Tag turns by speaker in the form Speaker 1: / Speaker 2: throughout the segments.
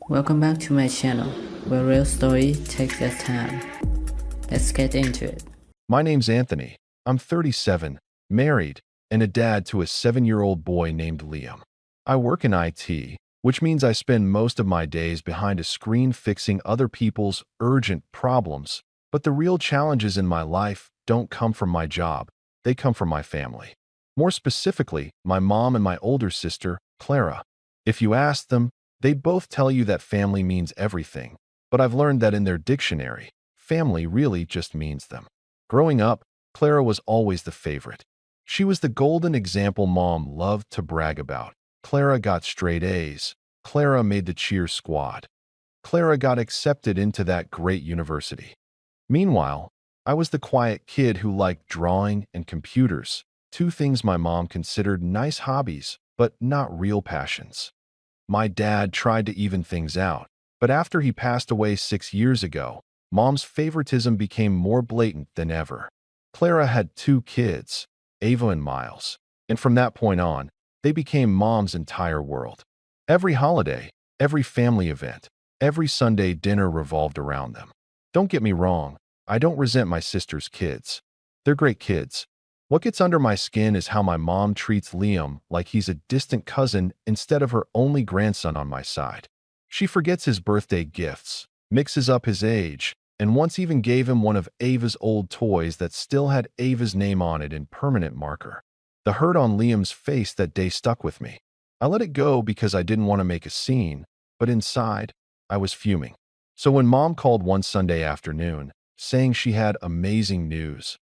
Speaker 1: Welcome back to my channel, where real story takes its time. Let's get into it.
Speaker 2: My name's Anthony. I'm 37, married, and a dad to a 7-year-old boy named Liam. I work in IT, which means I spend most of my days behind a screen fixing other people's urgent problems. But the real challenges in my life don't come from my job, they come from my family. More specifically, my mom and my older sister, Clara. If you ask them, they'd both tell you that family means everything. But I've learned that in their dictionary, family really just means them. Growing up, Clara was always the favorite. She was the golden example Mom loved to brag about. Clara got straight A's. Clara made the cheer squad. Clara got accepted into that great university. Meanwhile, I was the quiet kid who liked drawing and computers, two things my mom considered nice hobbies, but not real passions. My dad tried to even things out, but after he passed away 6 years ago, Mom's favoritism became more blatant than ever. Clara had 2 kids, Ava and Miles, and from that point on, they became Mom's entire world. Every holiday, every family event, every Sunday dinner revolved around them. Don't get me wrong, I don't resent my sister's kids. They're great kids. What gets under my skin is how my mom treats Liam like he's a distant cousin instead of her only grandson on my side. She forgets his birthday gifts, mixes up his age, and once even gave him one of Ava's old toys that still had Ava's name on it in permanent marker. The hurt on Liam's face that day stuck with me. I let it go because I didn't want to make a scene, but inside, I was fuming. So when Mom called one Sunday afternoon, saying she had amazing news,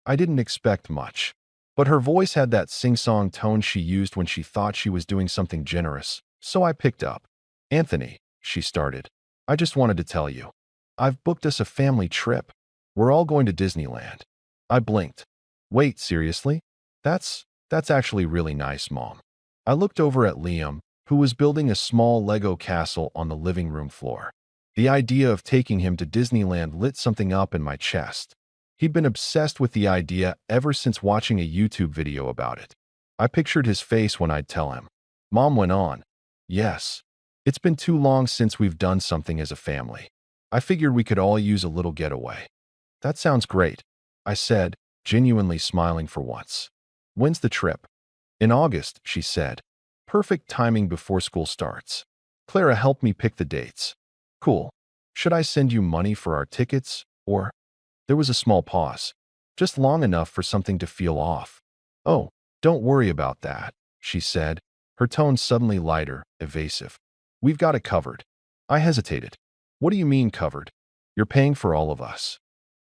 Speaker 2: I didn't expect much. But her voice had that sing-song tone she used when she thought she was doing something generous, so I picked up. "Anthony," she started, "I just wanted to tell you. I've booked us a family trip. We're all going to Disneyland." I blinked. "Wait, seriously? That's actually really nice, Mom." I looked over at Liam, who was building a small Lego castle on the living room floor. The idea of taking him to Disneyland lit something up in my chest. He'd been obsessed with the idea ever since watching a YouTube video about it. I pictured his face when I'd tell him. Mom went on, "Yes, it's been too long since we've done something as a family. I figured we could all use a little getaway." "That sounds great," I said, genuinely smiling for once. "When's the trip?" "In August," she said. "Perfect timing before school starts." Clara helped me pick the dates. "Cool. Should I send you money for our tickets, or—" There was a small pause, just long enough for something to feel off. "Oh, don't worry about that," she said, her tone suddenly lighter, evasive. "We've got it covered." I hesitated. "What do you mean covered? You're paying for all of us."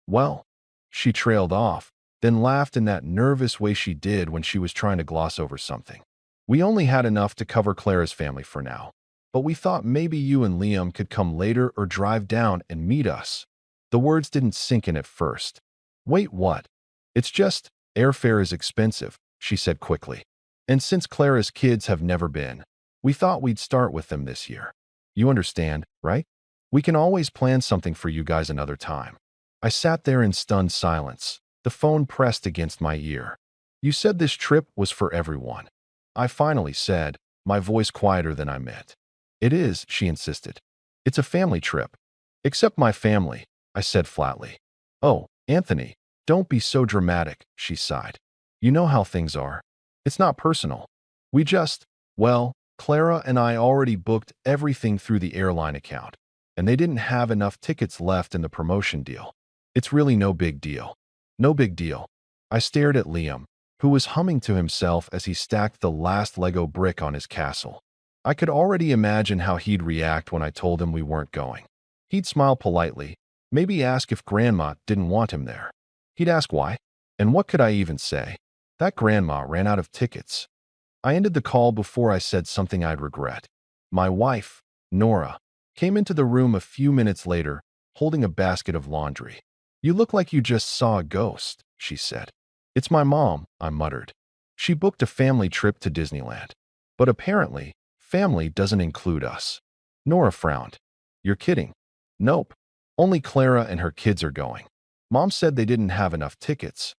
Speaker 2: "Well," she trailed off, then laughed in that nervous way she did when she was trying to gloss over something. "We only had enough to cover Clara's family for now, but we thought maybe you and Liam could come later or drive down and meet us." The words didn't sink in at first. "Wait, what?" "It's just, airfare is expensive," she said quickly. "And since Clara's kids have never been, we thought we'd start with them this year. You understand, right? We can always plan something for you guys another time." I sat there in stunned silence, the phone pressed against my ear. "You said this trip was for everyone." I finally said, my voice quieter than I meant. "It is," she insisted. "It's a family trip." "Except my family," I said flatly. "Oh, Anthony, don't be so dramatic," she sighed. "You know how things are. It's not personal. We just, well, Clara and I already booked everything through the airline account, and they didn't have enough tickets left in the promotion deal. It's really no big deal." "No big deal." I stared at Liam, who was humming to himself as he stacked the last Lego brick on his castle. I could already imagine how he'd react when I told him we weren't going. He'd smile politely, maybe ask if Grandma didn't want him there. He'd ask why. And what could I even say? That Grandma ran out of tickets. I ended the call before I said something I'd regret. My wife, Nora, came into the room a few minutes later, holding a basket of laundry. "You look like you just saw a ghost," she said. "It's my mom," I muttered. "She booked a family trip to Disneyland. But apparently, family doesn't include us." Nora frowned. "You're kidding." "Nope. Only Clara and her kids are going. Mom said they didn't have enough tickets."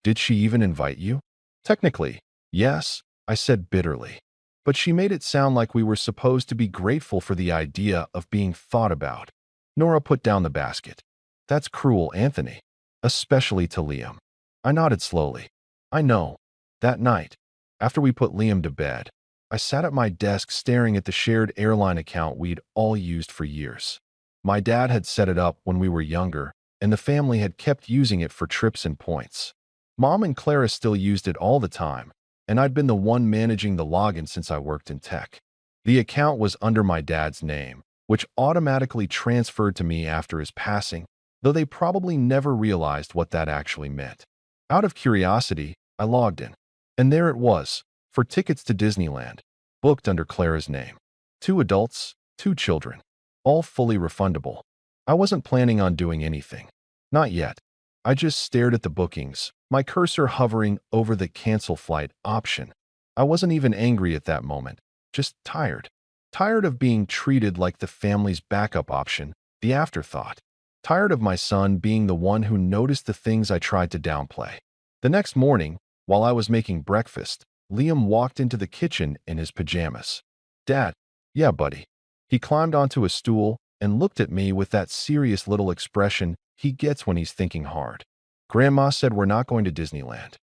Speaker 2: "Did she even invite you?" "Technically, yes," I said bitterly. but she made it sound like we were supposed to be grateful for the idea of being thought about. Nora put down the basket. That's cruel, Anthony. Especially to Liam. I nodded slowly. I know. That night, after we put Liam to bed, I sat at my desk staring at the shared airline account we'd all used for years. My dad had set it up when we were younger, and the family had kept using it for trips and points. Mom and Clara still used it all the time, and I'd been the one managing the login since I worked in tech. The account was under my dad's name, which automatically transferred to me after his passing, though they probably never realized what that actually meant. Out of curiosity, I logged in, and there it was, for tickets to Disneyland, booked under Clara's name. 2 adults, 2 children, all fully refundable. I wasn't planning on doing anything. Not yet. I just stared at the bookings, my cursor hovering over the cancel flight option. I wasn't even angry at that moment, just tired. Tired of being treated like the family's backup option, the afterthought. Tired of my son being the one who noticed the things I tried to downplay. The next morning, while I was making breakfast, Liam walked into the kitchen in his pajamas. Dad, yeah, buddy. He climbed onto a stool and looked at me with that serious little expression he gets when he's thinking hard. Grandma said we're not going to Disneyland.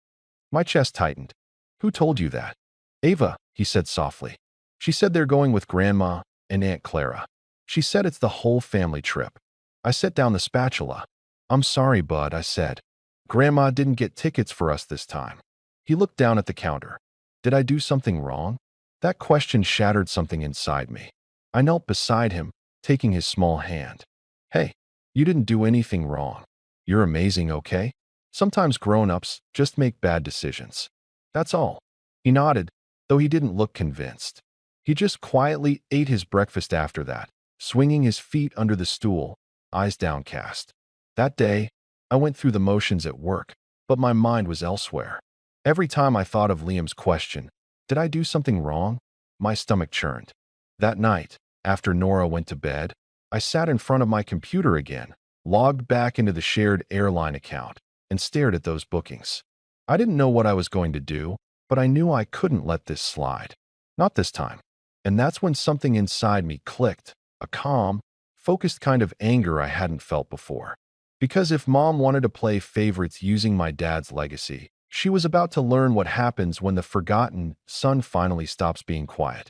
Speaker 2: My chest tightened. Who told you that? Ava, he said softly. She said they're going with Grandma and Aunt Clara. She said it's the whole family trip. I set down the spatula. I'm sorry, Bud, I said. Grandma didn't get tickets for us this time. He looked down at the counter. Did I do something wrong? That question shattered something inside me. I knelt beside him, taking his small hand. Hey, you didn't do anything wrong. You're amazing, okay? Sometimes grown-ups just make bad decisions. That's all. He nodded, though he didn't look convinced. He just quietly ate his breakfast after that, swinging his feet under the stool, eyes downcast. That day, I went through the motions at work, but my mind was elsewhere. Every time I thought of Liam's question, did I do something wrong? My stomach churned. That night, after Nora went to bed, I sat in front of my computer again, logged back into the shared airline account, and stared at those bookings. I didn't know what I was going to do, but I knew I couldn't let this slide. Not this time. And that's when something inside me clicked, a calm, focused kind of anger I hadn't felt before. Because if Mom wanted to play favorites using my dad's legacy, she was about to learn what happens when the forgotten son finally stops being quiet.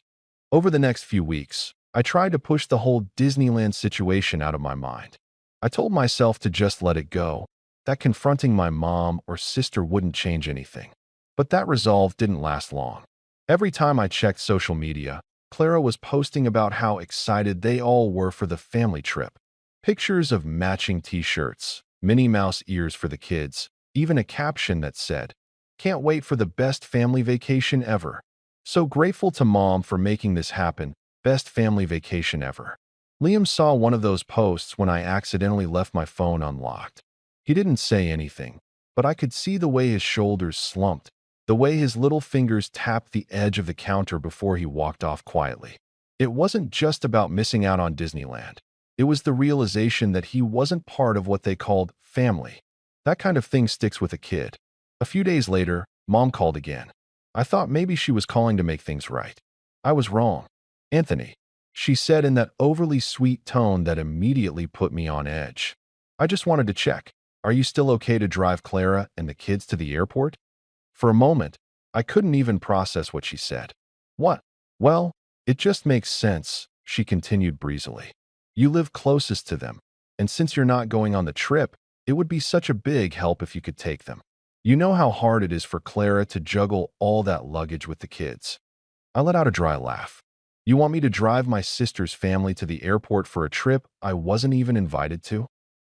Speaker 2: Over the next few weeks, I tried to push the whole Disneyland situation out of my mind. I told myself to just let it go, that confronting my mom or sister wouldn't change anything. But that resolve didn't last long. Every time I checked social media, Clara was posting about how excited they all were for the family trip. Pictures of matching t-shirts, Minnie Mouse ears for the kids, even a caption that said, "Can't wait for the best family vacation ever. So grateful to Mom for making this happen, best family vacation ever." Liam saw one of those posts when I accidentally left my phone unlocked. He didn't say anything, but I could see the way his shoulders slumped, the way his little fingers tapped the edge of the counter before he walked off quietly. It wasn't just about missing out on Disneyland. It was the realization that he wasn't part of what they called family. That kind of thing sticks with a kid. A few days later, Mom called again. I thought maybe she was calling to make things right. I was wrong. "Anthony," she said in that overly sweet tone that immediately put me on edge. "I just wanted to check. Are you still okay to drive Clara and the kids to the airport?" For a moment, I couldn't even process what she said. "What?" "Well, it just makes sense," she continued breezily. "You live closest to them, and since you're not going on the trip, it would be such a big help if you could take them. You know how hard it is for Clara to juggle all that luggage with the kids." I let out a dry laugh. "You want me to drive my sister's family to the airport for a trip I wasn't even invited to?"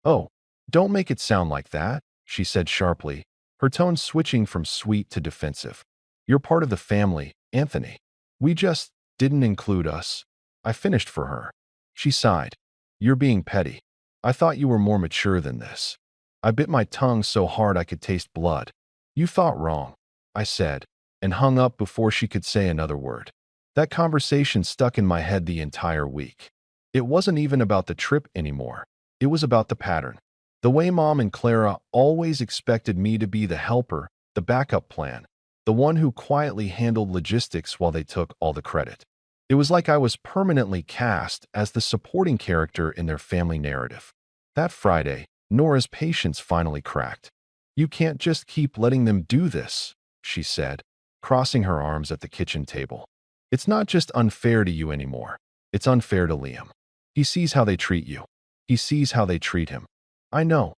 Speaker 2: "Oh, don't make it sound like that," she said sharply, her tone switching from sweet to defensive. "You're part of the family, Anthony. We just didn't include us." I finished for her. She sighed. "You're being petty. I thought you were more mature than this." I bit my tongue so hard I could taste blood. "You thought wrong," I said, and hung up before she could say another word. That conversation stuck in my head the entire week. It wasn't even about the trip anymore. It was about the pattern. The way Mom and Clara always expected me to be the helper, the backup plan. the one who quietly handled logistics while they took all the credit. It was like I was permanently cast as the supporting character in their family narrative. That Friday, Nora's patience finally cracked. "You can't just keep letting them do this," she said, crossing her arms at the kitchen table. "It's not just unfair to you anymore. It's unfair to Liam. He sees how they treat you. He sees how they treat him." "I know,"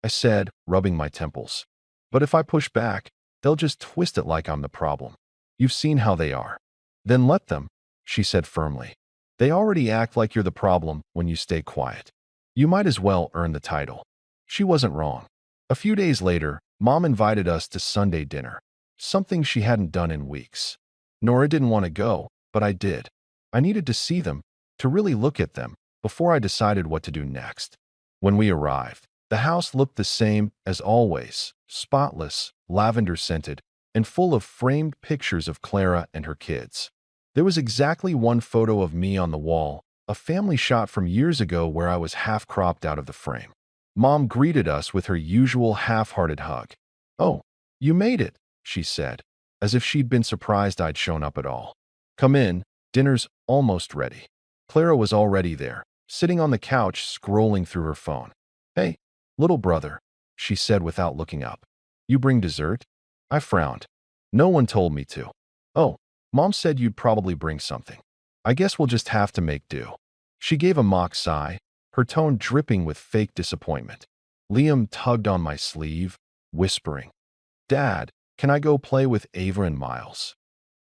Speaker 2: I said, rubbing my temples. "But if I push back, they'll just twist it like I'm the problem. You've seen how they are." "Then let them," she said firmly. "They already act like you're the problem when you stay quiet. You might as well earn the title." She wasn't wrong. A few days later, Mom invited us to Sunday dinner, something she hadn't done in weeks. Nora didn't want to go, but I did. I needed to see them, to really look at them, before I decided what to do next. When we arrived, the house looked the same as always, spotless, lavender-scented, and full of framed pictures of Clara and her kids. There was exactly one photo of me on the wall, a family shot from years ago where I was half-cropped out of the frame. Mom greeted us with her usual half-hearted hug. "Oh, you made it," she said, as if she'd been surprised I'd shown up at all. "Come in, dinner's almost ready." Clara was already there, sitting on the couch scrolling through her phone. "Hey, little brother," she said without looking up. "You bring dessert?" I frowned. "No one told me to." "Oh, Mom said you'd probably bring something. I guess we'll just have to make do." She gave a mock sigh, her tone dripping with fake disappointment. Liam tugged on my sleeve, whispering, "Dad, can I go play with Ava and Miles?"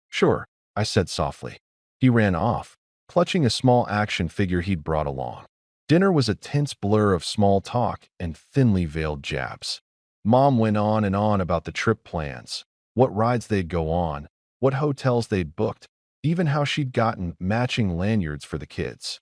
Speaker 2: "Sure," I said softly. He ran off, clutching a small action figure he'd brought along. Dinner was a tense blur of small talk and thinly veiled jabs. Mom went on and on about the trip plans, what rides they'd go on, what hotels they'd booked, even how she'd gotten matching lanyards for the kids.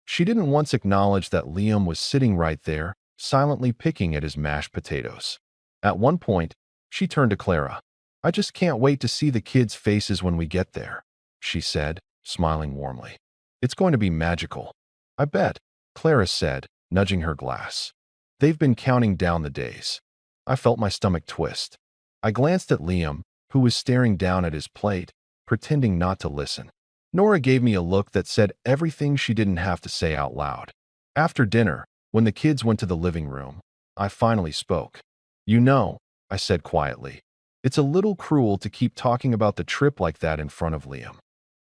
Speaker 2: She didn't once acknowledge that Liam was sitting right there, silently picking at his mashed potatoes. At one point, she turned to Clara. "I just can't wait to see the kids' faces when we get there," she said, smiling warmly. "It's going to be magical." "I bet," Clara said, nudging her glass. "They've been counting down the days." I felt my stomach twist. I glanced at Liam, who was staring down at his plate, pretending not to listen. Nora gave me a look that said everything she didn't have to say out loud. After dinner, when the kids went to the living room, I finally spoke. "You know," I said quietly, "it's a little cruel to keep talking about the trip like that in front of Liam."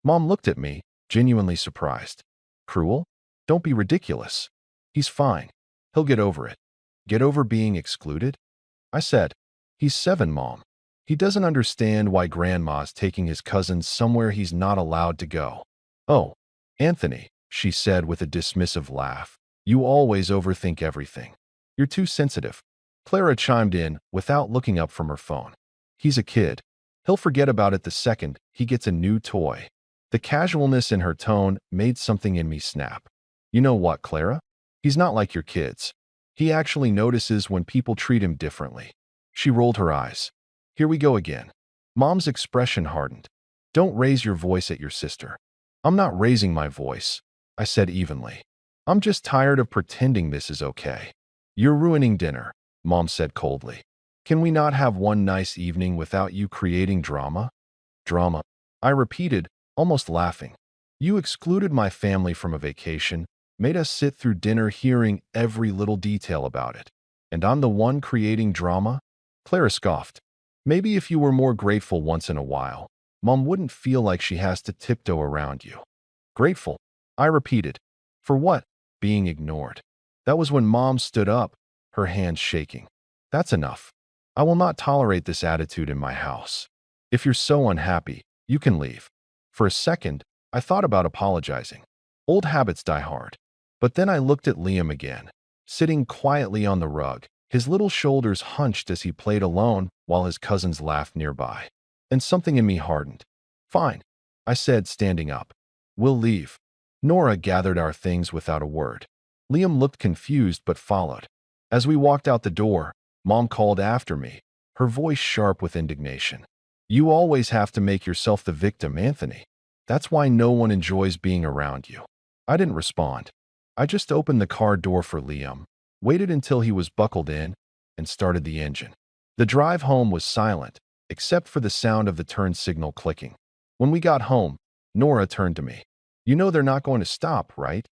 Speaker 2: Mom looked at me, genuinely surprised. "Cruel? Don't be ridiculous. He's fine. He'll get over it." "Get over being excluded?" I said. "He's 7, Mom. He doesn't understand why Grandma's taking his cousins somewhere he's not allowed to go." "Oh, Anthony," she said with a dismissive laugh, "you always overthink everything. You're too sensitive." Clara chimed in without looking up from her phone. "He's a kid. He'll forget about it the second he gets a new toy." The casualness in her tone made something in me snap. "You know what, Clara? He's not like your kids. He actually notices when people treat him differently." She rolled her eyes. "Here we go again." Mom's expression hardened. "Don't raise your voice at your sister." "I'm not raising my voice," I said evenly. "I'm just tired of pretending this is okay." "You're ruining dinner," Mom said coldly. "Can we not have one nice evening without you creating drama?" "Drama," I repeated, almost laughing. "You excluded my family from a vacation, made us sit through dinner hearing every little detail about it. And I'm the one creating drama?" Clara scoffed. "Maybe if you were more grateful once in a while, Mom wouldn't feel like she has to tiptoe around you." "Grateful?" I repeated. "For what?" "Being ignored." That was when Mom stood up, her hands shaking. "That's enough. I will not tolerate this attitude in my house. If you're so unhappy, you can leave." For a second, I thought about apologizing. Old habits die hard. But then I looked at Liam again, sitting quietly on the rug, his little shoulders hunched as he played alone while his cousins laughed nearby. And something in me hardened. "Fine," I said, standing up. "We'll leave." Nora gathered our things without a word. Liam looked confused but followed. As we walked out the door, Mom called after me, her voice sharp with indignation. "You always have to make yourself the victim, Anthony. That's why no one enjoys being around you." I didn't respond. I just opened the car door for Liam, waited until he was buckled in, and started the engine. The drive home was silent, except for the sound of the turn signal clicking. When we got home, Nora turned to me. "You know they're not going to stop, right?"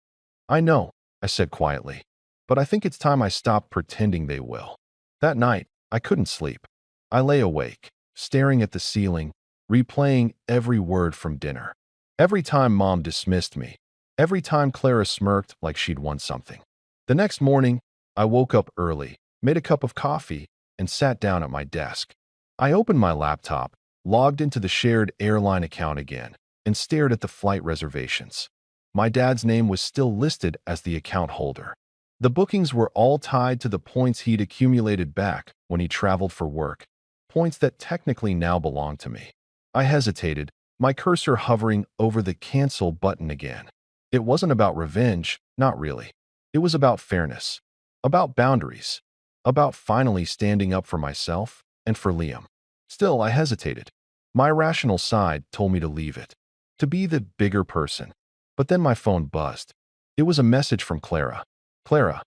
Speaker 2: "I know," I said quietly, "but I think it's time I stopped pretending they will." That night, I couldn't sleep. I lay awake, staring at the ceiling, replaying every word from dinner. Every time Mom dismissed me, every time Clara smirked like she'd won something. The next morning, I woke up early, made a cup of coffee, and sat down at my desk. I opened my laptop, logged into the shared airline account again, and stared at the flight reservations. My dad's name was still listed as the account holder. The bookings were all tied to the points he'd accumulated back when he traveled for work, points that technically now belonged to me. I hesitated, my cursor hovering over the cancel button again. It wasn't about revenge, not really. It was about fairness, about boundaries, about finally standing up for myself and for Liam. Still, I hesitated. My rational side told me to leave it, to be the bigger person. But then my phone buzzed. It was a message from Clara. "Clara,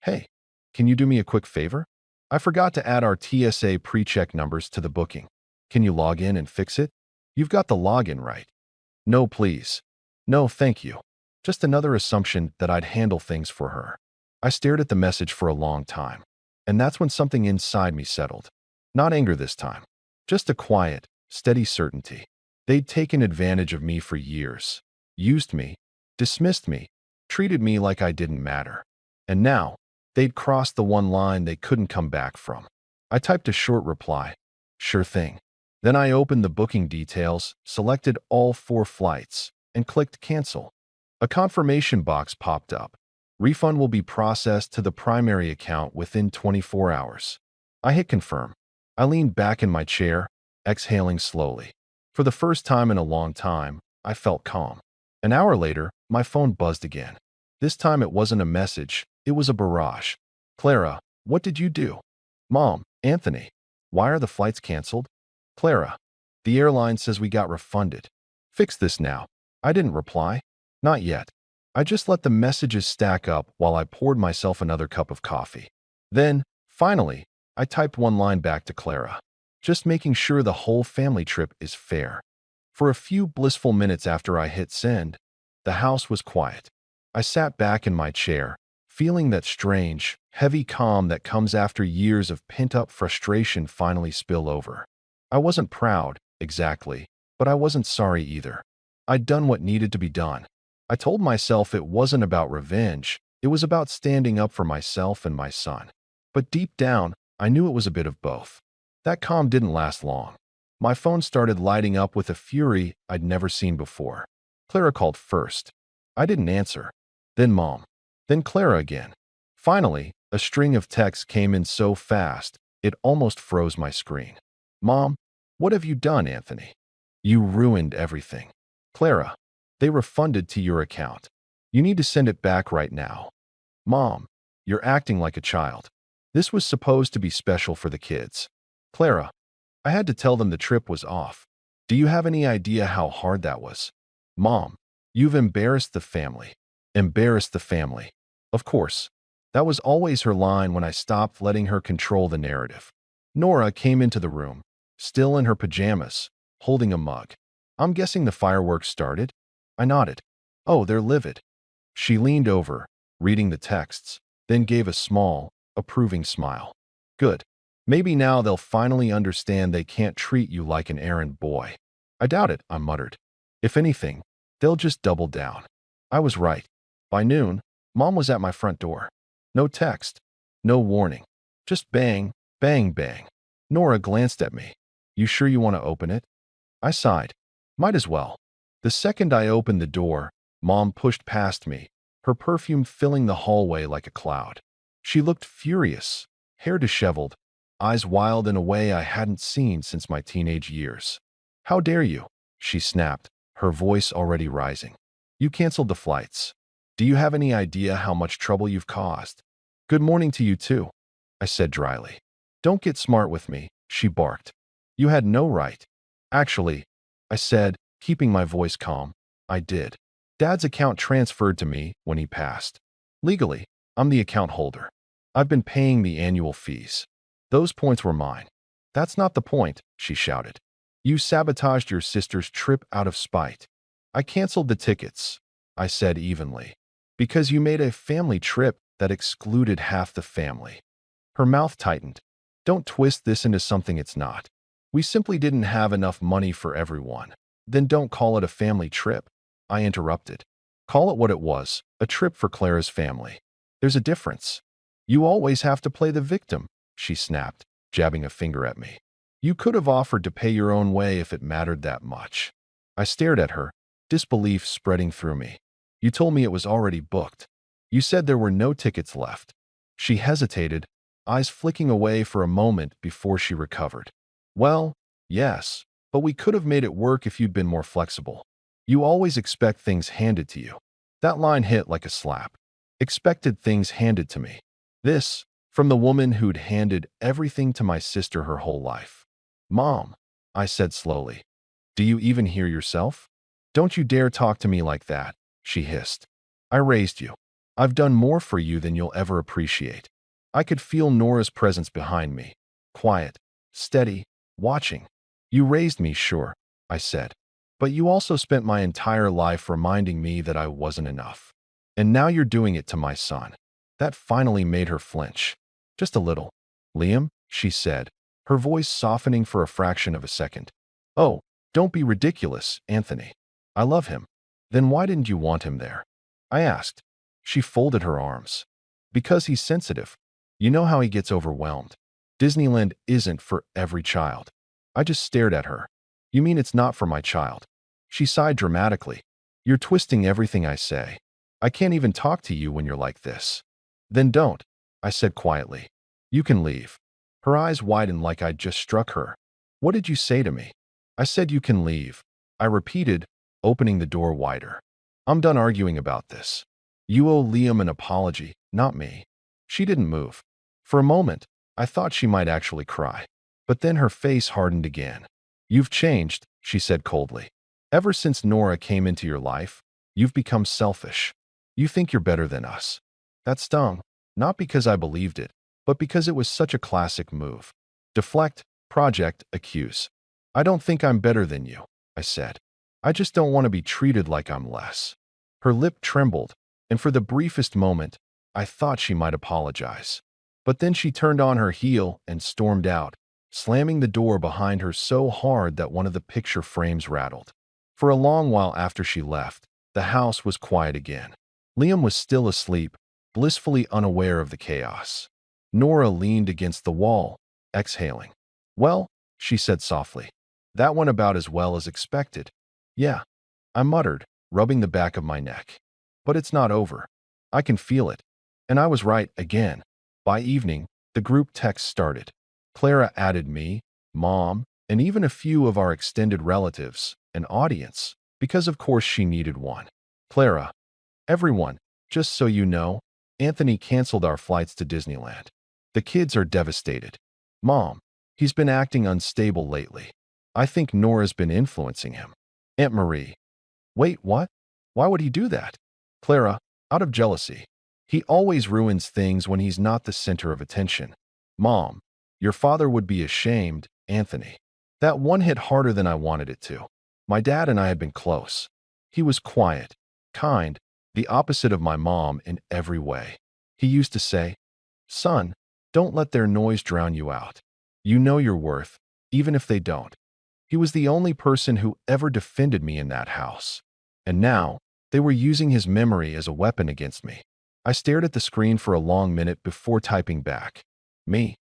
Speaker 2: hey, can you do me a quick favor? I forgot to add our TSA pre-check numbers to the booking. Can you log in and fix it? You've got the login right." "No, please. No, thank you." Just another assumption that I'd handle things for her. I stared at the message for a long time. And that's when something inside me settled. Not anger this time. Just a quiet, steady certainty. They'd taken advantage of me for years. Used me, dismissed me, treated me like I didn't matter. And now, they'd crossed the one line they couldn't come back from. I typed a short reply. "Sure thing." Then I opened the booking details, selected all 4 flights, and clicked cancel. A confirmation box popped up. "Refund will be processed to the primary account within 24 hours. I hit confirm. I leaned back in my chair, exhaling slowly. For the first time in a long time, I felt calm. An hour later, my phone buzzed again. This time it wasn't a message, it was a barrage. "Clara, what did you do?" "Mom, Anthony, why are the flights canceled?" "Clara, the airline says we got refunded. Fix this now." I didn't reply. Not yet. I just let the messages stack up while I poured myself another cup of coffee. Then, finally, I typed one line back to Clara. "Just making sure the whole family trip is fair." For a few blissful minutes after I hit send, the house was quiet. I sat back in my chair, feeling that strange, heavy calm that comes after years of pent-up frustration finally spill over. I wasn't proud, exactly, but I wasn't sorry either. I'd done what needed to be done. I told myself it wasn't about revenge, it was about standing up for myself and my son. But deep down, I knew it was a bit of both. That calm didn't last long. My phone started lighting up with a fury I'd never seen before. Clara called first. I didn't answer. Then Mom. Then Clara again. Finally, a string of texts came in so fast, it almost froze my screen. "Mom, what have you done, Anthony? You ruined everything." "Clara, they refunded to your account. You need to send it back right now." "Mom, you're acting like a child. This was supposed to be special for the kids." "Clara, I had to tell them the trip was off. Do you have any idea how hard that was?" "Mom, you've embarrassed the family." "Embarrassed the family." Of course. That was always her line when I stopped letting her control the narrative. Nora came into the room, still in her pajamas, holding a mug. "I'm guessing the fireworks started?" I nodded. "Oh, they're livid." She leaned over, reading the texts, then gave a small, approving smile. "Good. Maybe now they'll finally understand they can't treat you like an errand boy." "I doubt it," I muttered. "If anything, they'll just double down." I was right. By noon, Mom was at my front door. No text, no warning. Just bang, bang, bang. Nora glanced at me. "You sure you want to open it?" I sighed. Might as well. The second I opened the door, Mom pushed past me, her perfume filling the hallway like a cloud. She looked furious, hair disheveled, eyes wild in a way I hadn't seen since my teenage years. "How dare you?" she snapped, her voice already rising. "You canceled the flights. Do you have any idea how much trouble you've caused?" "Good morning to you too," I said dryly. "Don't get smart with me," she barked. "You had no right." "Actually," I said, keeping my voice calm, "I did. Dad's account transferred to me when he passed. Legally, I'm the account holder. I've been paying the annual fees. Those points were mine." That's not the point, she shouted. You sabotaged your sister's trip out of spite. I canceled the tickets, I said evenly, because you made a family trip that excluded half the family. Her mouth tightened. Don't twist this into something it's not. We simply didn't have enough money for everyone. Then don't call it a family trip, I interrupted. Call it what it was, a trip for Clara's family. There's a difference. You always have to play the victim, she snapped, jabbing a finger at me. You could have offered to pay your own way if it mattered that much. I stared at her, disbelief spreading through me. You told me it was already booked. You said there were no tickets left. She hesitated, eyes flicking away for a moment before she recovered. Well, yes, but we could have made it work if you'd been more flexible. You always expect things handed to you. That line hit like a slap. Expected things handed to me. This, from the woman who'd handed everything to my sister her whole life. Mom, I said slowly. Do you even hear yourself? Don't you dare talk to me like that, she hissed. I raised you. I've done more for you than you'll ever appreciate. I could feel Nora's presence behind me. Quiet, steady, watching. You raised me, sure, I said. But you also spent my entire life reminding me that I wasn't enough. And now you're doing it to my son. That finally made her flinch. Just a little. Liam, she said, her voice softening for a fraction of a second. Oh, don't be ridiculous, Anthony. I love him. Then why didn't you want him there? I asked. She folded her arms. Because he's sensitive. You know how he gets overwhelmed. Disneyland isn't for every child. I just stared at her. You mean it's not for my child? She sighed dramatically. You're twisting everything I say. I can't even talk to you when you're like this. Then don't, I said quietly. You can leave. Her eyes widened like I'd just struck her. What did you say to me? I said you can leave. I repeated, opening the door wider. I'm done arguing about this. You owe Liam an apology, not me. She didn't move. For a moment, I thought she might actually cry. But then her face hardened again. You've changed, she said coldly. Ever since Nora came into your life, you've become selfish. You think you're better than us. That stung, not because I believed it, but because it was such a classic move. Deflect, project, accuse. I don't think I'm better than you, I said. I just don't want to be treated like I'm less. Her lip trembled, and for the briefest moment, I thought she might apologize. But then she turned on her heel and stormed out, slamming the door behind her so hard that one of the picture frames rattled. For a long while after she left, the house was quiet again. Liam was still asleep, blissfully unaware of the chaos. Nora leaned against the wall, exhaling. Well, she said softly. That went about as well as expected. Yeah, I muttered, rubbing the back of my neck. But it's not over. I can feel it. And I was right again. By evening, the group text started. Clara added me, Mom, and even a few of our extended relatives, an audience, because of course she needed one. Clara, everyone, just so you know, Anthony canceled our flights to Disneyland. The kids are devastated. Mom, he's been acting unstable lately. I think Nora's been influencing him. Aunt Marie. Wait, what? Why would he do that? Clara, out of jealousy. He always ruins things when he's not the center of attention. Mom, your father would be ashamed, Anthony. That one hit harder than I wanted it to. My dad and I had been close. He was quiet, kind, the opposite of my mom in every way. He used to say, Son, don't let their noise drown you out. You know your worth, even if they don't. He was the only person who ever defended me in that house. And now, they were using his memory as a weapon against me. I stared at the screen for a long minute before typing back. Me.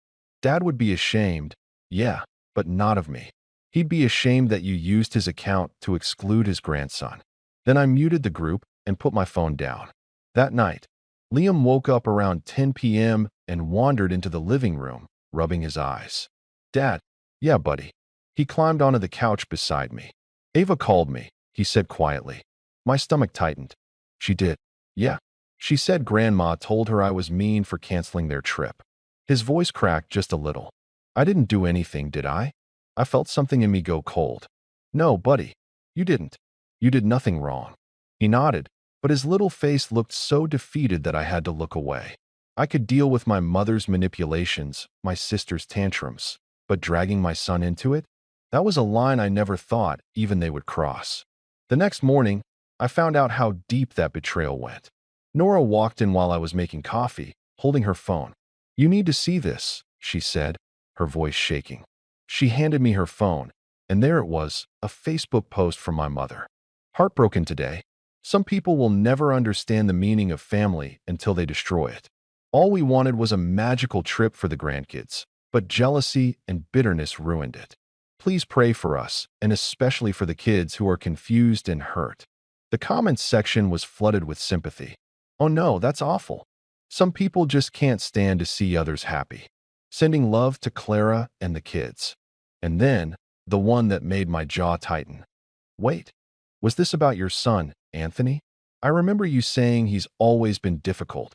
Speaker 2: Dad would be ashamed, yeah, but not of me. He'd be ashamed that you used his account to exclude his grandson. Then I muted the group and put my phone down. That night, Liam woke up around 10 p.m. and wandered into the living room, rubbing his eyes. Dad, yeah, buddy. He climbed onto the couch beside me. Ava called me, he said quietly. My stomach tightened. She did. Yeah. She said Grandma told her I was mean for canceling their trip. His voice cracked just a little. I didn't do anything, did I? I felt something in me go cold. No, buddy. You didn't. You did nothing wrong. He nodded, but his little face looked so defeated that I had to look away. I could deal with my mother's manipulations, my sister's tantrums. but dragging my son into it? That was a line I never thought even they would cross. The next morning, I found out how deep that betrayal went. Nora walked in while I was making coffee, holding her phone. "You need to see this," she said, her voice shaking. She handed me her phone, and there it was, a Facebook post from my mother. "Heartbroken today. Some people will never understand the meaning of family until they destroy it. All we wanted was a magical trip for the grandkids, but jealousy and bitterness ruined it. Please pray for us, and especially for the kids who are confused and hurt." The comments section was flooded with sympathy. "Oh no, that's awful. Some people just can't stand to see others happy. Sending love to Clara and the kids." And then, the one that made my jaw tighten. "Wait, was this about your son, Anthony? I remember you saying he's always been difficult."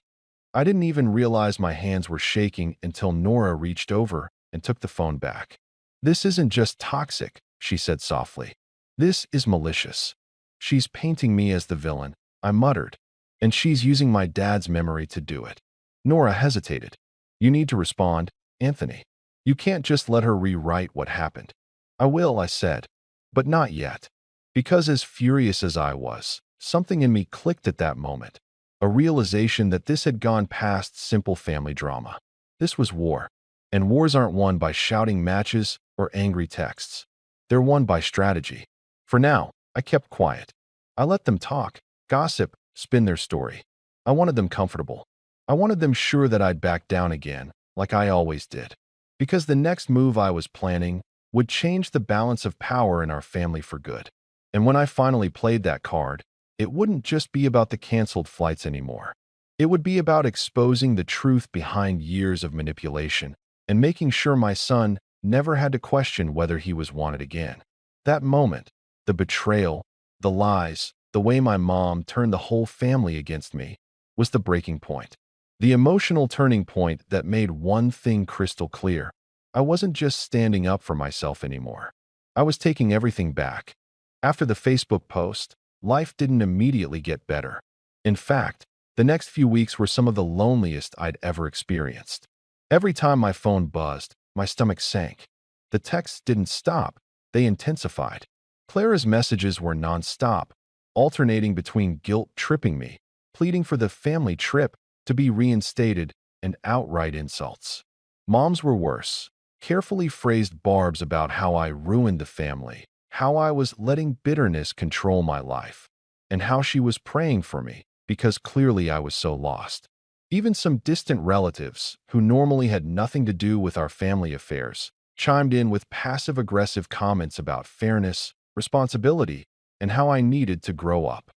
Speaker 2: I didn't even realize my hands were shaking until Nora reached over and took the phone back. "This isn't just toxic," she said softly. "This is malicious. She's painting me as the villain," I muttered, "and she's using my dad's memory to do it." Nora hesitated. "You need to respond, Anthony. You can't just let her rewrite what happened." "I will," I said, "but not yet." Because as furious as I was, something in me clicked at that moment. A realization that this had gone past simple family drama. This was war. And wars aren't won by shouting matches or angry texts. They're won by strategy. For now, I kept quiet. I let them talk, gossip, spin their story. I wanted them comfortable. I wanted them sure that I'd back down again, like I always did. Because the next move I was planning would change the balance of power in our family for good. And when I finally played that card, it wouldn't just be about the canceled flights anymore. It would be about exposing the truth behind years of manipulation and making sure my son never had to question whether he was wanted again. That moment, the betrayal, the lies, the way my mom turned the whole family against me, was the breaking point. The emotional turning point that made one thing crystal clear. I wasn't just standing up for myself anymore. I was taking everything back. After the Facebook post, life didn't immediately get better. In fact, the next few weeks were some of the loneliest I'd ever experienced. Every time my phone buzzed, my stomach sank. The texts didn't stop, they intensified. Clara's messages were nonstop, alternating between guilt-tripping me, pleading for the family trip to be reinstated, and outright insults. Mom's were worse, carefully phrased barbs about how I ruined the family, how I was letting bitterness control my life, and how she was praying for me because clearly I was so lost. Even some distant relatives, who normally had nothing to do with our family affairs, chimed in with passive-aggressive comments about fairness, responsibility, and how I needed to grow up.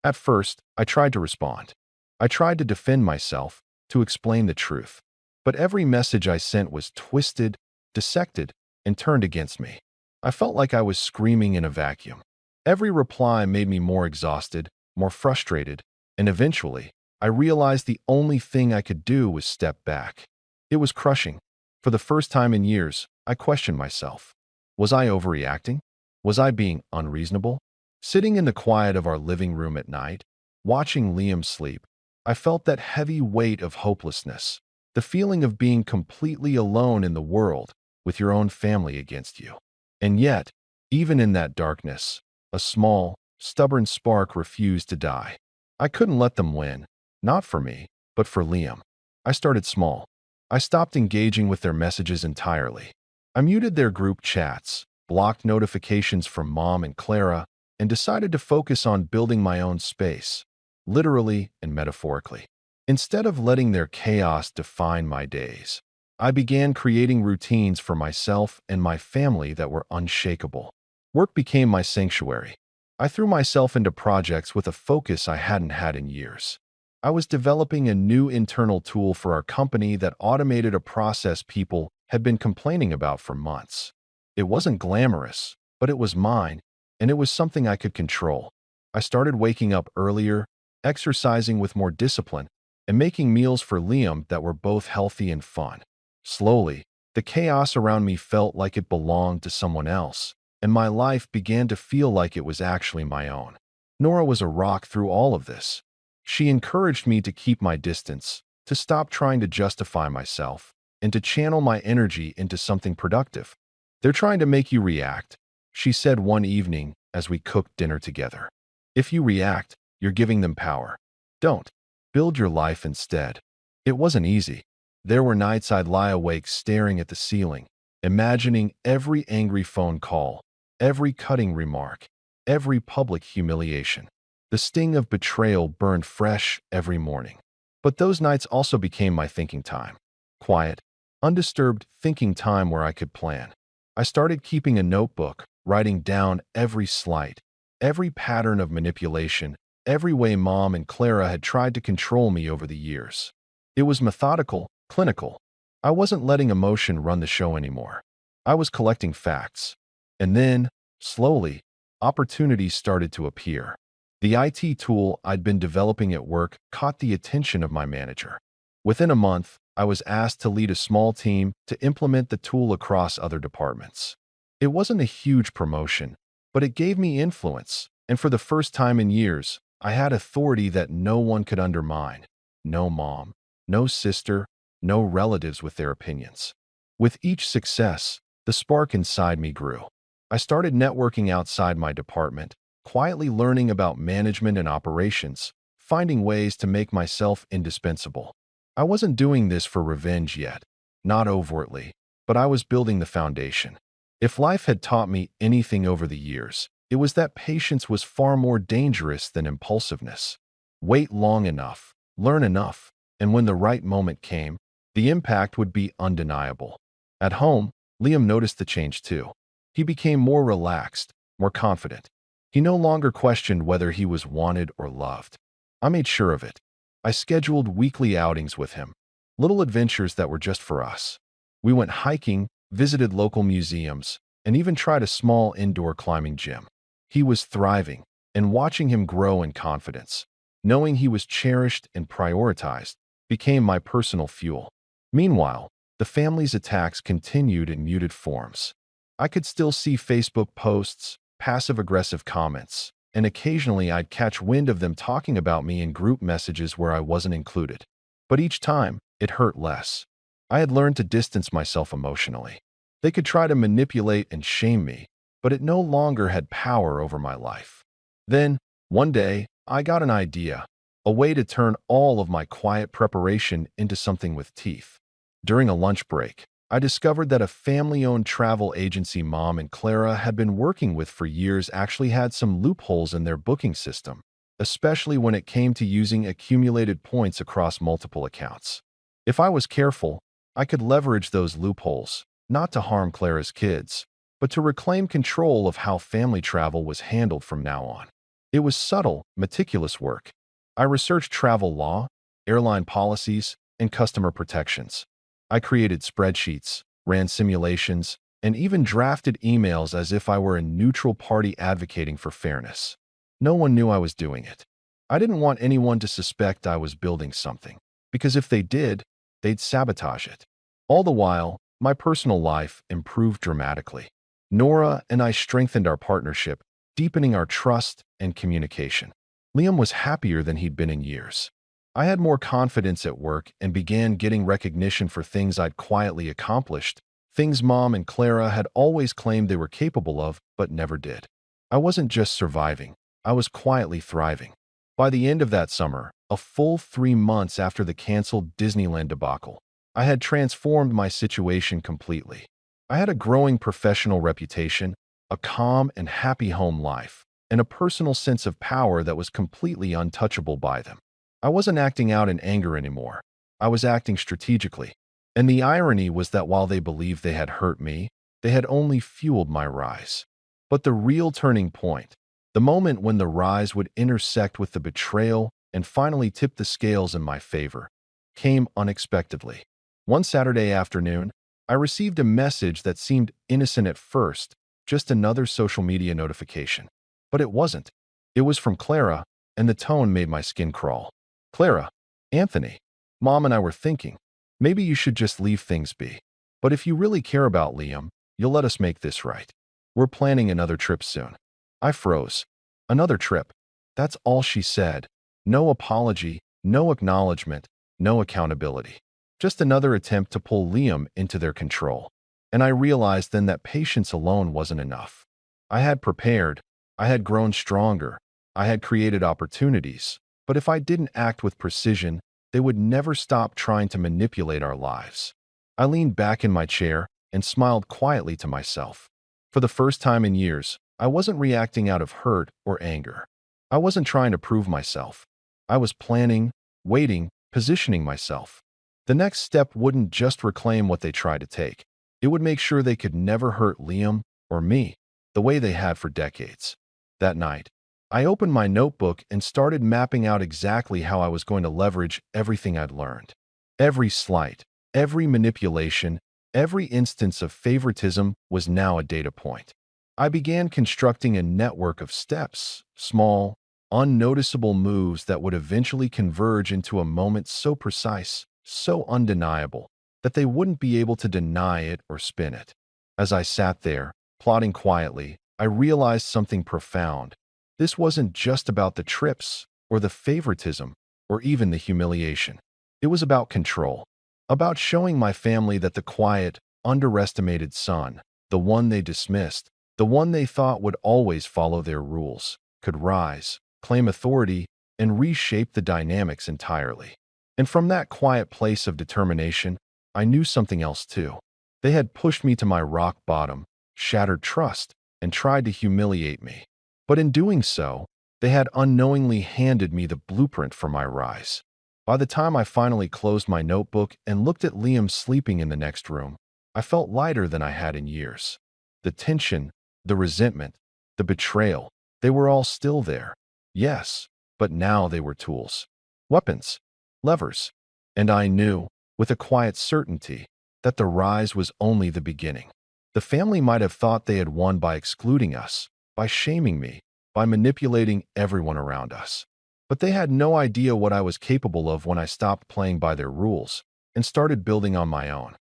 Speaker 2: At first, I tried to respond. I tried to defend myself, to explain the truth. But every message I sent was twisted, dissected, and turned against me. I felt like I was screaming in a vacuum. Every reply made me more exhausted, more frustrated, and eventually, I realized the only thing I could do was step back. It was crushing. For the first time in years, I questioned myself. Was I overreacting? Was I being unreasonable? Sitting in the quiet of our living room at night, watching Liam sleep, I felt that heavy weight of hopelessness, the feeling of being completely alone in the world with your own family against you. And yet, even in that darkness, a small, stubborn spark refused to die. I couldn't let them win, not for me, but for Liam. I started small. I stopped engaging with their messages entirely. I muted their group chats, blocked notifications from Mom and Clara, and decided to focus on building my own space, literally and metaphorically. Instead of letting their chaos define my days, I began creating routines for myself and my family that were unshakable. Work became my sanctuary. I threw myself into projects with a focus I hadn't had in years. I was developing a new internal tool for our company that automated a process people had been complaining about for months. It wasn't glamorous, but it was mine, and it was something I could control. I started waking up earlier, exercising with more discipline, and making meals for Liam that were both healthy and fun. Slowly, the chaos around me felt like it belonged to someone else, and my life began to feel like it was actually my own. Nora was a rock through all of this. She encouraged me to keep my distance, to stop trying to justify myself, and to channel my energy into something productive. They're trying to make you react, she said one evening as we cooked dinner together. If you react, you're giving them power. Don't. Build your life instead. It wasn't easy. There were nights I'd lie awake staring at the ceiling, imagining every angry phone call, every cutting remark, every public humiliation. The sting of betrayal burned fresh every morning. But those nights also became my thinking time. Quiet, undisturbed thinking time where I could plan. I started keeping a notebook, writing down every slight, every pattern of manipulation, every way Mom and Clara had tried to control me over the years. It was methodical, clinical. I wasn't letting emotion run the show anymore. I was collecting facts. And then, slowly, opportunities started to appear. The IT tool I'd been developing at work caught the attention of my manager. Within a month, I was asked to lead a small team to implement the tool across other departments. It wasn't a huge promotion, but it gave me influence, and for the first time in years, I had authority that no one could undermine. No mom, no sister, no relatives with their opinions. With each success, the spark inside me grew. I started networking outside my department, quietly learning about management and operations, finding ways to make myself indispensable. I wasn't doing this for revenge yet, not overtly, but I was building the foundation. If life had taught me anything over the years, it was that patience was far more dangerous than impulsiveness. Wait long enough, learn enough, and when the right moment came, the impact would be undeniable. At home, Liam noticed the change too. He became more relaxed, more confident. He no longer questioned whether he was wanted or loved. I made sure of it. I scheduled weekly outings with him, little adventures that were just for us. We went hiking, visited local museums, and even tried a small indoor climbing gym. He was thriving, and watching him grow in confidence, knowing he was cherished and prioritized, became my personal fuel. Meanwhile, the family's attacks continued in muted forms. I could still see Facebook posts, passive-aggressive comments, and occasionally I'd catch wind of them talking about me in group messages where I wasn't included. But each time, it hurt less. I had learned to distance myself emotionally. They could try to manipulate and shame me, but it no longer had power over my life. Then, one day, I got an idea, a way to turn all of my quiet preparation into something with teeth. During a lunch break, I discovered that a family-owned travel agency Mom and Clara had been working with for years actually had some loopholes in their booking system, especially when it came to using accumulated points across multiple accounts. If I was careful, I could leverage those loopholes, not to harm Clara's kids, but to reclaim control of how family travel was handled from now on. It was subtle, meticulous work. I researched travel law, airline policies, and customer protections. I created spreadsheets, ran simulations, and even drafted emails as if I were a neutral party advocating for fairness. No one knew I was doing it. I didn't want anyone to suspect I was building something, because if they did, they'd sabotage it. All the while, my personal life improved dramatically. Nora and I strengthened our partnership, deepening our trust and communication. Liam was happier than he'd been in years. I had more confidence at work and began getting recognition for things I'd quietly accomplished, things Mom and Clara had always claimed they were capable of, but never did. I wasn't just surviving, I was quietly thriving. By the end of that summer, a full 3 months after the canceled Disneyland debacle, I had transformed my situation completely. I had a growing professional reputation, a calm and happy home life, and a personal sense of power that was completely untouchable by them. I wasn't acting out in anger anymore. I was acting strategically. And the irony was that while they believed they had hurt me, they had only fueled my rise. But the real turning point, the moment when the rise would intersect with the betrayal and finally tip the scales in my favor, came unexpectedly. One Saturday afternoon, I received a message that seemed innocent at first, just another social media notification. But it wasn't. It was from Clara, and the tone made my skin crawl. Clara, Anthony, Mom and I were thinking, maybe you should just leave things be. But if you really care about Liam, you'll let us make this right. We're planning another trip soon. I froze. Another trip. That's all she said. No apology, no acknowledgement, no accountability. Just another attempt to pull Liam into their control. And I realized then that patience alone wasn't enough. I had prepared, I had grown stronger, I had created opportunities, but if I didn't act with precision, they would never stop trying to manipulate our lives. I leaned back in my chair and smiled quietly to myself. For the first time in years, I wasn't reacting out of hurt or anger. I wasn't trying to prove myself. I was planning, waiting, positioning myself. The next step wouldn't just reclaim what they tried to take. It would make sure they could never hurt Liam or me the way they had for decades. That night, I opened my notebook and started mapping out exactly how I was going to leverage everything I'd learned. Every slight, every manipulation, every instance of favoritism was now a data point. I began constructing a network of steps, small, unnoticeable moves that would eventually converge into a moment so precise, so undeniable, that they wouldn't be able to deny it or spin it. As I sat there, plotting quietly, I realized something profound. This wasn't just about the trips, or the favoritism, or even the humiliation. It was about control. About showing my family that the quiet, underestimated son, the one they dismissed, the one they thought would always follow their rules, could rise, claim authority, and reshape the dynamics entirely. And from that quiet place of determination, I knew something else too. They had pushed me to my rock bottom, shattered trust, and tried to humiliate me. But in doing so, they had unknowingly handed me the blueprint for my rise. By the time I finally closed my notebook and looked at Liam sleeping in the next room, I felt lighter than I had in years. The tension, the resentment, the betrayal, they were all still there. Yes, but now they were tools, weapons, levers. And I knew, with a quiet certainty, that the rise was only the beginning. The family might have thought they had won by excluding us, by shaming me, by manipulating everyone around us. But they had no idea what I was capable of when I stopped playing by their rules and started building on my own.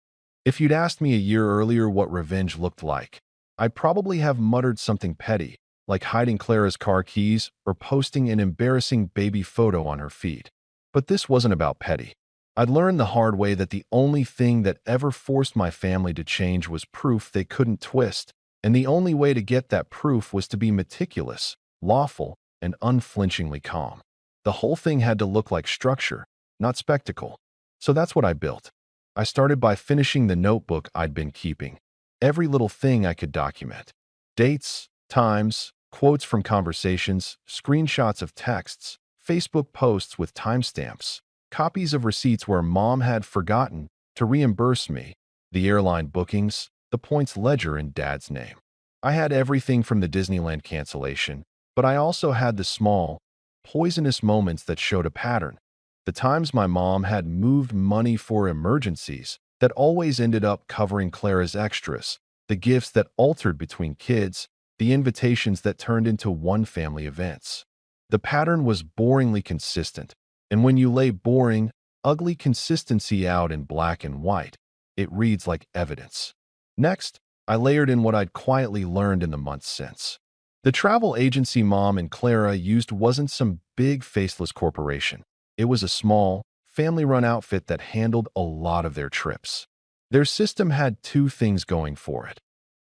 Speaker 2: If you'd asked me a year earlier what revenge looked like, I'd probably have muttered something petty, like hiding Clara's car keys or posting an embarrassing baby photo on her feed. But this wasn't about petty. I'd learned the hard way that the only thing that ever forced my family to change was proof they couldn't twist, and the only way to get that proof was to be meticulous, lawful, and unflinchingly calm. The whole thing had to look like structure, not spectacle. So that's what I built. I started by finishing the notebook I'd been keeping. Every little thing I could document. Dates, times, quotes from conversations, screenshots of texts, Facebook posts with timestamps, copies of receipts where mom had forgotten to reimburse me, the airline bookings, the points ledger in dad's name. I had everything from the Disneyland cancellation, but I also had the small, poisonous moments that showed a pattern. The times my mom had moved money for emergencies that always ended up covering Clara's extras, the gifts that altered between kids, the invitations that turned into one-family events. The pattern was boringly consistent, and when you lay boring, ugly consistency out in black and white, it reads like evidence. Next, I layered in what I'd quietly learned in the months since. The travel agency Mom and Clara used wasn't some big faceless corporation. It was a small, family-run outfit that handled a lot of their trips. Their system had two things going for it: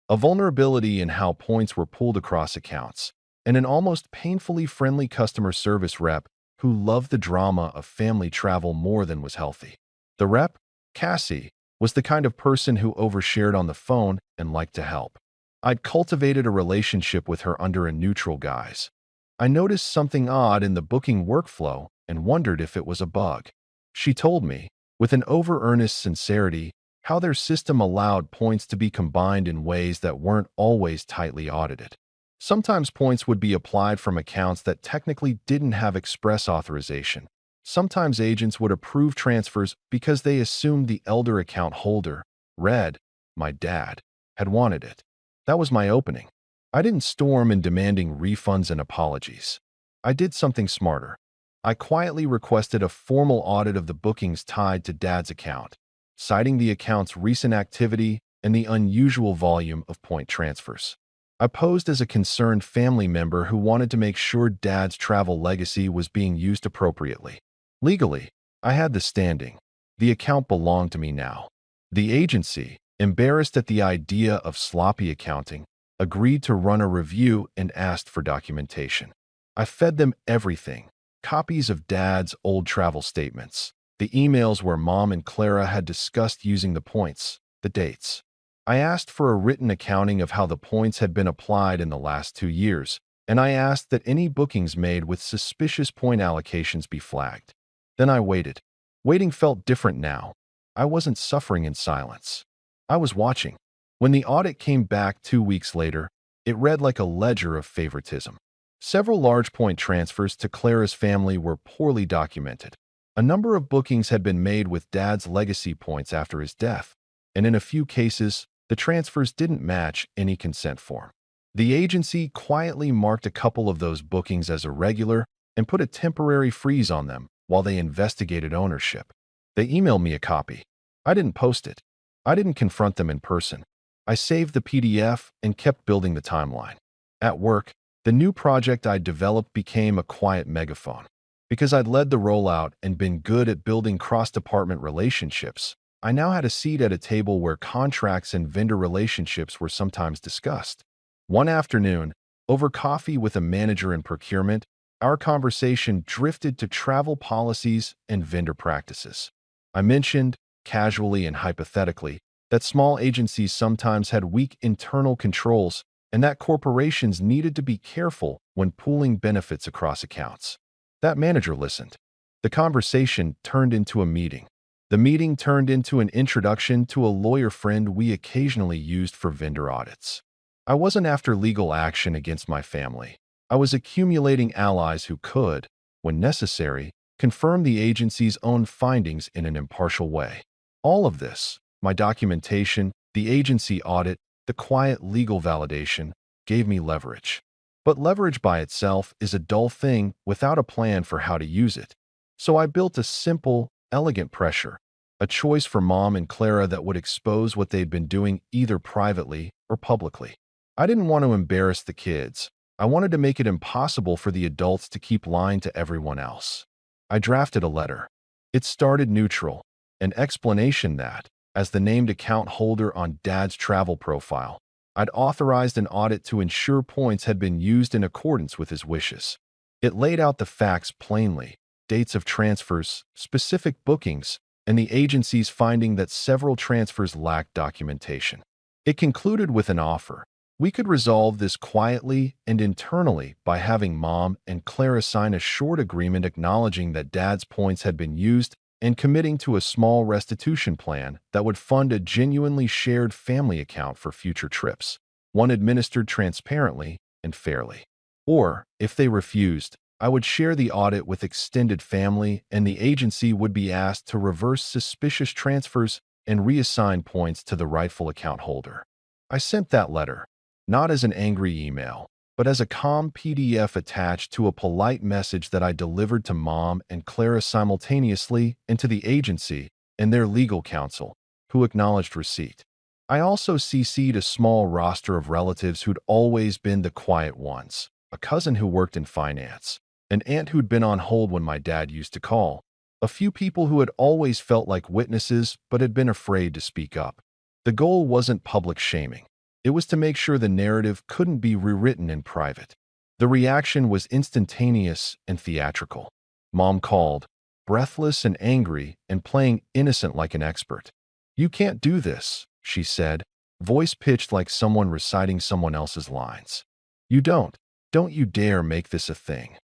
Speaker 2: a vulnerability in how points were pulled across accounts, and an almost painfully friendly customer service rep who loved the drama of family travel more than was healthy. The rep, Cassie, was the kind of person who overshared on the phone and liked to help. I'd cultivated a relationship with her under a neutral guise. I noticed something odd in the booking workflow and wondered if it was a bug. She told me, with an over-earnest sincerity, how their system allowed points to be combined in ways that weren't always tightly audited. Sometimes points would be applied from accounts that technically didn't have express authorization. Sometimes agents would approve transfers because they assumed the elder account holder, Red, my dad, had wanted it. That was my opening. I didn't storm in demanding refunds and apologies. I did something smarter. I quietly requested a formal audit of the bookings tied to Dad's account, citing the account's recent activity and the unusual volume of point transfers. I posed as a concerned family member who wanted to make sure Dad's travel legacy was being used appropriately. Legally, I had the standing. The account belonged to me now. The agency, embarrassed at the idea of sloppy accounting, agreed to run a review and asked for documentation. I fed them everything: copies of Dad's old travel statements, the emails where Mom and Clara had discussed using the points, the dates. I asked for a written accounting of how the points had been applied in the last 2 years, and I asked that any bookings made with suspicious point allocations be flagged. Then I waited. Waiting felt different now. I wasn't suffering in silence. I was watching. When the audit came back 2 weeks later, it read like a ledger of favoritism. Several large point transfers to Clara's family were poorly documented. A number of bookings had been made with Dad's legacy points after his death, and in a few cases, the transfers didn't match any consent form. The agency quietly marked a couple of those bookings as irregular and put a temporary freeze on them while they investigated ownership. They emailed me a copy. I didn't post it. I didn't confront them in person. I saved the PDF and kept building the timeline. At work, the new project I developed became a quiet megaphone. Because I'd led the rollout and been good at building cross-department relationships, I now had a seat at a table where contracts and vendor relationships were sometimes discussed. One afternoon, over coffee with a manager in procurement, our conversation drifted to travel policies and vendor practices. I mentioned, casually and hypothetically, that small agencies sometimes had weak internal controls and that corporations needed to be careful when pooling benefits across accounts. That manager listened. The conversation turned into a meeting. The meeting turned into an introduction to a lawyer friend we occasionally used for vendor audits. I wasn't after legal action against my family. I was accumulating allies who could, when necessary, confirm the agency's own findings in an impartial way. All of this, my documentation, the agency audit, the quiet legal validation, gave me leverage. But leverage by itself is a dull thing without a plan for how to use it. So I built a simple, elegant pressure, a choice for Mom and Clara that would expose what they'd been doing either privately or publicly. I didn't want to embarrass the kids. I wanted to make it impossible for the adults to keep lying to everyone else. I drafted a letter. It started neutral, an explanation that, as the named account holder on Dad's travel profile, I'd authorized an audit to ensure points had been used in accordance with his wishes. It laid out the facts plainly: dates of transfers, specific bookings, and the agency's finding that several transfers lacked documentation. It concluded with an offer. We could resolve this quietly and internally by having Mom and Clara sign a short agreement acknowledging that Dad's points had been used and committing to a small restitution plan that would fund a genuinely shared family account for future trips, one administered transparently and fairly. Or, if they refused, I would share the audit with extended family and the agency would be asked to reverse suspicious transfers and reassign points to the rightful account holder. I sent that letter, not as an angry email, but as a calm PDF attached to a polite message that I delivered to Mom and Clara simultaneously and to the agency and their legal counsel, who acknowledged receipt. I also CC'd a small roster of relatives who'd always been the quiet ones: a cousin who worked in finance, an aunt who'd been on hold when my dad used to call, a few people who had always felt like witnesses but had been afraid to speak up. The goal wasn't public shaming. It was to make sure the narrative couldn't be rewritten in private. The reaction was instantaneous and theatrical. Mom called, breathless and angry and playing innocent like an expert. "You can't do this," she said, voice pitched like someone reciting someone else's lines. "You don't you dare make this a thing."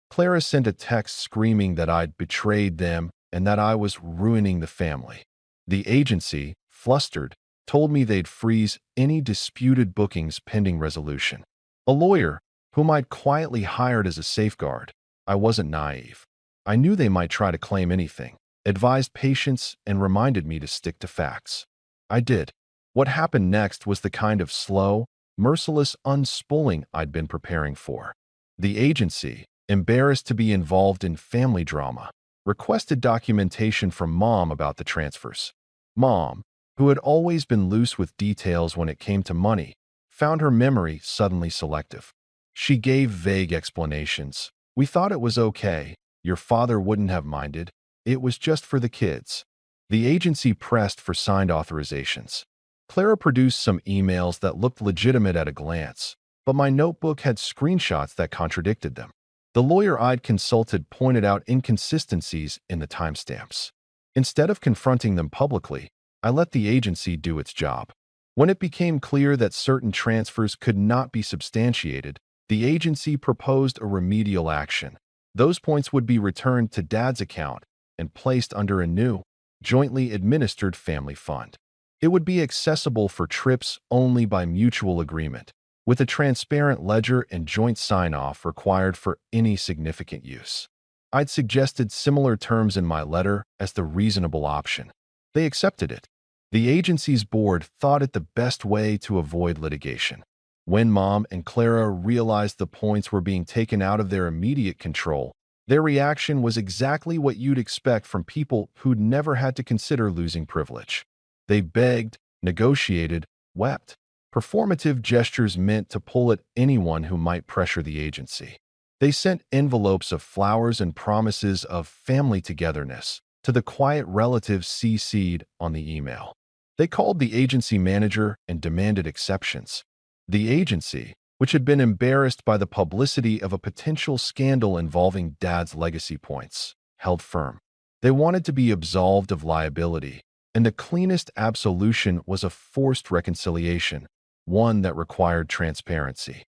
Speaker 2: Clara sent a text screaming that I'd betrayed them and that I was ruining the family. The agency, flustered, told me they'd freeze any disputed bookings pending resolution. A lawyer, whom I'd quietly hired as a safeguard, I wasn't naive. I knew they might try to claim anything, advised patience, and reminded me to stick to facts. I did. What happened next was the kind of slow, merciless unspooling I'd been preparing for. The agency, embarrassed to be involved in family drama, requested documentation from Mom about the transfers. Mom, who had always been loose with details when it came to money, found her memory suddenly selective. She gave vague explanations. "We thought it was okay. Your father wouldn't have minded. It was just for the kids." The agency pressed for signed authorizations. Clara produced some emails that looked legitimate at a glance, but my notebook had screenshots that contradicted them. The lawyer I'd consulted pointed out inconsistencies in the timestamps. Instead of confronting them publicly, I let the agency do its job. When it became clear that certain transfers could not be substantiated, the agency proposed a remedial action. Those points would be returned to Dad's account and placed under a new, jointly administered family fund. It would be accessible for trips only by mutual agreement, with a transparent ledger and joint sign-off required for any significant use. I'd suggested similar terms in my letter as the reasonable option. They accepted it. The agency's board thought it the best way to avoid litigation. When Mom and Clara realized the points were being taken out of their immediate control, their reaction was exactly what you'd expect from people who'd never had to consider losing privilege. They begged, negotiated, wept. Performative gestures meant to pull at anyone who might pressure the agency. They sent envelopes of flowers and promises of family togetherness to the quiet relatives CC'd on the email. They called the agency manager and demanded exceptions. The agency, which had been embarrassed by the publicity of a potential scandal involving Dad's legacy points, held firm. They wanted to be absolved of liability, and the cleanest absolution was a forced reconciliation, one that required transparency.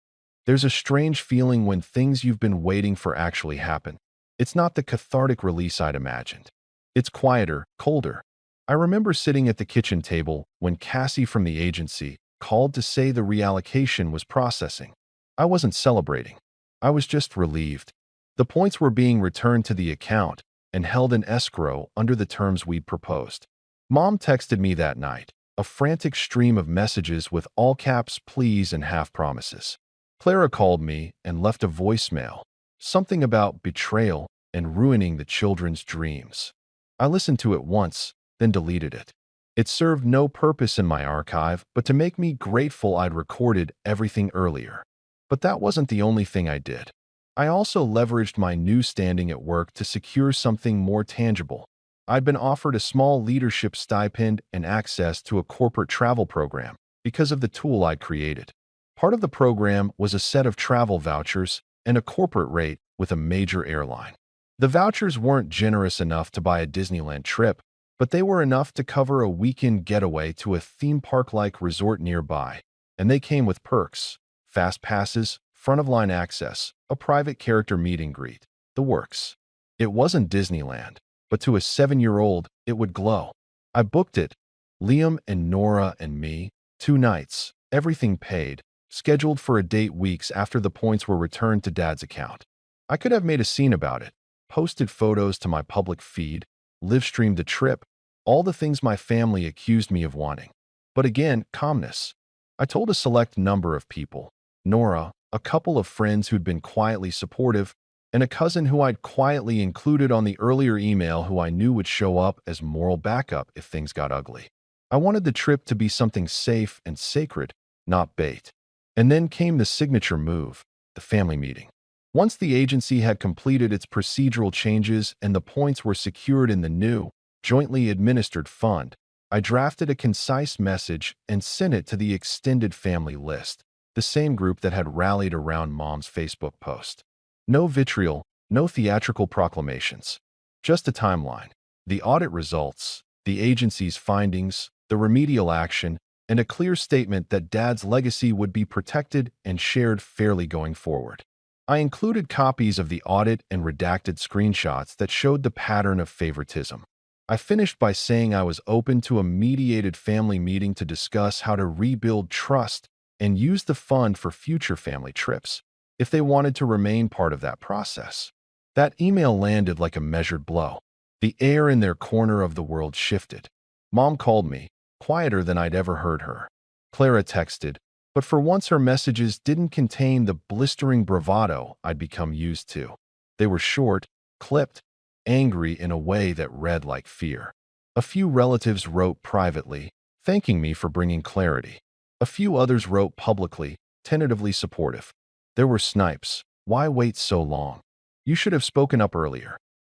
Speaker 2: There's a strange feeling when things you've been waiting for actually happen. It's not the cathartic release I'd imagined. It's quieter, colder. I remember sitting at the kitchen table when Cassie from the agency called to say the reallocation was processing. I wasn't celebrating. I was just relieved. The points were being returned to the account and held in escrow under the terms we'd proposed. Mom texted me that night, a frantic stream of messages with all caps please and half promises. Clara called me and left a voicemail, something about betrayal and ruining the children's dreams. I listened to it once, then deleted it. It served no purpose in my archive but to make me grateful I'd recorded everything earlier. But that wasn't the only thing I did. I also leveraged my new standing at work to secure something more tangible. I'd been offered a small leadership stipend and access to a corporate travel program because of the tool I'd created. Part of the program was a set of travel vouchers and a corporate rate with a major airline. The vouchers weren't generous enough to buy a Disneyland trip, but they were enough to cover a weekend getaway to a theme park-like resort nearby, and they came with perks: fast passes, front-of-line access, a private character meet and greet, the works. It wasn't Disneyland, but to a 7-year-old, it would glow. I booked it, Liam and Nora and me, 2 nights, everything paid, scheduled for a date weeks after the points were returned to Dad's account. I could have made a scene about it, posted photos to my public feed, live-streamed the trip, all the things my family accused me of wanting. But again, calmness. I told a select number of people: Nora, a couple of friends who'd been quietly supportive, and a cousin who I'd quietly included on the earlier email who I knew would show up as moral backup if things got ugly. I wanted the trip to be something safe and sacred, not bait. And then came the signature move, the family meeting. Once the agency had completed its procedural changes and the points were secured in the new, jointly administered fund, I drafted a concise message and sent it to the extended family list, the same group that had rallied around Mom's Facebook post. No vitriol, no theatrical proclamations. Just a timeline, the audit results, the agency's findings, the remedial action, and a clear statement that Dad's legacy would be protected and shared fairly going forward. I included copies of the audit and redacted screenshots that showed the pattern of favoritism. I finished by saying I was open to a mediated family meeting to discuss how to rebuild trust and use the fund for future family trips, if they wanted to remain part of that process. That email landed like a measured blow. The air in their corner of the world shifted. Mom called me, quieter than I'd ever heard her. Clara texted, but for once her messages didn't contain the blistering bravado I'd become used to. They were short, clipped, angry in a way that read like fear. A few relatives wrote privately, thanking me for bringing clarity. A few others wrote publicly, tentatively supportive. There were snipes. Why wait so long? You should have spoken up earlier.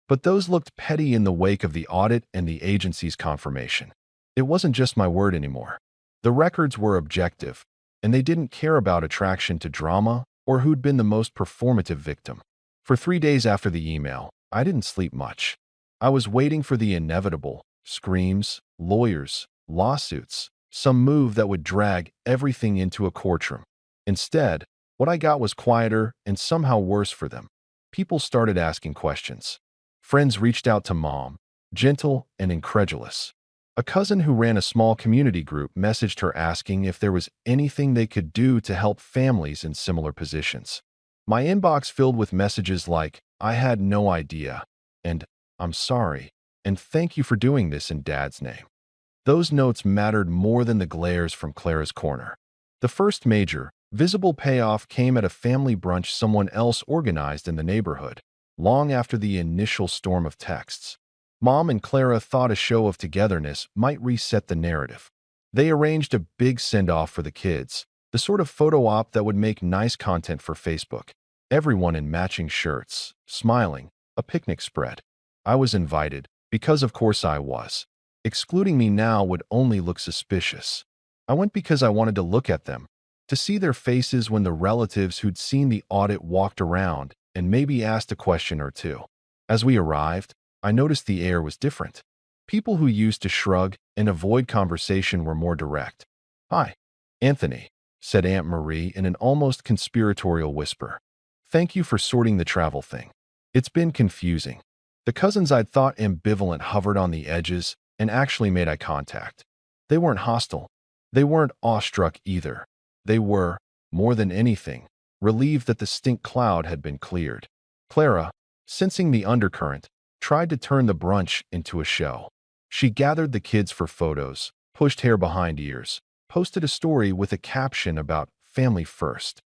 Speaker 2: But those looked petty in the wake of the audit and the agency's confirmation. It wasn't just my word anymore. The records were objective, and they didn't care about attraction to drama or who'd been the most performative victim. For 3 days after the email, I didn't sleep much. I was waiting for the inevitable: screams, lawyers, lawsuits, some move that would drag everything into a courtroom. Instead, what I got was quieter and somehow worse for them. People started asking questions. Friends reached out to Mom, gentle and incredulous. A cousin who ran a small community group messaged her asking if there was anything they could do to help families in similar positions. My inbox filled with messages like, "I had no idea," and "I'm sorry," and "Thank you for doing this in Dad's name." Those notes mattered more than the glares from Clara's corner. The first major, visible payoff came at a family brunch someone else organized in the neighborhood, long after the initial storm of texts. Mom and Clara thought a show of togetherness might reset the narrative. They arranged a big send-off for the kids, the sort of photo op that would make nice content for Facebook. Everyone in matching shirts, smiling, a picnic spread. I was invited, because of course I was. Excluding me now would only look suspicious. I went because I wanted to look at them, to see their faces when the relatives who'd seen the audit walked around and maybe asked a question or two. As we arrived, I noticed the air was different. People who used to shrug and avoid conversation were more direct. "Hi, Anthony," said Aunt Marie in an almost conspiratorial whisper. "Thank you for sorting the travel thing. It's been confusing." The cousins I'd thought ambivalent hovered on the edges and actually made eye contact. They weren't hostile. They weren't awestruck either. They were, more than anything, relieved that the stink cloud had been cleared. Clara, sensing the undercurrent, tried to turn the brunch into a show. She gathered the kids for photos, pushed hair behind ears, posted a story with a caption about family first.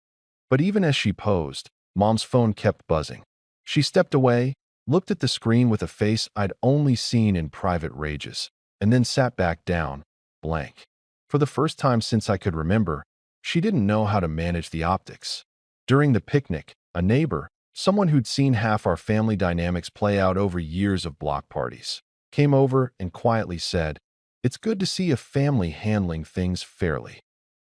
Speaker 2: But even as she posed, Mom's phone kept buzzing. She stepped away, looked at the screen with a face I'd only seen in private rages, and then sat back down, blank. For the first time since I could remember, she didn't know how to manage the optics. During the picnic, a neighbor, someone who'd seen half our family dynamics play out over years of block parties, came over and quietly said, "It's good to see a family handling things fairly."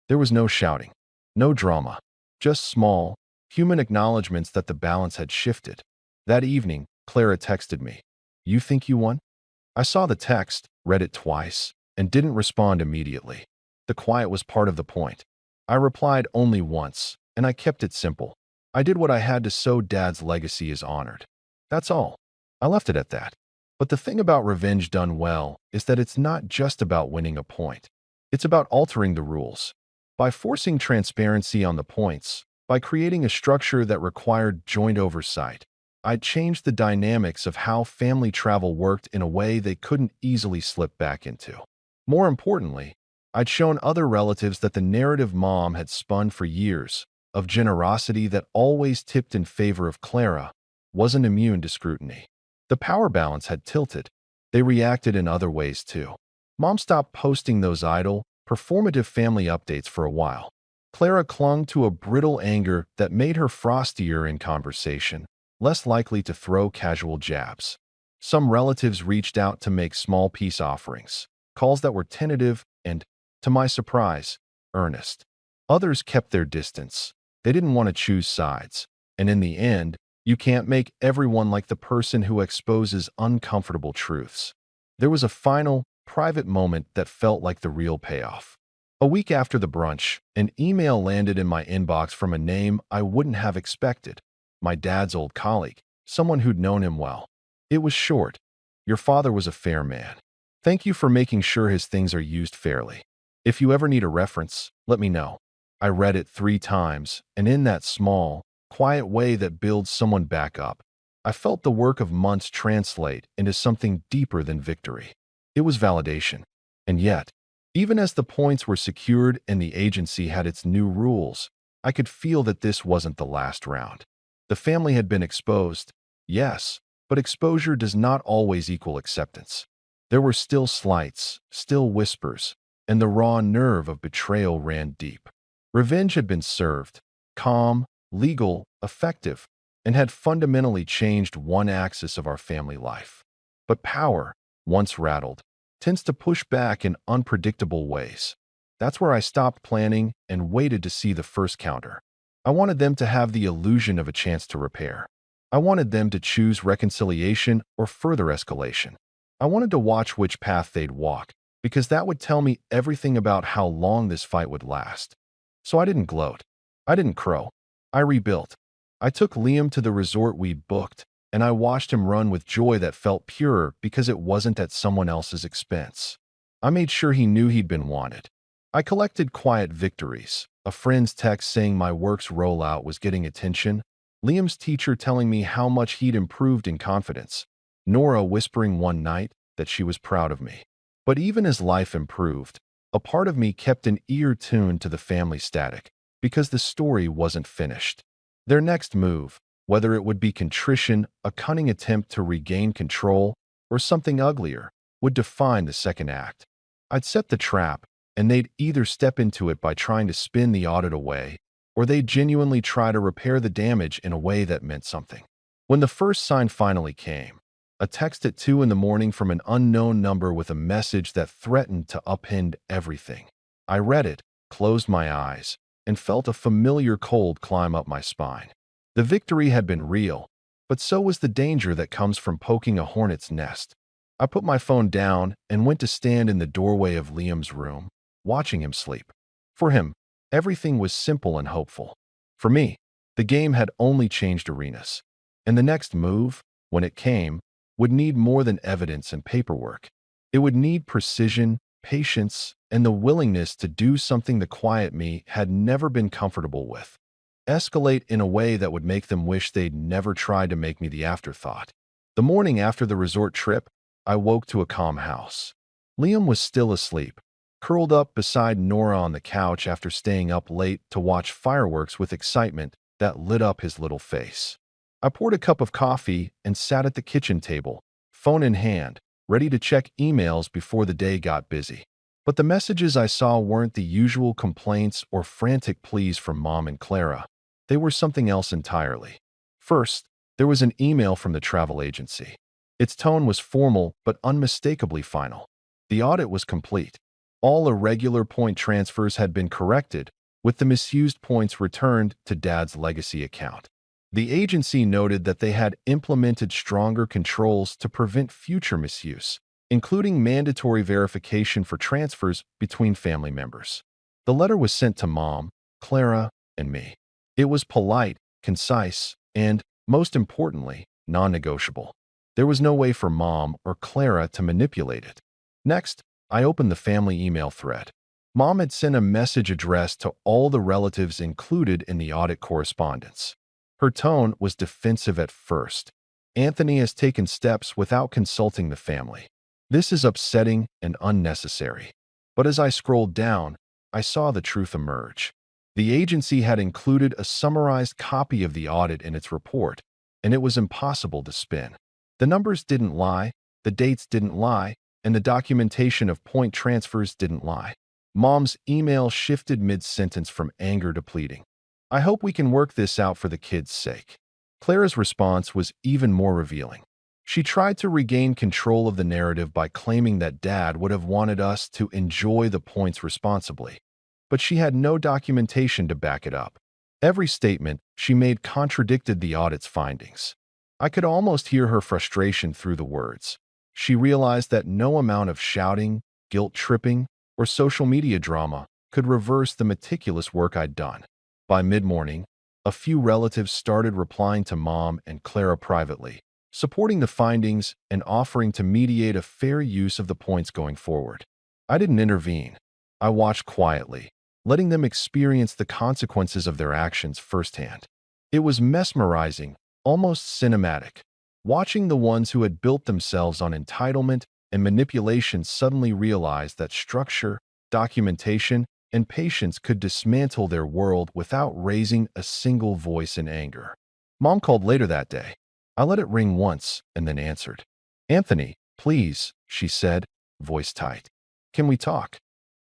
Speaker 2: There was no shouting, no drama, just small, human acknowledgments that the balance had shifted. That evening, Clara texted me, "You think you won?" I saw the text, read it twice, and didn't respond immediately. The quiet was part of the point. I replied only once, and I kept it simple. I did what I had to so Dad's legacy is honored. That's all. I left it at that. But the thing about revenge done well is that it's not just about winning a point. It's about altering the rules. By forcing transparency on the points, by creating a structure that required joint oversight, I changed the dynamics of how family travel worked in a way they couldn't easily slip back into. More importantly, I'd shown other relatives that the narrative Mom had spun for years, of generosity that always tipped in favor of Clara, wasn't immune to scrutiny. The power balance had tilted. They reacted in other ways too. Mom stopped posting those idle, performative family updates for a while. Clara clung to a brittle anger that made her frostier in conversation, less likely to throw casual jabs. Some relatives reached out to make small peace offerings, calls that were tentative and, to my surprise, earnest. Others kept their distance. They didn't want to choose sides. And in the end, you can't make everyone like the person who exposes uncomfortable truths. There was a final, private moment that felt like the real payoff. A week after the brunch, an email landed in my inbox from a name I wouldn't have expected. My dad's old colleague, someone who'd known him well. It was short. "Your father was a fair man. Thank you for making sure his things are used fairly. If you ever need a reference, let me know." I read it 3 times, and in that small, quiet way that builds someone back up, I felt the work of months translate into something deeper than victory. It was validation. And yet, even as the points were secured and the agency had its new rules, I could feel that this wasn't the last round. The family had been exposed, yes, but exposure does not always equal acceptance. There were still slights, still whispers, and the raw nerve of betrayal ran deep. Revenge had been served, calm, legal, effective, and had fundamentally changed one axis of our family life. But power, once rattled, tends to push back in unpredictable ways. That's where I stopped planning and waited to see the first counter. I wanted them to have the illusion of a chance to repair. I wanted them to choose reconciliation or further escalation. I wanted to watch which path they'd walk, because that would tell me everything about how long this fight would last. So I didn't gloat. I didn't crow. I rebuilt. I took Liam to the resort we'd booked, and I watched him run with joy that felt purer because it wasn't at someone else's expense. I made sure he knew he'd been wanted. I collected quiet victories, a friend's text saying my work's rollout was getting attention, Liam's teacher telling me how much he'd improved in confidence, Nora whispering one night that she was proud of me. But even as life improved, a part of me kept an ear tuned to the family static, because the story wasn't finished. Their next move, whether it would be contrition, a cunning attempt to regain control, or something uglier, would define the second act. I'd set the trap, and they'd either step into it by trying to spin the audit away, or they'd genuinely try to repair the damage in a way that meant something. When the first sign finally came, a text at 2 in the morning from an unknown number with a message that threatened to upend everything. I read it, closed my eyes, and felt a familiar cold climb up my spine. The victory had been real, but so was the danger that comes from poking a hornet's nest. I put my phone down and went to stand in the doorway of Liam's room, watching him sleep. For him, everything was simple and hopeful. For me, the game had only changed arenas. And the next move, when it came, would need more than evidence and paperwork. It would need precision, patience, and the willingness to do something the quiet me had never been comfortable with. Escalate in a way that would make them wish they'd never tried to make me the afterthought. The morning after the resort trip, I woke to a calm house. Liam was still asleep, curled up beside Nora on the couch after staying up late to watch fireworks with excitement that lit up his little face. I poured a cup of coffee and sat at the kitchen table, phone in hand, ready to check emails before the day got busy. But the messages I saw weren't the usual complaints or frantic pleas from Mom and Clara. They were something else entirely. First, there was an email from the travel agency. Its tone was formal but unmistakably final. The audit was complete. All irregular point transfers had been corrected, with the misused points returned to Dad's legacy account. The agency noted that they had implemented stronger controls to prevent future misuse, including mandatory verification for transfers between family members. The letter was sent to Mom, Clara, and me. It was polite, concise, and, most importantly, non-negotiable. There was no way for Mom or Clara to manipulate it. Next, I opened the family email thread. Mom had sent a message addressed to all the relatives included in the audit correspondence. Her tone was defensive at first. Anthony has taken steps without consulting the family. This is upsetting and unnecessary. But as I scrolled down, I saw the truth emerge. The agency had included a summarized copy of the audit in its report, and it was impossible to spin. The numbers didn't lie, the dates didn't lie, and the documentation of point transfers didn't lie. Mom's email shifted mid-sentence from anger to pleading. I hope we can work this out for the kids' sake. Clara's response was even more revealing. She tried to regain control of the narrative by claiming that Dad would have wanted us to enjoy the points responsibly, but she had no documentation to back it up. Every statement she made contradicted the audit's findings. I could almost hear her frustration through the words. She realized that no amount of shouting, guilt-tripping, or social media drama could reverse the meticulous work I'd done. By mid-morning, a few relatives started replying to Mom and Clara privately, supporting the findings and offering to mediate a fair use of the points going forward. I didn't intervene. I watched quietly, letting them experience the consequences of their actions firsthand. It was mesmerizing, almost cinematic, watching the ones who had built themselves on entitlement and manipulation suddenly realize that structure, documentation, and patience could dismantle their world without raising a single voice in anger. Mom called later that day. I let it ring once and then answered. "Anthony, please," she said, voice tight. "Can we talk?"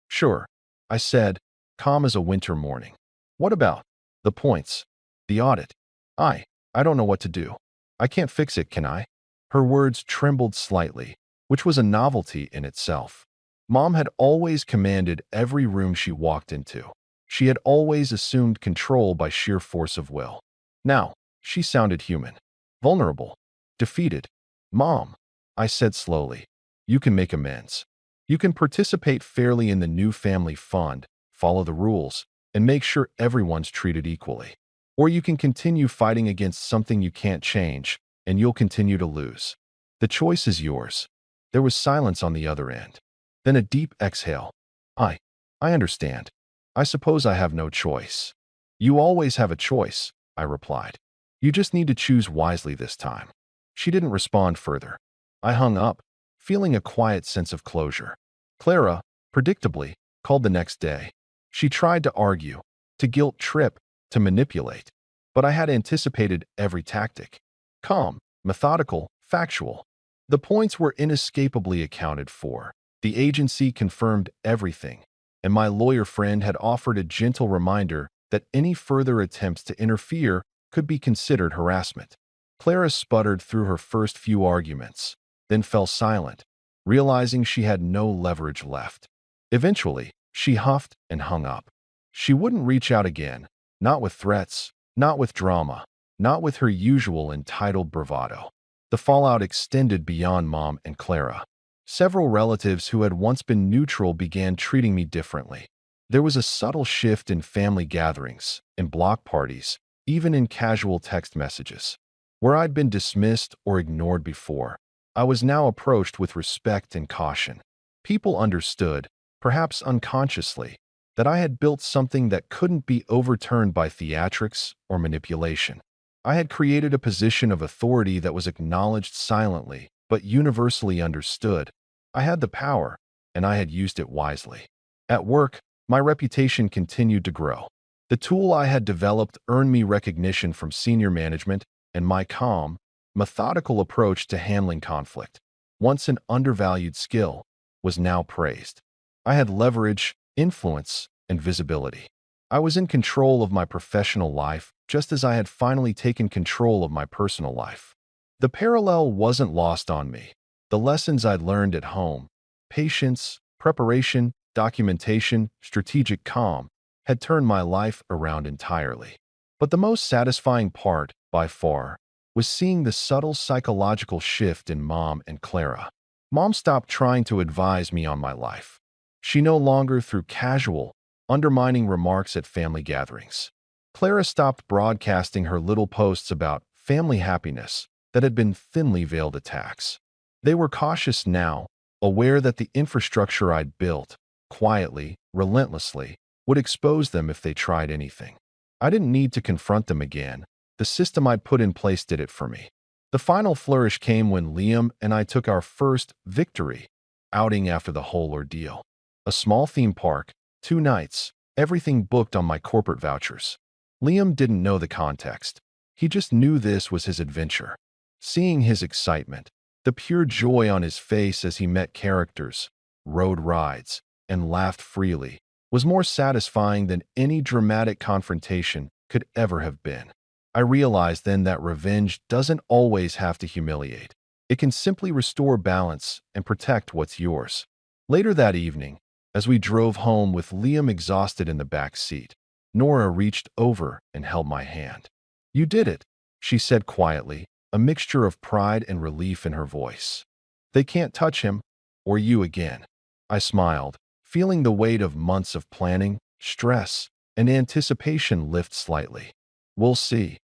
Speaker 2: "Sure," I said, calm as a winter morning. "What about the points? The audit?" I I don't know what to do. I can't fix it, can I? Her words trembled slightly, which was a novelty in itself. Mom had always commanded every room she walked into. She had always assumed control by sheer force of will. Now, she sounded human, vulnerable, defeated. Mom, I said slowly, you can make amends. You can participate fairly in the new family fund, follow the rules, and make sure everyone's treated equally. Or you can continue fighting against something you can't change, and you'll continue to lose. The choice is yours. There was silence on the other end. Then a deep exhale. I understand. I suppose I have no choice. You always have a choice, I replied. You just need to choose wisely this time. She didn't respond further. I hung up, feeling a quiet sense of closure. Clara, predictably, called the next day. She tried to argue, to guilt trip, to manipulate. But I had anticipated every tactic. Calm, methodical, factual. The points were inescapably accounted for. The agency confirmed everything, and my lawyer friend had offered a gentle reminder that any further attempts to interfere could be considered harassment. Clara sputtered through her first few arguments, then fell silent, realizing she had no leverage left. Eventually, she huffed and hung up. She wouldn't reach out again, not with threats, not with drama, not with her usual entitled bravado. The fallout extended beyond Mom and Clara. Several relatives who had once been neutral began treating me differently. There was a subtle shift in family gatherings, in block parties, even in casual text messages. Where I'd been dismissed or ignored before, I was now approached with respect and caution. People understood, perhaps unconsciously, that I had built something that couldn't be overturned by theatrics or manipulation. I had created a position of authority that was acknowledged silently, but universally understood. I had the power, and I had used it wisely. At work, my reputation continued to grow. The tool I had developed earned me recognition from senior management, and my calm, methodical approach to handling conflict, once an undervalued skill, was now praised. I had leverage, influence, and visibility. I was in control of my professional life, just as I had finally taken control of my personal life. The parallel wasn't lost on me. The lessons I'd learned at home, patience, preparation, documentation, strategic calm, had turned my life around entirely. But the most satisfying part, by far, was seeing the subtle psychological shift in Mom and Clara. Mom stopped trying to advise me on my life. She no longer threw casual, undermining remarks at family gatherings. Clara stopped broadcasting her little posts about family happiness that had been thinly veiled attacks. They were cautious now, aware that the infrastructure I'd built, quietly, relentlessly, would expose them if they tried anything. I didn't need to confront them again. The system I'd put in place did it for me. The final flourish came when Liam and I took our first victory outing after the whole ordeal. A small theme park, 2 nights, everything booked on my corporate vouchers. Liam didn't know the context. He just knew this was his adventure. Seeing his excitement, the pure joy on his face as he met characters, rode rides, and laughed freely, was more satisfying than any dramatic confrontation could ever have been. I realized then that revenge doesn't always have to humiliate. It can simply restore balance and protect what's yours. Later that evening, as we drove home with Liam exhausted in the back seat, Nora reached over and held my hand. "You did it," she said quietly, a mixture of pride and relief in her voice. "They can't touch him, or you again." I smiled, feeling the weight of months of planning, stress, and anticipation lift slightly. "We'll see,"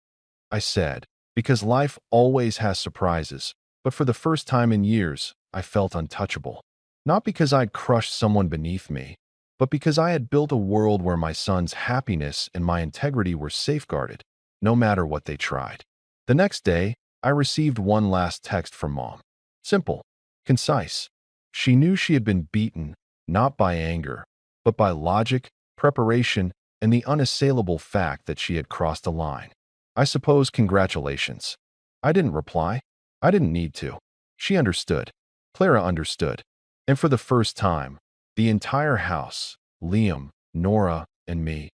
Speaker 2: I said, because life always has surprises, but for the first time in years, I felt untouchable. Not because I'd crushed someone beneath me, but because I had built a world where my son's happiness and my integrity were safeguarded, no matter what they tried. The next day, I received one last text from Mom. Simple, concise. She knew she had been beaten, not by anger, but by logic, preparation, and the unassailable fact that she had crossed a line. "I suppose congratulations." I didn't reply. I didn't need to. She understood. Clara understood. And for the first time, the entire house, Liam, Nora, and me,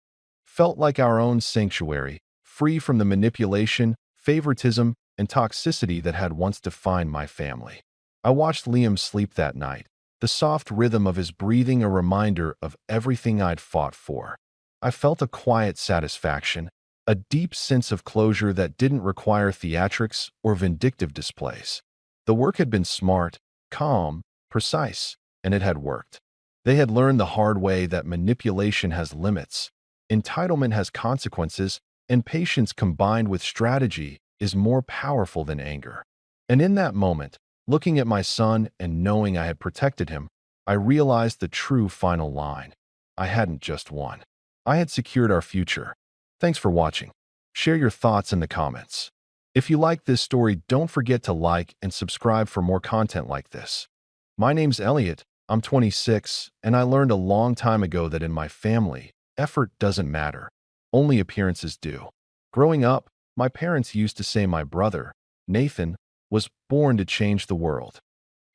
Speaker 2: felt like our own sanctuary, free from the manipulation, favoritism, and toxicity that had once defined my family. I watched Liam sleep that night, the soft rhythm of his breathing a reminder of everything I'd fought for. I felt a quiet satisfaction, a deep sense of closure that didn't require theatrics or vindictive displays. The work had been smart, calm, precise, and it had worked. They had learned the hard way that manipulation has limits, entitlement has consequences, and patience combined with strategy is more powerful than anger. And in that moment, looking at my son and knowing I had protected him, I realized the true final line. I hadn't just won. I had secured our future. Thanks for watching. Share your thoughts in the comments. If you like this story, don't forget to like and subscribe for more content like this. My name's Elliot, I'm 26, and I learned a long time ago that in my family, effort doesn't matter. Only appearances do. Growing up, my parents used to say my brother, Nathan, was born to change the world.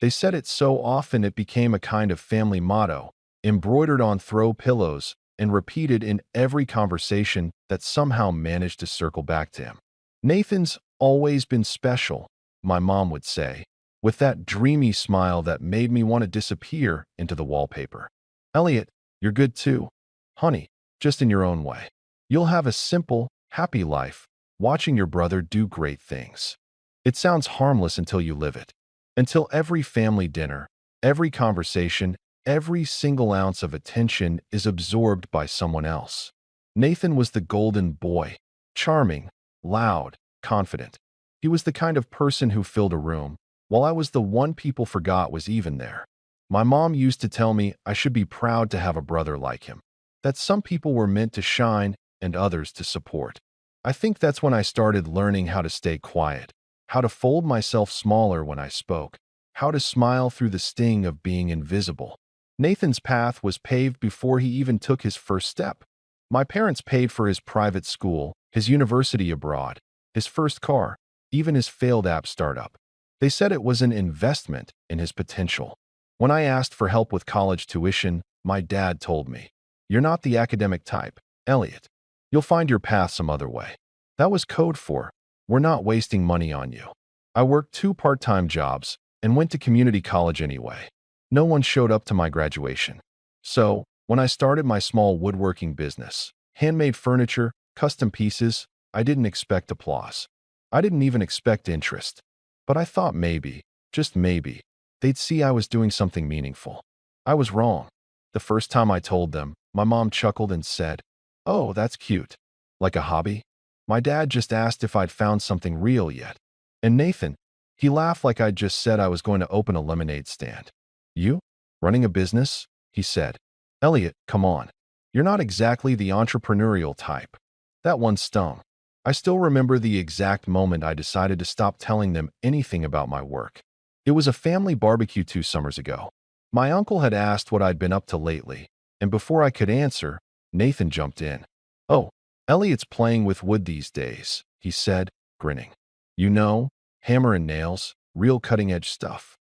Speaker 2: They said it so often it became a kind of family motto, embroidered on throw pillows and repeated in every conversation that somehow managed to circle back to him. Nathan's always been special, my mom would say, with that dreamy smile that made me want to disappear into the wallpaper. Elliot, you're good too. Honey, just in your own way. You'll have a simple, happy life, watching your brother do great things. It sounds harmless until you live it. Until every family dinner, every conversation, every single ounce of attention is absorbed by someone else. Nathan was the golden boy, charming, loud, confident. He was the kind of person who filled a room, while I was the one people forgot was even there. My mom used to tell me I should be proud to have a brother like him, that some people were meant to shine and others to support. I think that's when I started learning how to stay quiet, how to fold myself smaller when I spoke, how to smile through the sting of being invisible. Nathan's path was paved before he even took his first step. My parents paid for his private school, his university abroad, his first car, even his failed app startup. They said it was an investment in his potential. When I asked for help with college tuition, my dad told me, "You're not the academic type, Elliot. You'll find your path some other way." That was code for, "We're not wasting money on you." I worked 2 part-time jobs and went to community college anyway. No one showed up to my graduation. So, when I started my small woodworking business, handmade furniture, custom pieces, I didn't expect applause. I didn't even expect interest. But I thought maybe, just maybe, they'd see I was doing something meaningful. I was wrong. The first time I told them, my mom chuckled and said, "Oh, that's cute. Like a hobby?" My dad just asked if I'd found something real yet. And Nathan, he laughed like I'd just said I was going to open a lemonade stand. "You? Running a business?" he said. "Elliot, come on. You're not exactly the entrepreneurial type." That one stung. I still remember the exact moment I decided to stop telling them anything about my work. It was a family barbecue 2 summers ago. My uncle had asked what I'd been up to lately, and before I could answer, Nathan jumped in. "Oh, Elliot's playing with wood these days," he said, grinning. "You know, hammer and nails, real cutting-edge stuff."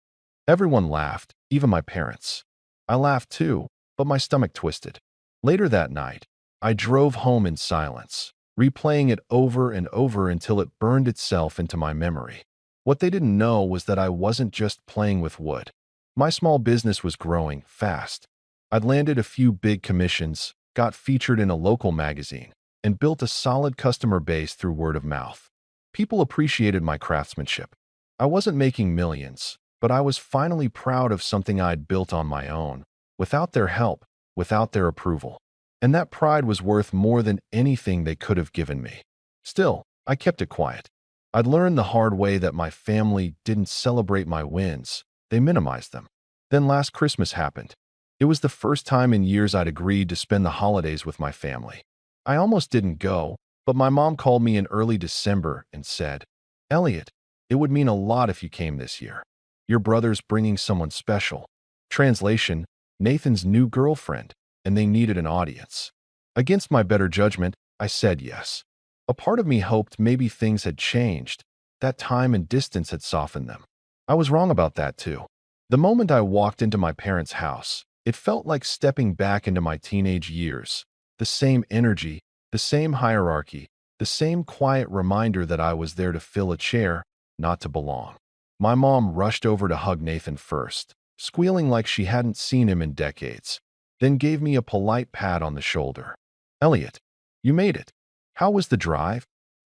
Speaker 2: Everyone laughed, even my parents. I laughed too, but my stomach twisted. Later that night, I drove home in silence, replaying it over and over until it burned itself into my memory. What they didn't know was that I wasn't just playing with wood. My small business was growing fast. I'd landed a few big commissions, got featured in a local magazine, and built a solid customer base through word of mouth. People appreciated my craftsmanship. I wasn't making millions, but I was finally proud of something I'd built on my own, without their help, without their approval. And that pride was worth more than anything they could have given me. Still, I kept it quiet. I'd learned the hard way that my family didn't celebrate my wins, they minimized them. Then last Christmas happened. It was the first time in years I'd agreed to spend the holidays with my family. I almost didn't go, but my mom called me in early December and said, "Elliot, it would mean a lot if you came this year. Your brother's bringing someone special." Translation, Nathan's new girlfriend, and they needed an audience. Against my better judgment, I said yes. A part of me hoped maybe things had changed, that time and distance had softened them. I was wrong about that too. The moment I walked into my parents' house, it felt like stepping back into my teenage years. The same energy, the same hierarchy, The same quiet reminder that I was there to fill a chair, not to belong. My mom rushed over to hug Nathan first, squealing like she hadn't seen him in decades, then gave me a polite pat on the shoulder. "Elliot, you made it. How was the drive?"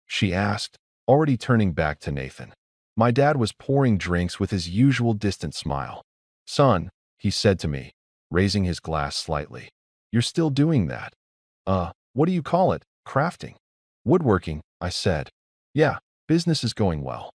Speaker 2: she asked, already turning back to Nathan. My dad was pouring drinks with his usual distant smile. "Son," he said to me, raising his glass slightly, "you're still doing that. What do you call it? Crafting?" "Woodworking," I said. "Yeah, business is going well."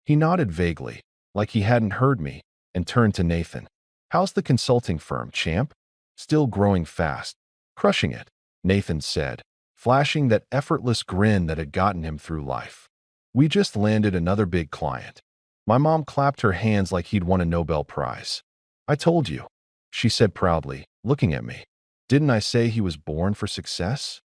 Speaker 2: He nodded vaguely, like he hadn't heard me, and turned to Nathan. "How's the consulting firm, champ?" "Still growing fast. Crushing it," Nathan said, flashing that effortless grin that had gotten him through life. "We just landed another big client." My mom clapped her hands like he'd won a Nobel Prize. "I told you," she said proudly, looking at me. "Didn't I say he was born for success?"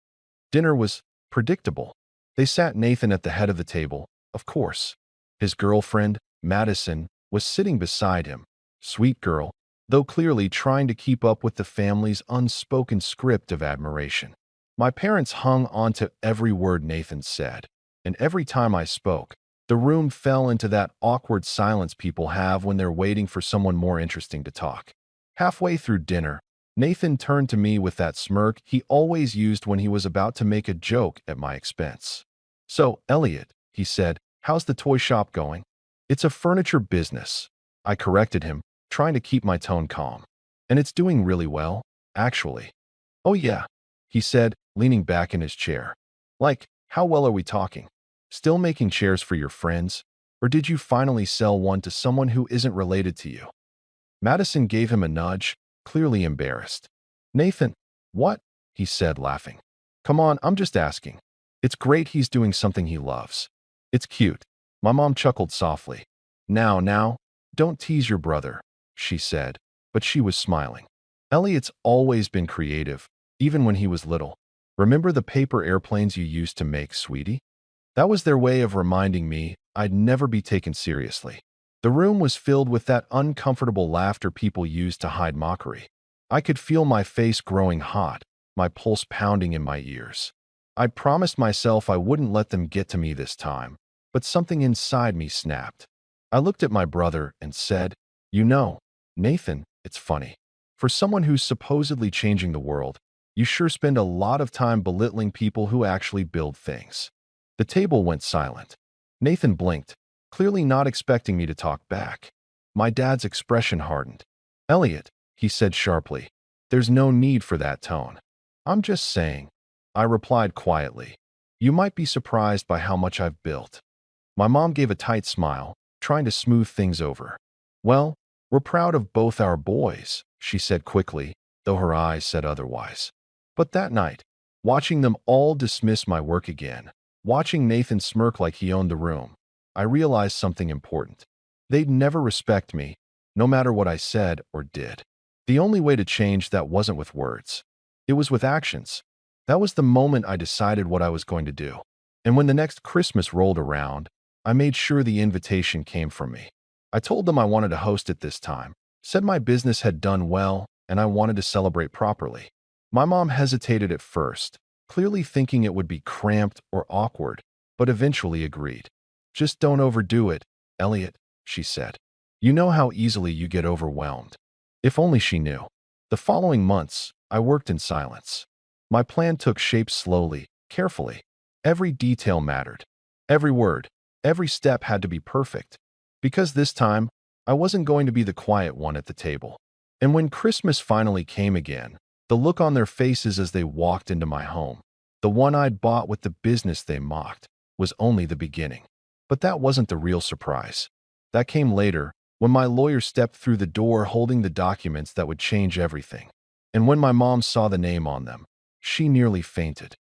Speaker 2: Dinner was predictable. They sat Nathan at the head of the table, of course. His girlfriend, Madison, was sitting beside him. Sweet girl, though clearly trying to keep up with the family's unspoken script of admiration. My parents hung on to every word Nathan said, and every time I spoke, the room fell into that awkward silence people have when they're waiting for someone more interesting to talk. Halfway through dinner, Nathan turned to me with that smirk he always used when he was about to make a joke at my expense. "So, Elliot," he said, "how's the toy shop going?" "It's a furniture business," I corrected him, trying to keep my tone calm. "And it's doing really well, actually." "Oh yeah," he said, leaning back in his chair. "Like, how well are we talking? Still making chairs for your friends? Or did you finally sell one to someone who isn't related to you?" Madison gave him a nudge, clearly embarrassed. "Nathan, what?" he said, laughing. "Come on, I'm just asking. It's great he's doing something he loves. It's cute." My mom chuckled softly. Now, don't tease your brother," she said, but she was smiling. "Elliot's always been creative, even when he was little. Remember the paper airplanes you used to make, sweetie?" That was their way of reminding me I'd never be taken seriously. The room was filled with that uncomfortable laughter people use to hide mockery. I could feel my face growing hot, my pulse pounding in my ears. I'd promised myself I wouldn't let them get to me this time, but something inside me snapped. I looked at my brother and said, "You know, Nathan, it's funny. For someone who's supposedly changing the world, you sure spend a lot of time belittling people who actually build things." The table went silent. Nathan blinked, clearly not expecting me to talk back. My dad's expression hardened. "Elliot," he said sharply, "there's no need for that tone." "I'm just saying," I replied quietly. "You might be surprised by how much I've built." My mom gave a tight smile, trying to smooth things over. "Well, we're proud of both our boys," she said quickly, though her eyes said otherwise. But that night, watching them all dismiss my work again, watching Nathan smirk like he owned the room, I realized something important. They'd never respect me, no matter what I said or did. The only way to change that wasn't with words. It was with actions. That was the moment I decided what I was going to do. And when the next Christmas rolled around, I made sure the invitation came from me. I told them I wanted to host it this time, said my business had done well, and I wanted to celebrate properly. My mom hesitated at first, clearly thinking it would be cramped or awkward, but eventually agreed. "Just don't overdo it, Elliot," she said. "You know how easily you get overwhelmed." If only she knew. The following months, I worked in silence. My plan took shape slowly, carefully. Every detail mattered. Every word, every step had to be perfect. Because this time, I wasn't going to be the quiet one at the table. And when Christmas finally came again, the look on their faces as they walked into my home, the one I'd bought with the business they mocked, was only the beginning. But that wasn't the real surprise. That came later, when my lawyer stepped through the door holding the documents that would change everything. And when my mom saw the name on them, she nearly fainted.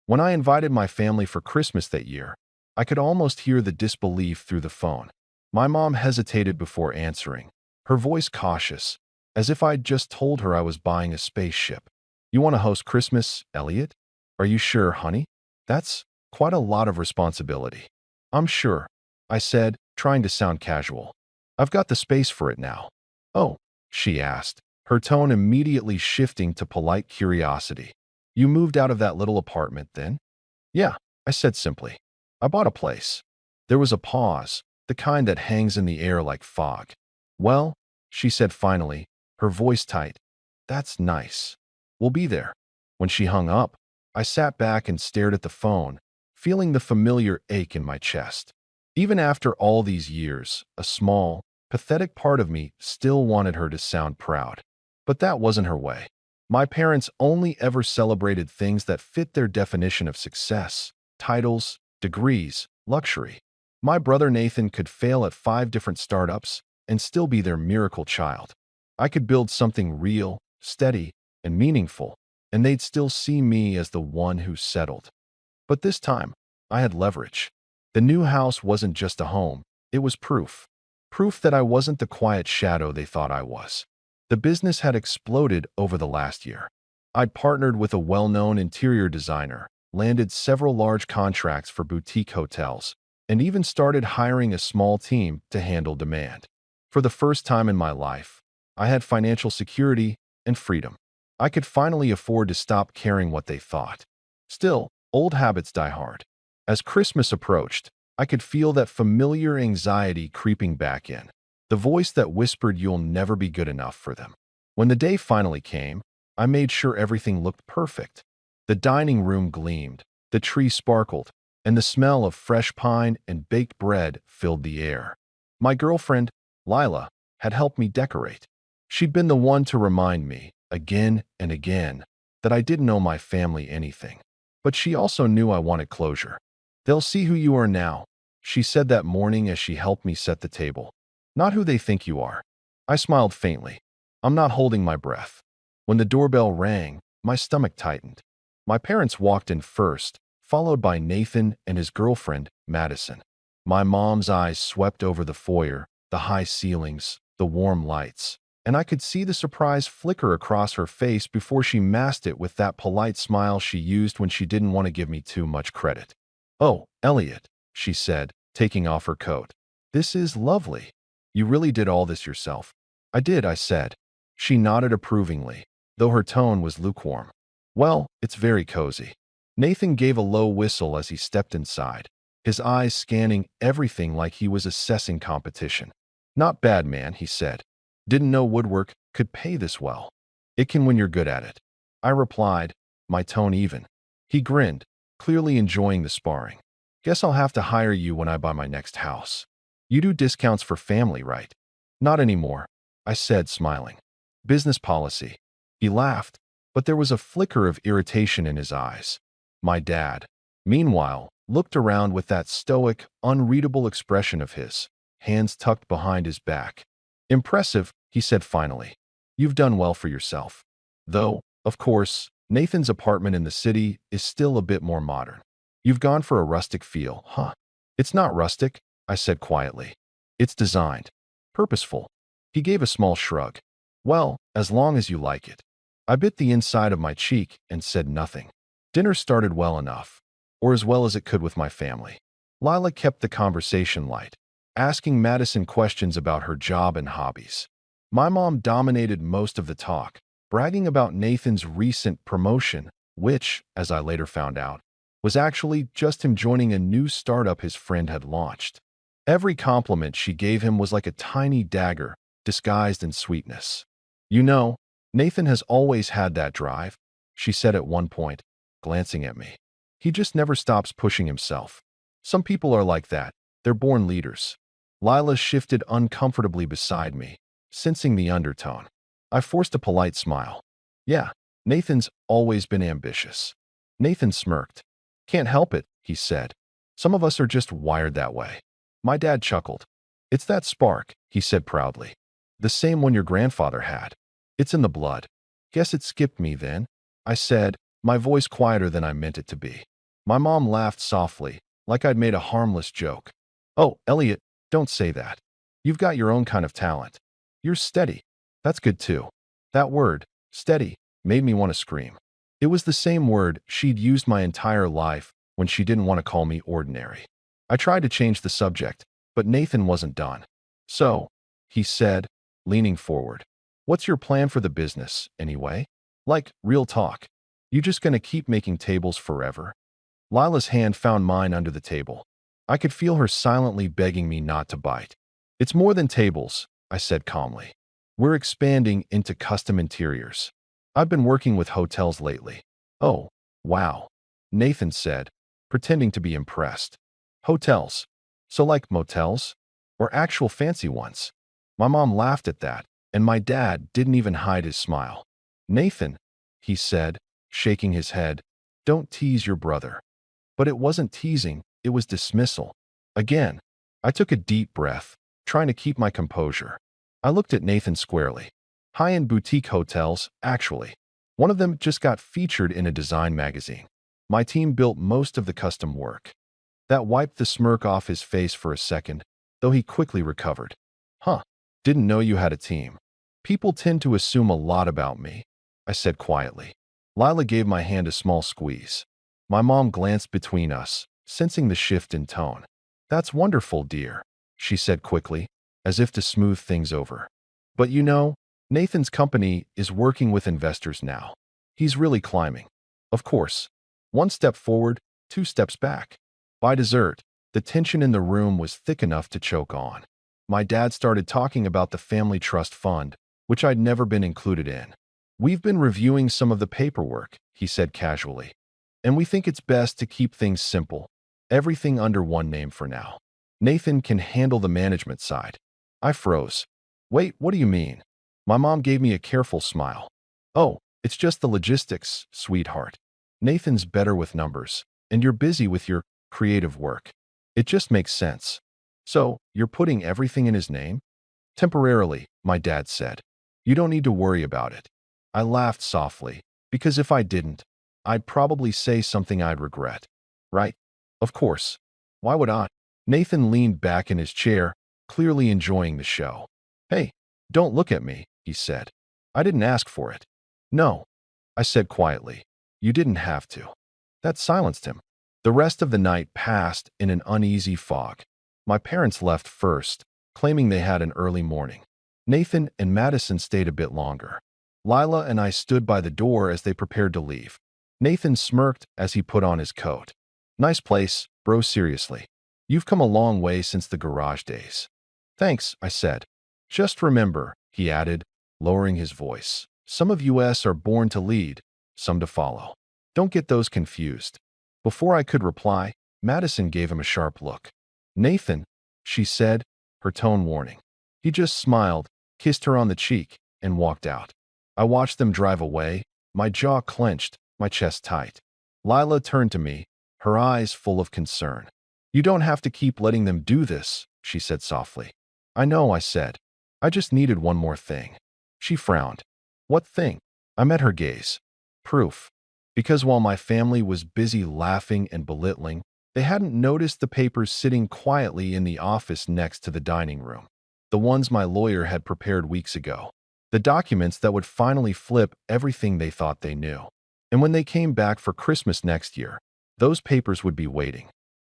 Speaker 2: When I invited my family for Christmas that year, I could almost hear the disbelief through the phone. My mom hesitated before answering, her voice cautious, as if I'd just told her I was buying a spaceship. "You want to host Christmas, Elliot? Are you sure, honey? That's quite a lot of responsibility." "I'm sure," I said, trying to sound casual. "I've got the space for it now." "Oh," she asked, her tone immediately shifting to polite curiosity. "You moved out of that little apartment then?" "Yeah," I said simply. I bought a place. There was a pause, the kind that hangs in the air like fog. Well, she said finally, her voice tight. That's nice. We'll be there. When she hung up, I sat back and stared at the phone, feeling the familiar ache in my chest. Even after all these years, a small, pathetic part of me still wanted her to sound proud. But that wasn't her way. My parents only ever celebrated things that fit their definition of success: titles, degrees, luxury. My brother Nathan could fail at 5 different startups and still be their miracle child. I could build something real, steady, and meaningful, and they'd still see me as the one who settled. But this time, I had leverage. The new house wasn't just a home, it was proof. Proof that I wasn't the quiet shadow they thought I was. The business had exploded over the last year. I'd partnered with a well-known interior designer, landed several large contracts for boutique hotels, and even started hiring a small team to handle demand. For the first time in my life, I had financial security and freedom. I could finally afford to stop caring what they thought. Still, old habits die hard. As Christmas approached, I could feel that familiar anxiety creeping back in, the voice that whispered you'll never be good enough for them. When the day finally came, I made sure everything looked perfect. The dining room gleamed, the tree sparkled, and the smell of fresh pine and baked bread filled the air. My girlfriend, Lila, had helped me decorate. She'd been the one to remind me, again and again, that I didn't owe my family anything. But she also knew I wanted closure. "They'll see who you are now," she said that morning as she helped me set the table. "Not who they think you are." I smiled faintly. I'm not holding my breath. When the doorbell rang, my stomach tightened. My parents walked in first, followed by Nathan and his girlfriend, Madison. My mom's eyes swept over the foyer, the high ceilings, the warm lights, and I could see the surprise flicker across her face before she masked it with that polite smile she used when she didn't want to give me too much credit. "Oh, Elliot," she said, taking off her coat. "This is lovely. You really did all this yourself." "I did," I said. She nodded approvingly, though her tone was lukewarm. "Well, it's very cozy." Nathan gave a low whistle as he stepped inside, his eyes scanning everything like he was assessing competition. "Not bad, man," he said. "Didn't know woodwork could pay this well." "It can when you're good at it," I replied, my tone even. He grinned, clearly enjoying the sparring. "Guess I'll have to hire you when I buy my next house. You do discounts for family, right?" "Not anymore," I said, smiling. "Business policy." He laughed, but there was a flicker of irritation in his eyes. My dad, meanwhile, looked around with that stoic, unreadable expression of his, hands tucked behind his back. "Impressive," he said finally. "You've done well for yourself. Though, of course, Nathan's apartment in the city is still a bit more modern. You've gone for a rustic feel, huh?" "It's not rustic," I said quietly. "It's designed. Purposeful." He gave a small shrug. "Well, as long as you like it." I bit the inside of my cheek and said nothing. Dinner started well enough, or as well as it could with my family. Lila kept the conversation light, asking Madison questions about her job and hobbies. My mom dominated most of the talk, bragging about Nathan's recent promotion, which, as I later found out, was actually just him joining a new startup his friend had launched. Every compliment she gave him was like a tiny dagger, disguised in sweetness. "You know, Nathan has always had that drive," she said at one point, glancing at me. "He just never stops pushing himself. Some people are like that. They're born leaders." Lila shifted uncomfortably beside me, sensing the undertone. I forced a polite smile. "Yeah, Nathan's always been ambitious." Nathan smirked. "Can't help it," he said. "Some of us are just wired that way." My dad chuckled. "It's that spark," he said proudly. "The same one your grandfather had. It's in the blood." "Guess it skipped me then," I said, my voice quieter than I meant it to be. My mom laughed softly, like I'd made a harmless joke. "Oh, Elliot, don't say that. You've got your own kind of talent. You're steady." "That's good too." That word, steady, made me want to scream. It was the same word she'd used my entire life when she didn't want to call me ordinary. I tried to change the subject, but Nathan wasn't done. "So," he said, leaning forward, "what's your plan for the business, anyway? Like, real talk. You just gonna keep making tables forever?" Lila's hand found mine under the table. I could feel her silently begging me not to bite. It's more than tables, I said calmly. We're expanding into custom interiors. I've been working with hotels lately. Oh, wow, Nathan said, pretending to be impressed. Hotels? So like motels? Or actual fancy ones? My mom laughed at that, and my dad didn't even hide his smile. Nathan, he said, shaking his head, don't tease your brother. But it wasn't teasing, it was dismissal. Again, I took a deep breath, trying to keep my composure. I looked at Nathan squarely. High-end boutique hotels, actually. One of them just got featured in a design magazine. My team built most of the custom work. That wiped the smirk off his face for a second, though he quickly recovered. Huh, didn't know you had a team. People tend to assume a lot about me, I said quietly. Lila gave my hand a small squeeze. My mom glanced between us, sensing the shift in tone. That's wonderful, dear, she said quickly, as if to smooth things over. But you know, Nathan's company is working with investors now. He's really climbing. Of course. One step forward, two steps back. By dessert, the tension in the room was thick enough to choke on. My dad started talking about the family trust fund, which I'd never been included in. We've been reviewing some of the paperwork, he said casually. And we think it's best to keep things simple, everything under one name for now. Nathan can handle the management side. I froze. Wait, what do you mean? My mom gave me a careful smile. Oh, it's just the logistics, sweetheart. Nathan's better with numbers, and you're busy with your creative work. It just makes sense. So, you're putting everything in his name? Temporarily, my dad said. You don't need to worry about it. I laughed softly, because if I didn't, I'd probably say something I'd regret. Right? Of course. Why would I? Nathan leaned back in his chair, clearly enjoying the show. Hey, don't look at me, he said. I didn't ask for it. No, I said quietly. You didn't have to. That silenced him. The rest of the night passed in an uneasy fog. My parents left first, claiming they had an early morning. Nathan and Madison stayed a bit longer. Lila and I stood by the door as they prepared to leave. Nathan smirked as he put on his coat. Nice place, bro, seriously. You've come a long way since the garage days. Thanks, I said. Just remember, he added, lowering his voice. Some of us are born to lead, some to follow. Don't get those confused. Before I could reply, Madison gave him a sharp look. Nathan, she said, her tone warning. He just smiled, kissed her on the cheek, and walked out. I watched them drive away, my jaw clenched, my chest tight. Lila turned to me, her eyes full of concern. You don't have to keep letting them do this, she said softly. I know, I said. I just needed one more thing. She frowned. What thing? I met her gaze. Proof. Because while my family was busy laughing and belittling, they hadn't noticed the papers sitting quietly in the office next to the dining room. The ones my lawyer had prepared weeks ago. The documents that would finally flip everything they thought they knew. And when they came back for Christmas next year, those papers would be waiting.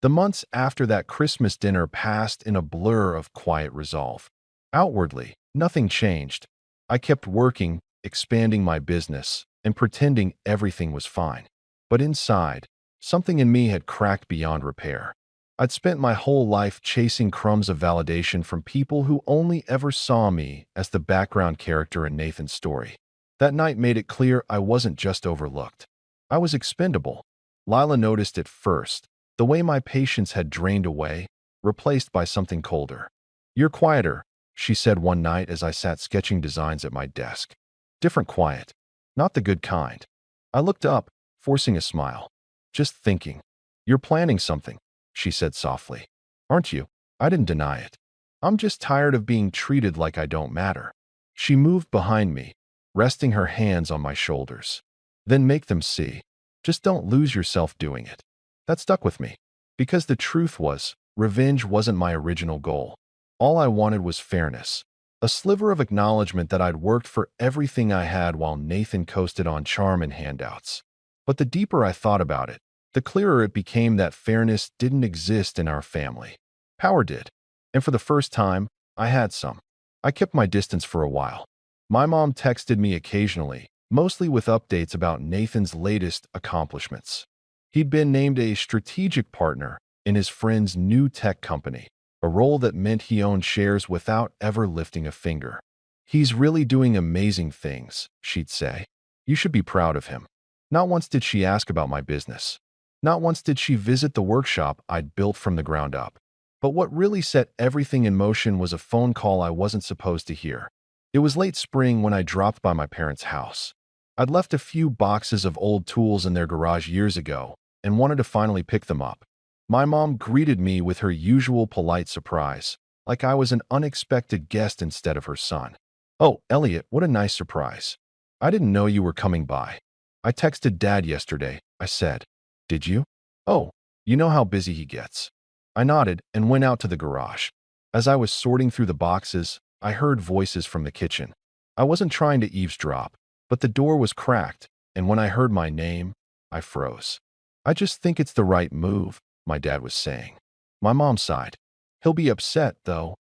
Speaker 2: The months after that Christmas dinner passed in a blur of quiet resolve. Outwardly, nothing changed. I kept working, expanding my business, and pretending everything was fine. But inside, something in me had cracked beyond repair. I'd spent my whole life chasing crumbs of validation from people who only ever saw me as the background character in Nathan's story. That night made it clear I wasn't just overlooked. I was expendable. Lila noticed it first, the way my patience had drained away, replaced by something colder. You're quieter, she said one night as I sat sketching designs at my desk. Different quiet. Not the good kind. I looked up, forcing a smile. Just thinking. You're planning something, she said softly. Aren't you? I didn't deny it. I'm just tired of being treated like I don't matter. She moved behind me, resting her hands on my shoulders. Then make them see. Just don't lose yourself doing it. That stuck with me. Because the truth was, revenge wasn't my original goal. All I wanted was fairness. A sliver of acknowledgement that I'd worked for everything I had while Nathan coasted on charm and handouts. But the deeper I thought about it, the clearer it became that fairness didn't exist in our family. Power did. And for the first time, I had some. I kept my distance for a while. My mom texted me occasionally, mostly with updates about Nathan's latest accomplishments. He'd been named a strategic partner in his friend's new tech company, a role that meant he owned shares without ever lifting a finger. "He's really doing amazing things," she'd say. "You should be proud of him." Not once did she ask about my business. Not once did she visit the workshop I'd built from the ground up. But what really set everything in motion was a phone call I wasn't supposed to hear. It was late spring when I dropped by my parents' house. I'd left a few boxes of old tools in their garage years ago and wanted to finally pick them up. My mom greeted me with her usual polite surprise, like I was an unexpected guest instead of her son. "Oh, Elliot, what a nice surprise. I didn't know you were coming by. I texted Dad yesterday," I said. "Did you? Oh, you know how busy he gets." I nodded and went out to the garage. As I was sorting through the boxes, I heard voices from the kitchen. I wasn't trying to eavesdrop, but the door was cracked, and when I heard my name, I froze. "I just think it's the right move," my dad was saying. My mom sighed. "He'll be upset, though."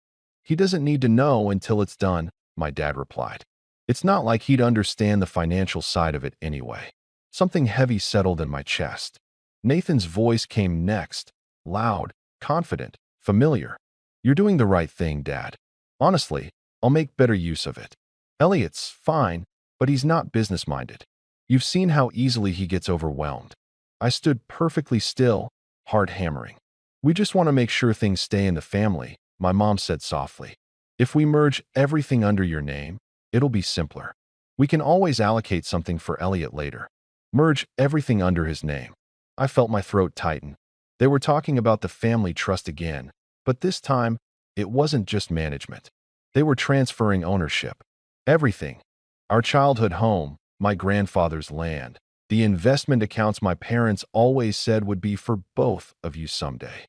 Speaker 2: "He doesn't need to know until it's done," my dad replied. "It's not like he'd understand the financial side of it anyway." Something heavy settled in my chest. Nathan's voice came next, loud, confident, familiar. "You're doing the right thing, Dad. Honestly, I'll make better use of it. Elliot's fine, but he's not business-minded. You've seen how easily he gets overwhelmed." I stood perfectly still, heart hammering. "We just want to make sure things stay in the family," my mom said softly. "If we merge everything under your name, it'll be simpler. We can always allocate something for Elliot later. Merge everything under his name." I felt my throat tighten. They were talking about the family trust again, but this time, it wasn't just management. They were transferring ownership. Everything. Our childhood home, my grandfather's land, the investment accounts my parents always said would be for both of you someday.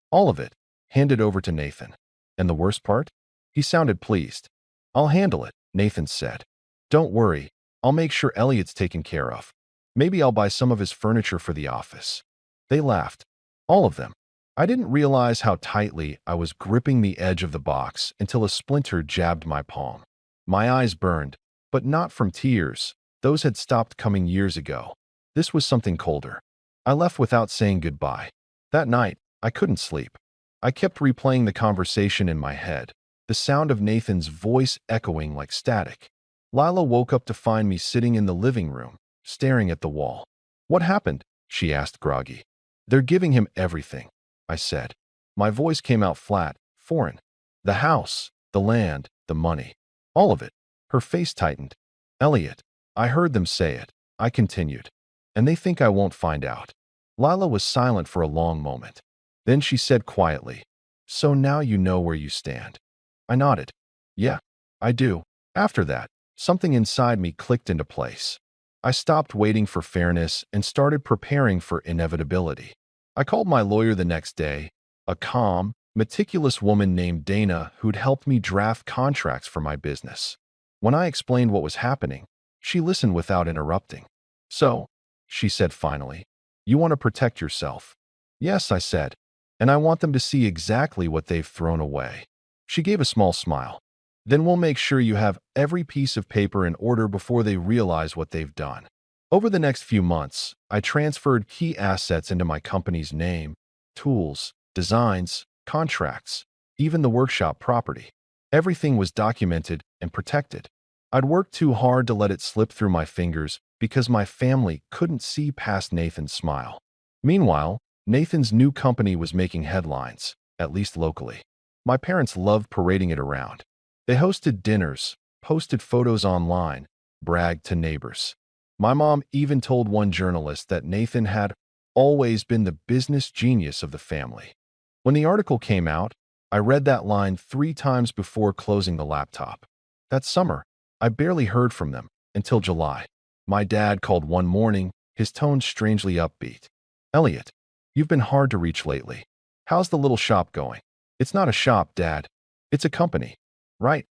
Speaker 2: All of it, handed over to Nathan. And the worst part? He sounded pleased. "I'll handle it," Nathan said. "Don't worry, I'll make sure Elliot's taken care of. Maybe I'll buy some of his furniture for the office." They laughed. All of them. I didn't realize how tightly I was gripping the edge of the box until a splinter jabbed my palm. My eyes burned, but not from tears. Those had stopped coming years ago. This was something colder. I left without saying goodbye. That night, I couldn't sleep. I kept replaying the conversation in my head, the sound of Nathan's voice echoing like static. Lila woke up to find me sitting in the living room, staring at the wall. "What happened?" she asked groggy. "They're giving him everything," I said. My voice came out flat, foreign. "The house, the land, the money. All of it." Her face tightened. "Elliot, I heard them say it," I continued. "And they think I won't find out." Lila was silent for a long moment. Then she said quietly, "So now you know where you stand." I nodded. "Yeah, I do." After that, something inside me clicked into place. I stopped waiting for fairness and started preparing for inevitability. I called my lawyer the next day, a calm, meticulous woman named Dana who'd helped me draft contracts for my business. When I explained what was happening, she listened without interrupting. "So," she said finally, "you want to protect yourself?" "Yes," I said, "and I want them to see exactly what they've thrown away." She gave a small smile. "Then we'll make sure you have every piece of paper in order before they realize what they've done." Over the next few months, I transferred key assets into my company's name: tools, designs, contracts, even the workshop property. Everything was documented and protected. I'd worked too hard to let it slip through my fingers because my family couldn't see past Nathan's smile. Meanwhile, Nathan's new company was making headlines, at least locally. My parents loved parading it around. They hosted dinners, posted photos online, bragged to neighbors. My mom even told one journalist that Nathan had always been the business genius of the family. When the article came out, I read that line 3 times before closing the laptop. That summer, I barely heard from them until July. My dad called one morning, his tone strangely upbeat. "Elliot, you've been hard to reach lately. How's the little shop going?" "It's not a shop, Dad. It's a company." Right,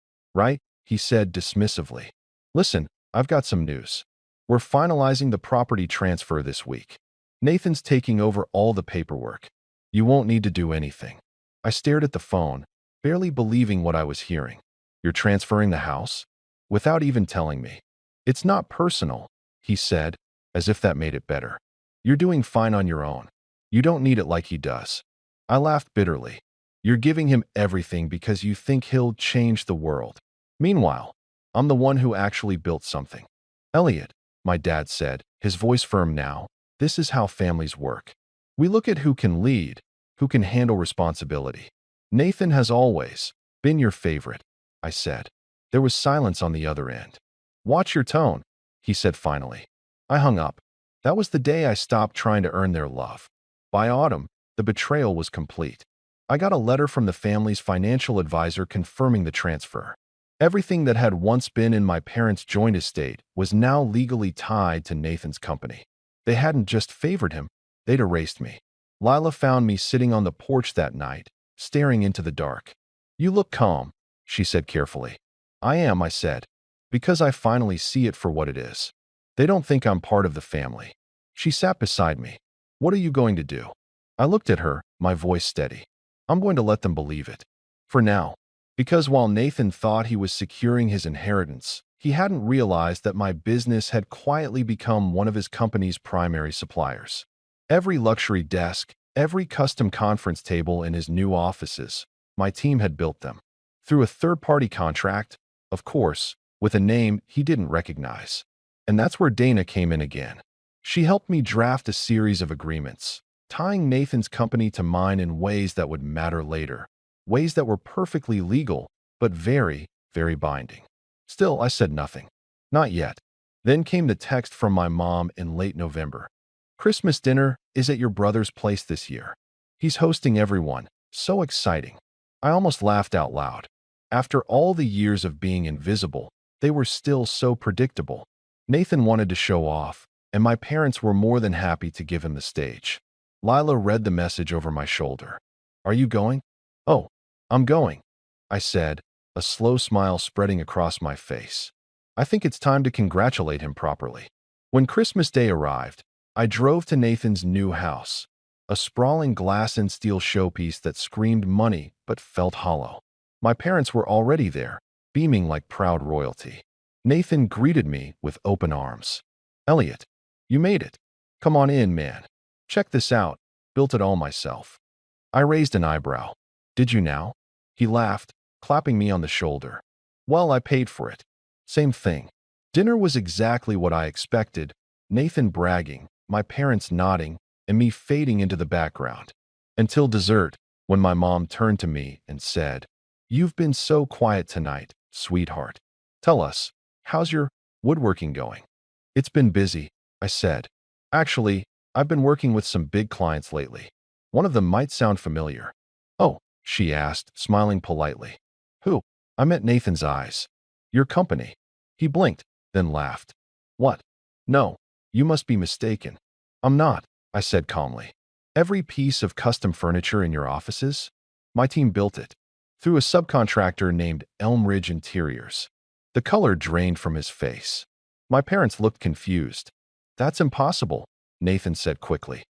Speaker 2: he said dismissively. "Listen, I've got some news. We're finalizing the property transfer this week. Nathan's taking over all the paperwork. You won't need to do anything." I stared at the phone, barely believing what I was hearing. "You're transferring the house?" "Without even telling me." "It's not personal," he said, as if that made it better. You're doing fine on your own. You don't need it like he does." I laughed bitterly. "You're giving him everything because you think he'll change the world. Meanwhile, I'm the one who actually built something." "Elliot," my dad said, his voice firm now, "this is how families work. We look at who can lead, who can handle responsibility. Nathan has always been your favorite," I said. There was silence on the other end. "Watch your tone," he said finally. I hung up. That was the day I stopped trying to earn their love. By autumn, the betrayal was complete. I got a letter from the family's financial advisor confirming the transfer. Everything that had once been in my parents' joint estate was now legally tied to Nathan's company. They hadn't just favored him, they'd erased me. Lila found me sitting on the porch that night, staring into the dark. "You look calm," she said carefully. "I am," I said, "because I finally see it for what it is. They don't think I'm part of the family." She sat beside me. "What are you going to do?" I looked at her, my voice steady. "I'm going to let them believe it. For now. Because while Nathan thought he was securing his inheritance, he hadn't realized that my business had quietly become one of his company's primary suppliers. Every luxury desk, every custom conference table in his new offices, my team had built them. Through a third-party contract, of course, with a name he didn't recognize. And that's where Dana came in again. She helped me draft a series of agreements, tying Nathan's company to mine in ways that would matter later, ways that were perfectly legal, but very, very binding. Still, I said nothing. Not yet. Then came the text from my mom in late November. "Christmas dinner is at your brother's place this year. He's hosting everyone. So exciting." I almost laughed out loud. After all the years of being invisible, they were still so predictable. Nathan wanted to show off, and my parents were more than happy to give him the stage. Lila read the message over my shoulder. "Are you going?" "Oh, I'm going," I said, a slow smile spreading across my face. "I think it's time to congratulate him properly." When Christmas Day arrived, I drove to Nathan's new house, a sprawling glass and steel showpiece that screamed money but felt hollow. My parents were already there, beaming like proud royalty. Nathan greeted me with open arms. "Elliot, you made it. Come on in, man. Check this out. Built it all myself." I raised an eyebrow. "Did you now?" He laughed, clapping me on the shoulder. "Well, I paid for it." Same thing. Dinner was exactly what I expected, Nathan bragging, my parents nodding, and me fading into the background. Until dessert, when my mom turned to me and said, "You've been so quiet tonight, sweetheart. Tell us, how's your woodworking going?" "It's been busy," I said. "Actually, I've been working with some big clients lately. One of them might sound familiar." "Oh," she asked, smiling politely. "Who?" I met Nathan's eyes. "Your company." He blinked, then laughed. "What? No, you must be mistaken." "I'm not," I said calmly. "Every piece of custom furniture in your offices? My team built it. Through a subcontractor named Elm Ridge Interiors." The color drained from his face. My parents looked confused. "That's impossible," Nathan said quickly.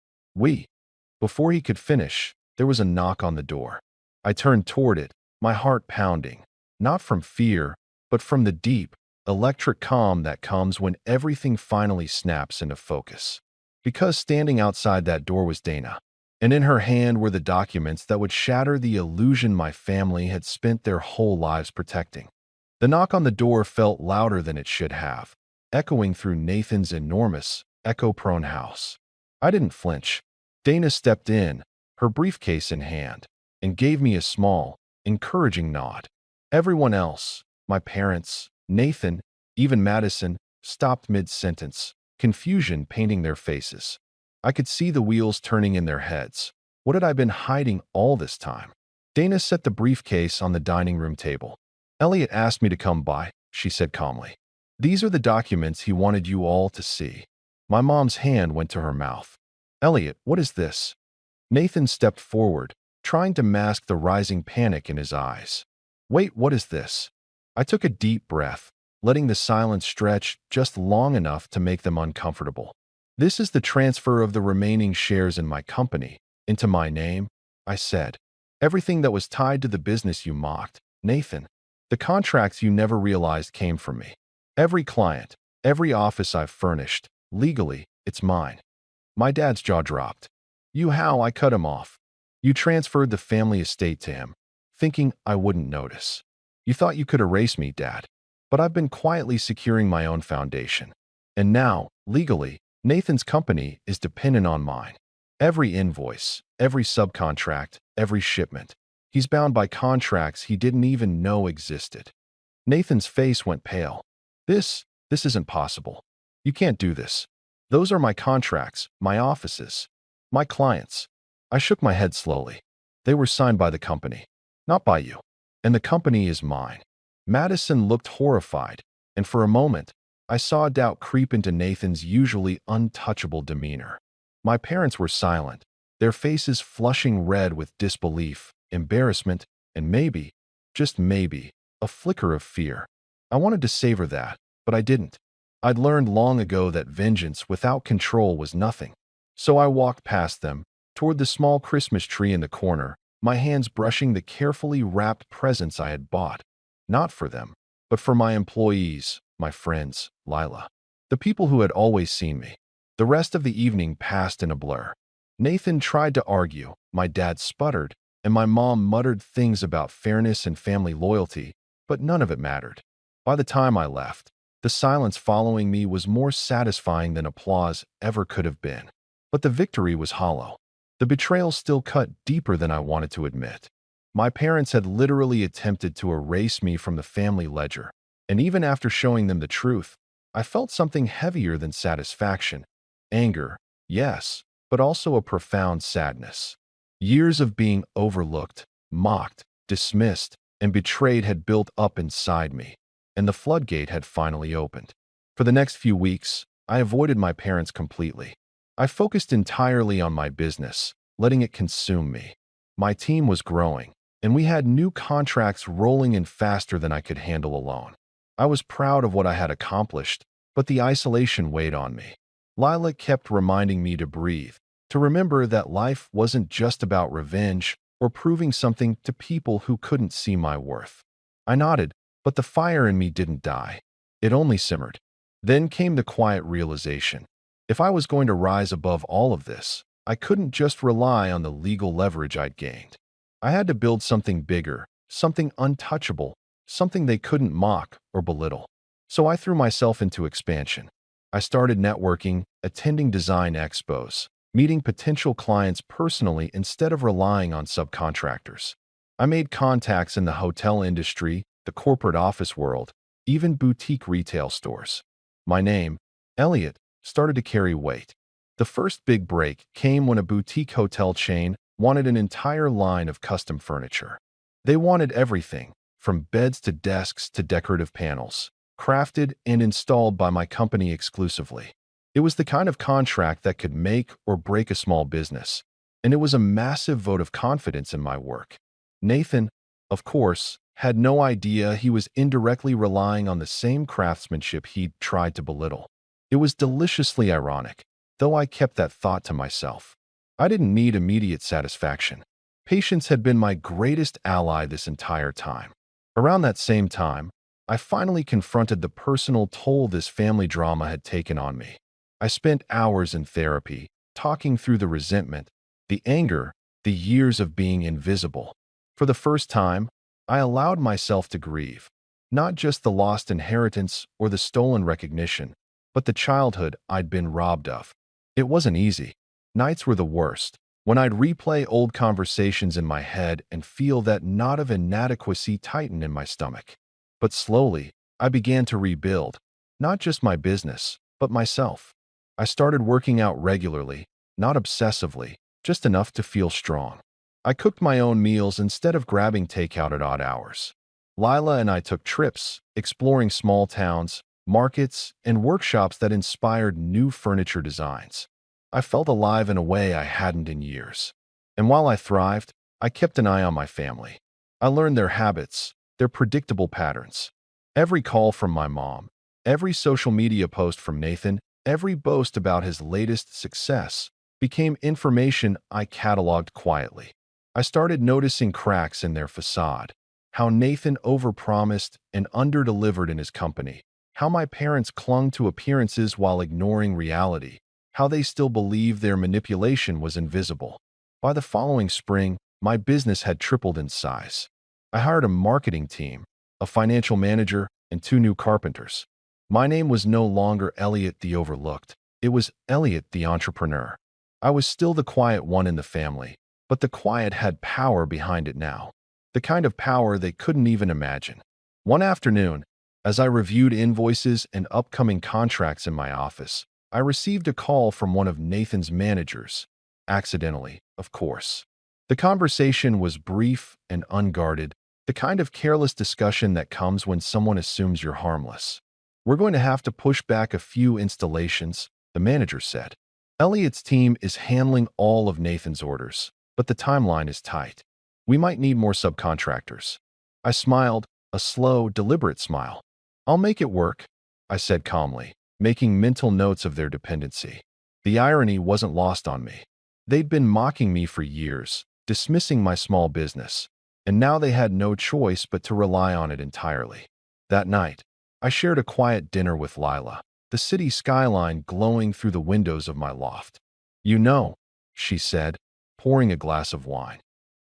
Speaker 2: Before he could finish, there was a knock on the door. I turned toward it, my heart pounding, not from fear, but from the deep, electric calm that comes when everything finally snaps into focus. Because standing outside that door was Dana, and in her hand were the documents that would shatter the illusion my family had spent their whole lives protecting. The knock on the door felt louder than it should have, echoing through Nathan's enormous, echo-prone house. I didn't flinch. Dana stepped in, her briefcase in hand, and gave me a small, encouraging nod. Everyone else, my parents, Nathan, even Madison, stopped mid-sentence, confusion painting their faces. I could see the wheels turning in their heads. What had I been hiding all this time? Dana set the briefcase on the dining room table. "Elliot asked me to come by," she said calmly. "These are the documents he wanted you all to see." My mom's hand went to her mouth. "Elliot, what is this?" Nathan stepped forward, trying to mask the rising panic in his eyes. "Wait, what is this?" I took a deep breath, letting the silence stretch just long enough to make them uncomfortable. "This is the transfer of the remaining shares in my company, into my name," I said. "Everything that was tied to the business you mocked, Nathan. The contracts you never realized came from me. Every client, every office I've furnished, legally, it's mine." My dad's jaw dropped. You how I cut him off. You transferred the family estate to him, thinking I wouldn't notice. You thought you could erase me, Dad. But I've been quietly securing my own foundation. And now, legally, Nathan's company is dependent on mine. Every invoice, every subcontract, every shipment. He's bound by contracts he didn't even know existed. Nathan's face went pale. This isn't possible. You can't do this. Those are my contracts, my offices, my clients. I shook my head slowly. They were signed by the company, not by you. And the company is mine. Madison looked horrified, and for a moment, I saw doubt creep into Nathan's usually untouchable demeanor. My parents were silent, their faces flushing red with disbelief, embarrassment, and maybe, just maybe, a flicker of fear. I wanted to savor that, but I didn't. I'd learned long ago that vengeance without control was nothing. So I walked past them, toward the small Christmas tree in the corner, my hands brushing the carefully wrapped presents I had bought. Not for them, but for my employees, my friends, Lila. The people who had always seen me. The rest of the evening passed in a blur. Nathan tried to argue, my dad sputtered, and my mom muttered things about fairness and family loyalty, but none of it mattered. By the time I left, the silence following me was more satisfying than applause ever could have been. But the victory was hollow. The betrayal still cut deeper than I wanted to admit. My parents had literally attempted to erase me from the family ledger, and even after showing them the truth, I felt something heavier than satisfaction. Anger, yes, but also a profound sadness. Years of being overlooked, mocked, dismissed, and betrayed had built up inside me, and the floodgate had finally opened. For the next few weeks, I avoided my parents completely. I focused entirely on my business, letting it consume me. My team was growing, and we had new contracts rolling in faster than I could handle alone. I was proud of what I had accomplished, but the isolation weighed on me. Lila kept reminding me to breathe, to remember that life wasn't just about revenge or proving something to people who couldn't see my worth. I nodded, but the fire in me didn't die. It only simmered. Then came the quiet realization. If I was going to rise above all of this, I couldn't just rely on the legal leverage I'd gained. I had to build something bigger, something untouchable, something they couldn't mock or belittle. So I threw myself into expansion. I started networking, attending design expos, meeting potential clients personally instead of relying on subcontractors. I made contacts in the hotel industry, the corporate office world, even boutique retail stores. My name, Elliot, started to carry weight. The first big break came when a boutique hotel chain wanted an entire line of custom furniture. They wanted everything, from beds to desks to decorative panels, crafted and installed by my company exclusively. It was the kind of contract that could make or break a small business, and it was a massive vote of confidence in my work. Nathan, of course, had no idea he was indirectly relying on the same craftsmanship he'd tried to belittle. It was deliciously ironic, though I kept that thought to myself. I didn't need immediate satisfaction. Patience had been my greatest ally this entire time. Around that same time, I finally confronted the personal toll this family drama had taken on me. I spent hours in therapy, talking through the resentment, the anger, the years of being invisible. For the first time, I allowed myself to grieve, not just the lost inheritance or the stolen recognition, but the childhood I'd been robbed of. It wasn't easy. Nights were the worst, when I'd replay old conversations in my head and feel that knot of inadequacy tighten in my stomach. But slowly, I began to rebuild, not just my business, but myself. I started working out regularly, not obsessively, just enough to feel strong. I cooked my own meals instead of grabbing takeout at odd hours. Lila and I took trips, exploring small towns, markets, and workshops that inspired new furniture designs. I felt alive in a way I hadn't in years. And while I thrived, I kept an eye on my family. I learned their habits, their predictable patterns. Every call from my mom, every social media post from Nathan, every boast about his latest success became information I cataloged quietly. I started noticing cracks in their facade, how Nathan overpromised and underdelivered in his company, how my parents clung to appearances while ignoring reality, how they still believed their manipulation was invisible. By the following spring, my business had tripled in size. I hired a marketing team, a financial manager, and 2 new carpenters. My name was no longer Elliot the Overlooked. It was Elliot the Entrepreneur. I was still the quiet one in the family, but the quiet had power behind it now. The kind of power they couldn't even imagine. One afternoon, as I reviewed invoices and upcoming contracts in my office, I received a call from one of Nathan's managers. Accidentally, of course. The conversation was brief and unguarded, the kind of careless discussion that comes when someone assumes you're harmless. "We're going to have to push back a few installations," the manager said. "Elliot's team is handling all of Nathan's orders, but the timeline is tight. We might need more subcontractors." I smiled, a slow, deliberate smile. "I'll make it work," I said calmly, making mental notes of their dependency. The irony wasn't lost on me. They'd been mocking me for years, dismissing my small business, and now they had no choice but to rely on it entirely. That night, I shared a quiet dinner with Lila, the city skyline glowing through the windows of my loft. "You know," she said, pouring a glass of wine,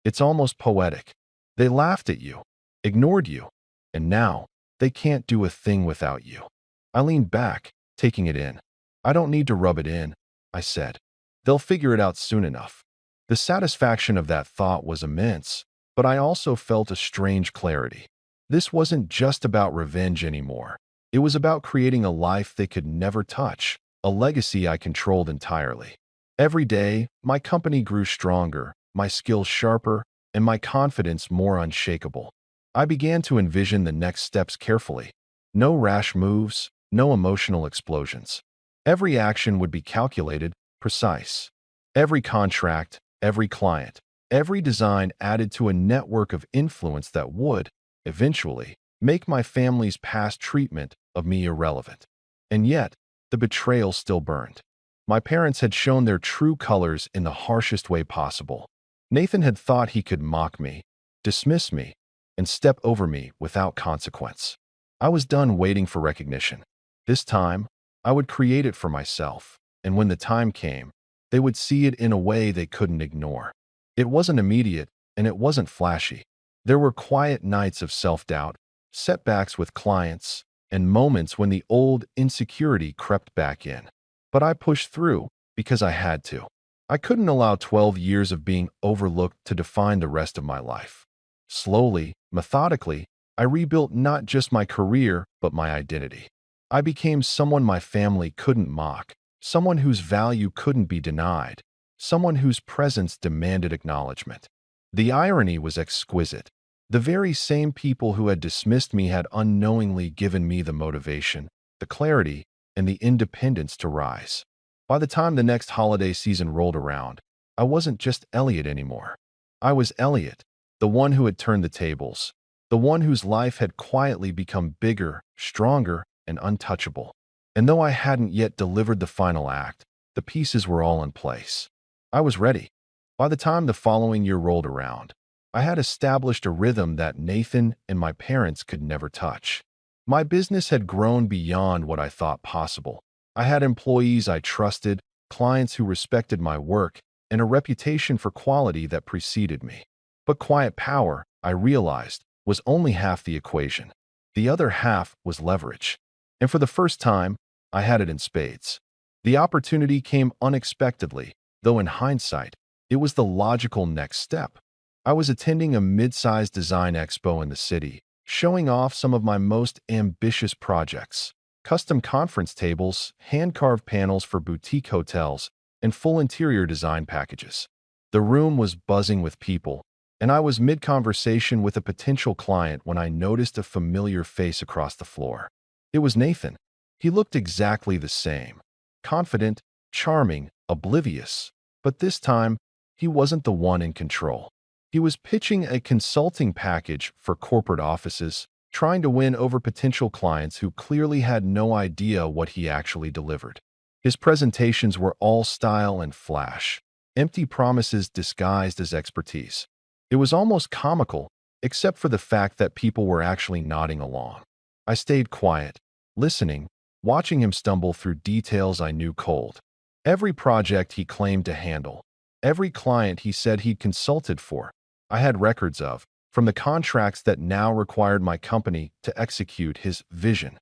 Speaker 2: "it's almost poetic. They laughed at you, ignored you, and now they can't do a thing without you." I leaned back, taking it in. "I don't need to rub it in," I said. "They'll figure it out soon enough." The satisfaction of that thought was immense, but I also felt a strange clarity. This wasn't just about revenge anymore. It was about creating a life they could never touch, a legacy I controlled entirely. Every day, my company grew stronger, my skills sharper, and my confidence more unshakable. I began to envision the next steps carefully. No rash moves, no emotional explosions. Every action would be calculated, precise. Every contract, every client, every design added to a network of influence that would, eventually, make my family's past treatment of me irrelevant. And yet, the betrayal still burned. My parents had shown their true colors in the harshest way possible. Nathan had thought he could mock me, dismiss me, and step over me without consequence. I was done waiting for recognition. This time, I would create it for myself, and when the time came, they would see it in a way they couldn't ignore. It wasn't immediate, and it wasn't flashy. There were quiet nights of self-doubt, setbacks with clients, and moments when the old insecurity crept back in. But I pushed through because I had to. I couldn't allow 12 years of being overlooked to define the rest of my life. Slowly, methodically, I rebuilt not just my career, but my identity. I became someone my family couldn't mock, someone whose value couldn't be denied, someone whose presence demanded acknowledgement. The irony was exquisite. The very same people who had dismissed me had unknowingly given me the motivation, the clarity, and the independence to rise. By the time the next holiday season rolled around, I wasn't just Elliot anymore. I was Elliot, the one who had turned the tables, the one whose life had quietly become bigger, stronger, and untouchable. And though I hadn't yet delivered the final act, the pieces were all in place. I was ready. By the time the following year rolled around, I had established a rhythm that Nathan and my parents could never touch. My business had grown beyond what I thought possible. I had employees I trusted, clients who respected my work, and a reputation for quality that preceded me. But quiet power, I realized, was only half the equation. The other half was leverage. And for the first time, I had it in spades. The opportunity came unexpectedly, though in hindsight, it was the logical next step. I was attending a mid-sized design expo in the city, showing off some of my most ambitious projects: custom conference tables, hand-carved panels for boutique hotels, and full interior design packages. The room was buzzing with people, and I was mid-conversation with a potential client when I noticed a familiar face across the floor. It was Nathan. He looked exactly the same. Confident, charming, oblivious. But this time, he wasn't the one in control. He was pitching a consulting package for corporate offices, trying to win over potential clients who clearly had no idea what he actually delivered. His presentations were all style and flash, empty promises disguised as expertise. It was almost comical, except for the fact that people were actually nodding along. I stayed quiet, listening, watching him stumble through details I knew cold. Every project he claimed to handle, every client he said he'd consulted for, I had records of, from the contracts that now required my company to execute his vision.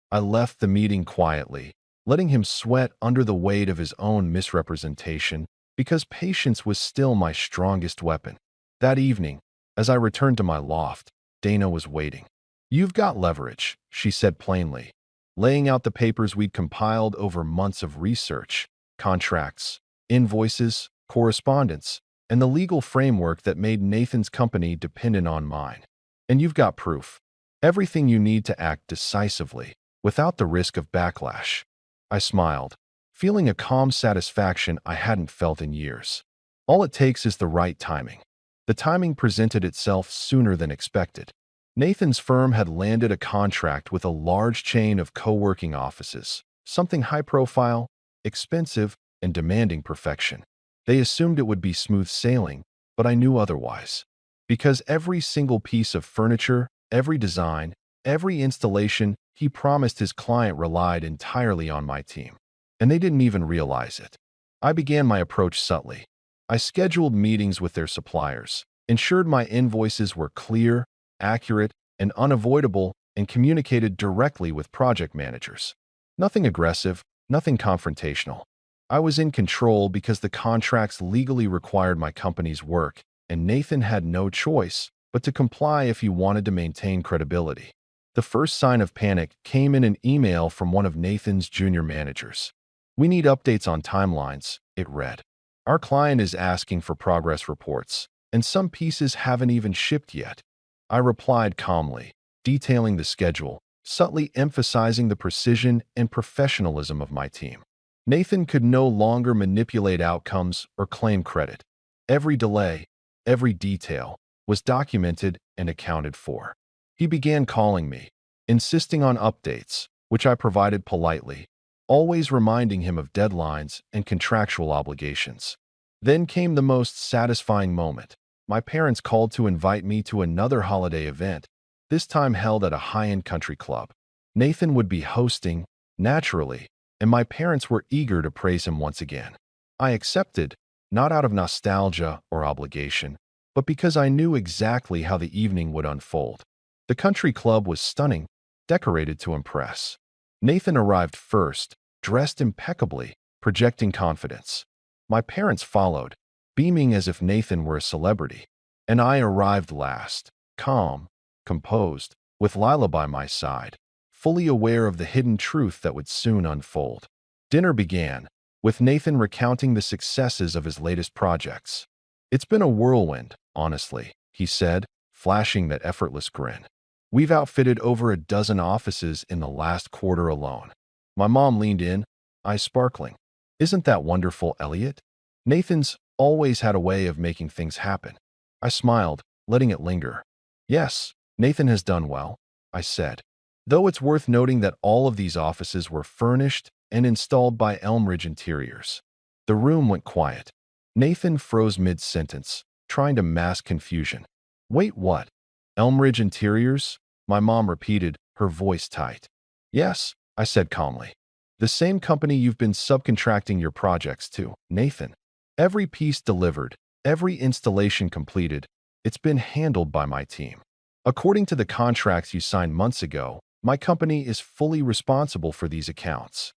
Speaker 2: I left the meeting quietly, letting him sweat under the weight of his own misrepresentation, because patience was still my strongest weapon. That evening, as I returned to my loft, Dana was waiting. "You've got leverage," she said plainly, laying out the papers we'd compiled over months of research, contracts, invoices, correspondence, and the legal framework that made Nathan's company dependent on mine. "And you've got proof. Everything you need to act decisively, without the risk of backlash." I smiled, feeling a calm satisfaction I hadn't felt in years. All it takes is the right timing. The timing presented itself sooner than expected. Nathan's firm had landed a contract with a large chain of co-working offices, something high-profile, expensive, and demanding perfection. They assumed it would be smooth sailing, but I knew otherwise. Because every single piece of furniture, every design, every installation, he promised his client relied entirely on my team. And they didn't even realize it. I began my approach subtly. I scheduled meetings with their suppliers, ensured my invoices were clear, accurate, and unavoidable, and communicated directly with project managers. Nothing aggressive, nothing confrontational. I was in control because the contracts legally required my company's work, and Nathan had no choice but to comply if he wanted to maintain credibility. The first sign of panic came in an email from one of Nathan's junior managers. "We need updates on timelines," it read. "Our client is asking for progress reports, and some pieces haven't even shipped yet." I replied calmly, detailing the schedule, subtly emphasizing the precision and professionalism of my team. Nathan could no longer manipulate outcomes or claim credit. Every delay, every detail, was documented and accounted for. He began calling me, insisting on updates, which I provided politely, always reminding him of deadlines and contractual obligations. Then came the most satisfying moment. My parents called to invite me to another holiday event, this time held at a high-end country club. Nathan would be hosting, naturally, and my parents were eager to praise him once again. I accepted, not out of nostalgia or obligation, but because I knew exactly how the evening would unfold. The country club was stunning, decorated to impress. Nathan arrived first, dressed impeccably, projecting confidence. My parents followed, beaming as if Nathan were a celebrity. And I arrived last, calm, composed, with Lila by my side, fully aware of the hidden truth that would soon unfold. Dinner began, with Nathan recounting the successes of his latest projects. "It's been a whirlwind, honestly," he said, flashing that effortless grin. "We've outfitted over a dozen offices in the last quarter alone." My mom leaned in, eyes sparkling. "Isn't that wonderful, Elliot?" Nathan's always had a way of making things happen. I smiled, letting it linger. "Yes, Nathan has done well," I said. Though it's worth noting that all of these offices were furnished and installed by Elmridge Interiors. The room went quiet. Nathan froze mid-sentence, trying to mask confusion. "Wait, what? Elmridge Interiors?" My mom repeated, her voice tight. "Yes," I said calmly. "The same company you've been subcontracting your projects to, Nathan. Every piece delivered, every installation completed, it's been handled by my team. According to the contracts you signed months ago, my company is fully responsible for these accounts."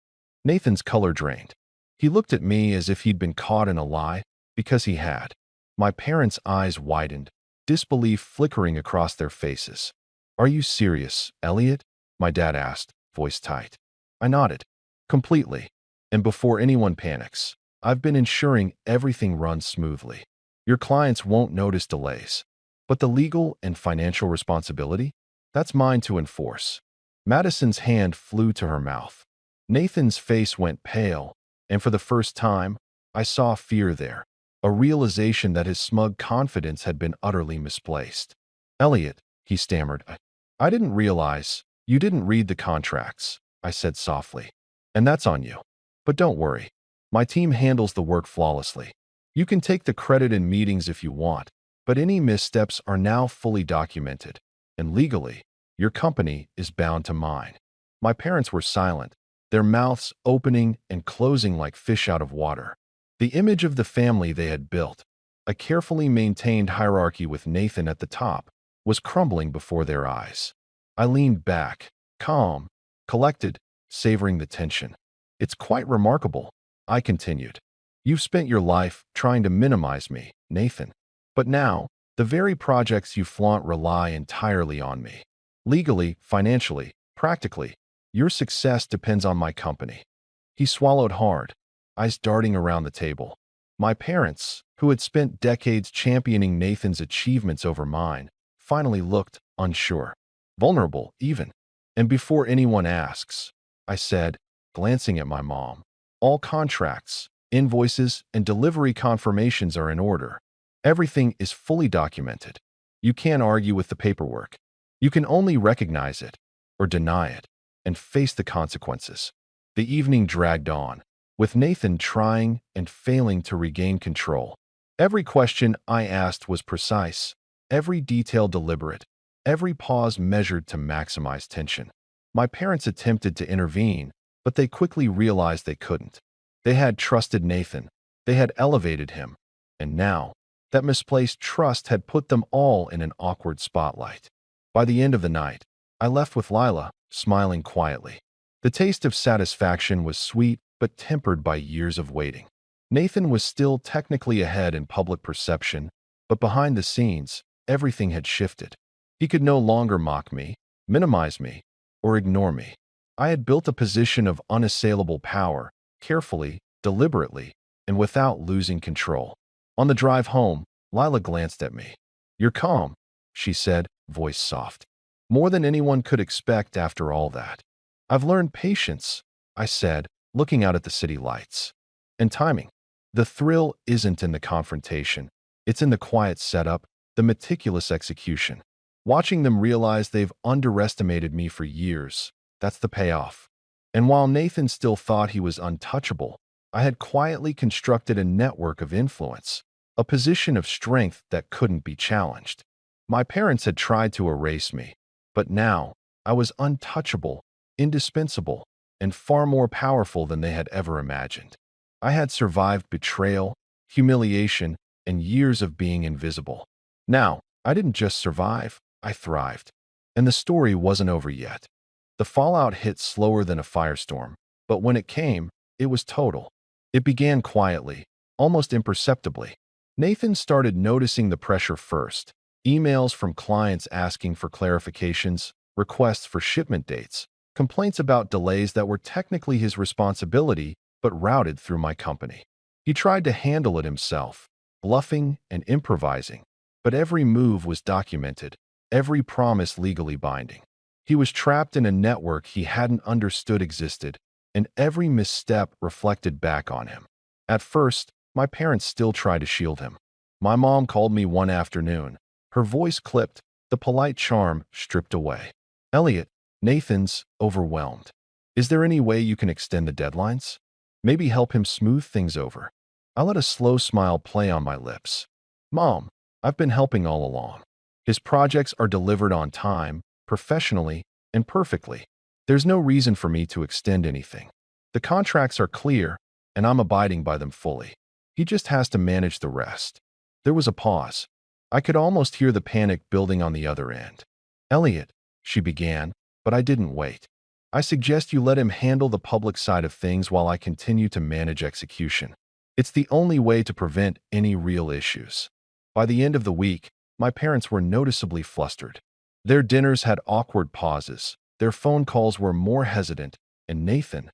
Speaker 2: Nathan's color drained. He looked at me as if he'd been caught in a lie, because he had. My parents' eyes widened, disbelief flickering across their faces. "Are you serious, Elliot?" my dad asked, voice tight. I nodded. "Completely. And before anyone panics, I've been ensuring everything runs smoothly. Your clients won't notice delays. But the legal and financial responsibility? That's mine to enforce." Madison's hand flew to her mouth. Nathan's face went pale, and for the first time, I saw fear there, a realization that his smug confidence had been utterly misplaced. "Elliot," he stammered, I didn't realize you didn't read the contracts," I said softly. "And that's on you. But don't worry. My team handles the work flawlessly. You can take the credit in meetings if you want, but any missteps are now fully documented, and legally, your company is bound to mine." My parents were silent, their mouths opening and closing like fish out of water. The image of the family they had built, a carefully maintained hierarchy with Nathan at the top, was crumbling before their eyes. I leaned back, calm, collected, savoring the tension. "It's quite remarkable," I continued. "You've spent your life trying to minimize me, Nathan. But now, the very projects you flaunt rely entirely on me. Legally, financially, practically, your success depends on my company." He swallowed hard, eyes darting around the table. My parents, who had spent decades championing Nathan's achievements over mine, finally looked unsure, vulnerable even. "And before anyone asks," I said, glancing at my mom, "all contracts, invoices, and delivery confirmations are in order. Everything is fully documented. You can't argue with the paperwork. You can only recognize it, or deny it, and face the consequences." The evening dragged on, with Nathan trying and failing to regain control. Every question I asked was precise, every detail deliberate, every pause measured to maximize tension. My parents attempted to intervene, but they quickly realized they couldn't. They had trusted Nathan, they had elevated him, and now, that misplaced trust had put them all in an awkward spotlight. By the end of the night, I left with Lila, smiling quietly. The taste of satisfaction was sweet but tempered by years of waiting. Nathan was still technically ahead in public perception, but behind the scenes, everything had shifted. He could no longer mock me, minimize me, or ignore me. I had built a position of unassailable power, carefully, deliberately, and without losing control. On the drive home, Lila glanced at me. "You're calm," she said, voice soft. "More than anyone could expect after all that." "I've learned patience," I said, looking out at the city lights. "And timing. The thrill isn't in the confrontation. It's in the quiet setup, the meticulous execution. Watching them realize they've underestimated me for years, that's the payoff." And while Nathan still thought he was untouchable, I had quietly constructed a network of influence, a position of strength that couldn't be challenged. My parents had tried to erase me, but now I was untouchable, indispensable, and far more powerful than they had ever imagined. I had survived betrayal, humiliation, and years of being invisible. Now, I didn't just survive, I thrived. And the story wasn't over yet. The fallout hit slower than a firestorm, but when it came, it was total. It began quietly, almost imperceptibly. Nathan started noticing the pressure first. Emails from clients asking for clarifications, requests for shipment dates, complaints about delays that were technically his responsibility but routed through my company. He tried to handle it himself, bluffing and improvising, but every move was documented, every promise legally binding. He was trapped in a network he hadn't understood existed, and every misstep reflected back on him. At first, my parents still tried to shield him. My mom called me one afternoon, her voice clipped, the polite charm stripped away. "Elliot, Nathan's overwhelmed. Is there any way you can extend the deadlines? Maybe help him smooth things over?" I let a slow smile play on my lips. "Mom, I've been helping all along. His projects are delivered on time, professionally, and perfectly. There's no reason for me to extend anything. The contracts are clear, and I'm abiding by them fully. He just has to manage the rest." There was a pause. I could almost hear the panic building on the other end. "Elliot," she began, but I didn't wait. "I suggest you let him handle the public side of things while I continue to manage execution. It's the only way to prevent any real issues." By the end of the week, my parents were noticeably flustered. Their dinners had awkward pauses, their phone calls were more hesitant, and Nathan,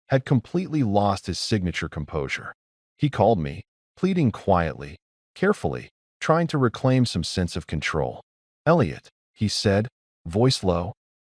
Speaker 2: had completely lost his signature composure. He called me, pleading quietly, carefully, trying to reclaim some sense of control. "Elliot," he said, voice low,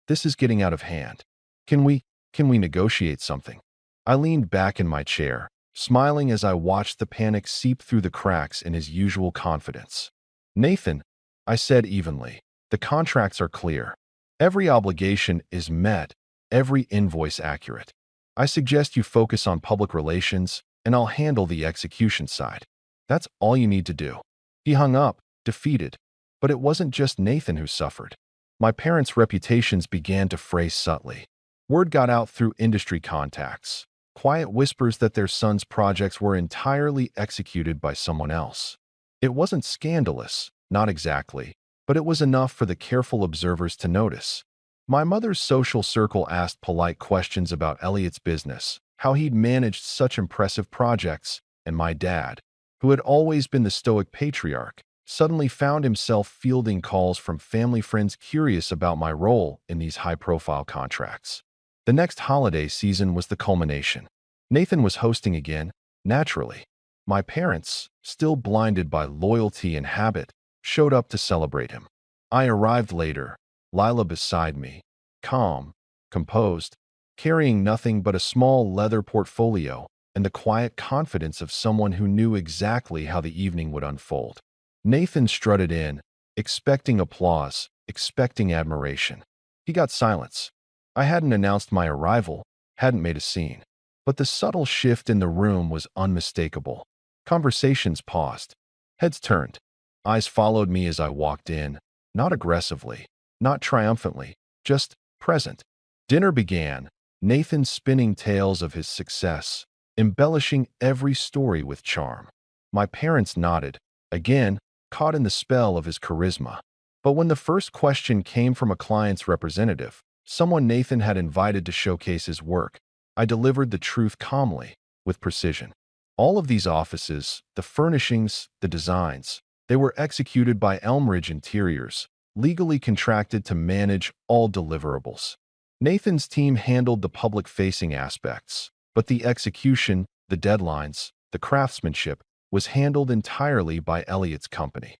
Speaker 2: "this is getting out of hand. Can we negotiate something?" I leaned back in my chair, smiling as I watched the panic seep through the cracks in his usual confidence. "Nathan," I said evenly, "the contracts are clear. Every obligation is met, every invoice accurate. I suggest you focus on public relations, and I'll handle the execution side. That's all you need to do." He hung up, defeated. But it wasn't just Nathan who suffered. My parents' reputations began to fray subtly. Word got out through industry contacts. Quiet whispers that their son's projects were entirely executed by someone else. It wasn't scandalous, not exactly, but it was enough for the careful observers to notice. My mother's social circle asked polite questions about Elliot's business, how he'd managed such impressive projects, and my dad, who had always been the stoic patriarch, suddenly found himself fielding calls from family friends curious about my role in these high-profile contracts. The next holiday season was the culmination. Nathan was hosting again, naturally. My parents, still blinded by loyalty and habit, showed up to celebrate him. I arrived later, Lila beside me, calm, composed, carrying nothing but a small leather portfolio and the quiet confidence of someone who knew exactly how the evening would unfold. Nathan strutted in, expecting applause, expecting admiration. He got silence. I hadn't announced my arrival, hadn't made a scene. But the subtle shift in the room was unmistakable. Conversations paused. Heads turned. Eyes followed me as I walked in, not aggressively, not triumphantly, just present. Dinner began, Nathan spinning tales of his success, embellishing every story with charm. My parents nodded, again, caught in the spell of his charisma. But when the first question came from a client's representative, someone Nathan had invited to showcase his work, I delivered the truth calmly, with precision. All of these offices, the furnishings, the designs, they were executed by Elmridge Interiors, legally contracted to manage all deliverables. Nathan's team handled the public-facing aspects, but the execution, the deadlines, the craftsmanship was handled entirely by Elliot's company.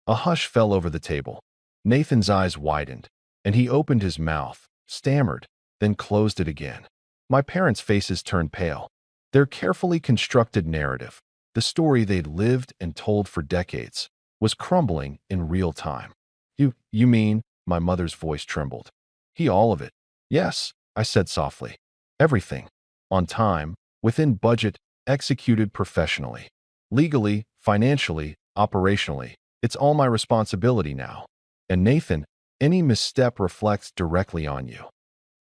Speaker 2: A hush fell over the table. Nathan's eyes widened, and he opened his mouth, stammered, then closed it again. My parents' faces turned pale. Their carefully constructed narrative, the story they'd lived and told for decades, was crumbling in real time. You mean, my mother's voice trembled. All of it. Yes, I said softly. Everything. On time, within budget, executed professionally. Legally, financially, operationally. It's all my responsibility now. And Nathan, any misstep reflects directly on you.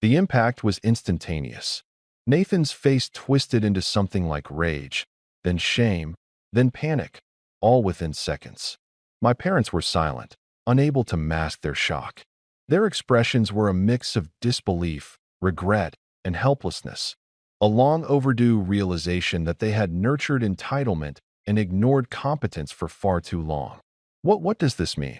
Speaker 2: The impact was instantaneous. Nathan's face twisted into something like rage, then shame, then panic, all within seconds. My parents were silent, unable to mask their shock. Their expressions were a mix of disbelief, regret, and helplessness, a long overdue realization that they had nurtured entitlement and ignored competence for far too long. What does this mean?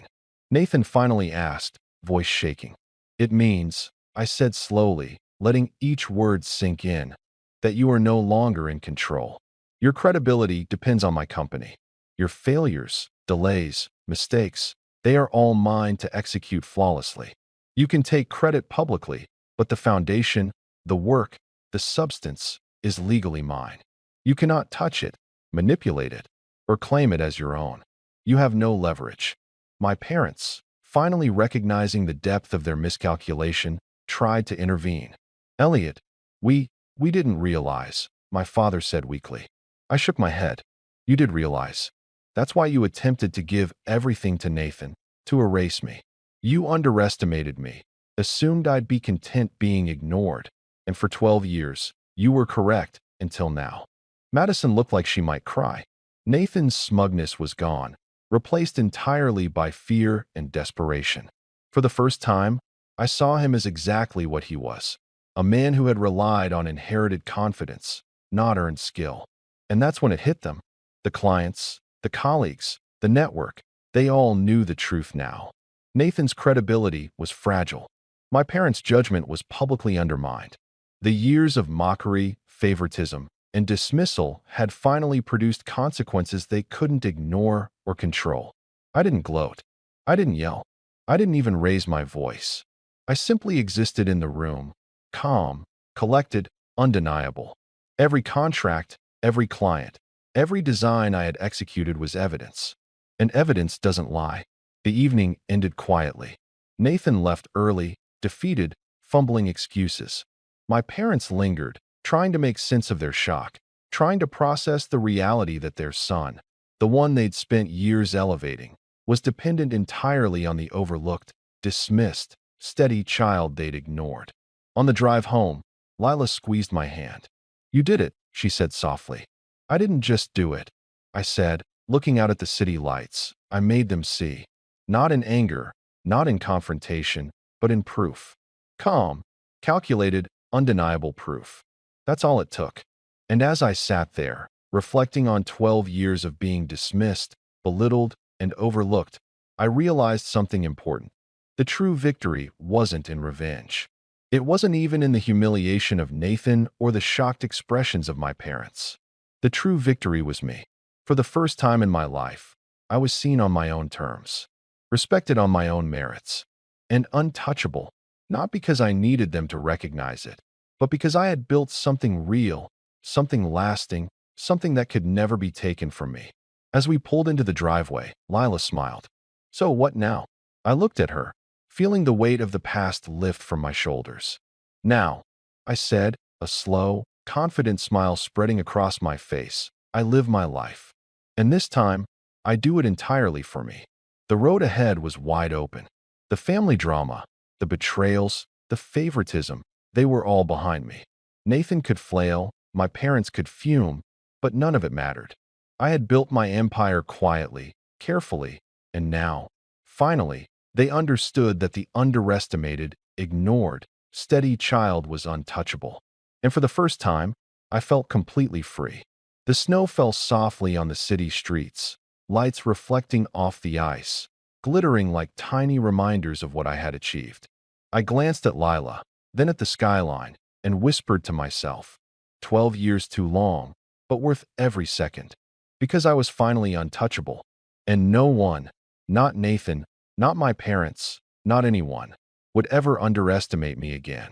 Speaker 2: Nathan finally asked, voice shaking. It means, I said slowly, letting each word sink in, that you are no longer in control. Your credibility depends on my company. Your failures, delays, mistakes, they are all mine to execute flawlessly. You can take credit publicly, but the foundation, the work, the substance is legally mine. You cannot touch it, manipulate it, or claim it as your own. You have no leverage. My parents, finally recognizing the depth of their miscalculation, tried to intervene. Elliot, we didn't realize, my father said weakly. I shook my head. You did realize. That's why you attempted to give everything to Nathan, to erase me. You underestimated me, assumed I'd be content being ignored, and for 12 years, you were correct until now. Madison looked like she might cry. Nathan's smugness was gone, replaced entirely by fear and desperation. For the first time, I saw him as exactly what he was, a man who had relied on inherited confidence, not earned skill. And that's when it hit them. The clients, the colleagues, the network, they all knew the truth now. Nathan's credibility was fragile. My parents' judgment was publicly undermined. The years of mockery, favoritism, and dismissal had finally produced consequences they couldn't ignore or control. I didn't gloat. I didn't yell. I didn't even raise my voice. I simply existed in the room, calm, collected, undeniable. Every contract, every client, every design I had executed was evidence. And evidence doesn't lie. The evening ended quietly. Nathan left early, defeated, fumbling excuses. My parents lingered, trying to make sense of their shock, trying to process the reality that their son, the one they'd spent years elevating, was dependent entirely on the overlooked, dismissed, steady child they'd ignored. On the drive home, Lila squeezed my hand. You did it, she said softly. I didn't just do it, I said, looking out at the city lights. I made them see. Not in anger, not in confrontation, but in proof. Calm, calculated, undeniable proof. That's all it took. And as I sat there, reflecting on 12 years of being dismissed, belittled, and overlooked, I realized something important. The true victory wasn't in revenge. It wasn't even in the humiliation of Nathan or the shocked expressions of my parents. The true victory was me. For the first time in my life, I was seen on my own terms, respected on my own merits, and untouchable, not because I needed them to recognize it, but because I had built something real, something lasting, something that could never be taken from me. As we pulled into the driveway, Lila smiled. So what now? I looked at her, feeling the weight of the past lift from my shoulders. Now, I said, a slow, confident smile spreading across my face, I live my life. And this time, I do it entirely for me. The road ahead was wide open. The family drama, the betrayals, the favoritism, they were all behind me. Nathan could flail, my parents could fume, but none of it mattered. I had built my empire quietly, carefully, and now, finally, they understood that the underestimated, ignored, steady child was untouchable. And for the first time, I felt completely free. The snow fell softly on the city streets, lights reflecting off the ice, glittering like tiny reminders of what I had achieved. I glanced at Lila, then at the skyline, and whispered to myself, 12 years too long, but worth every second. Because I was finally untouchable. And no one, not Nathan, not my parents, not anyone, would ever underestimate me again.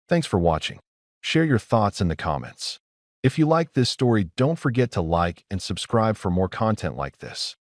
Speaker 2: Thanks for watching. Share your thoughts in the comments. If you like this story, don't forget to like and subscribe for more content like this.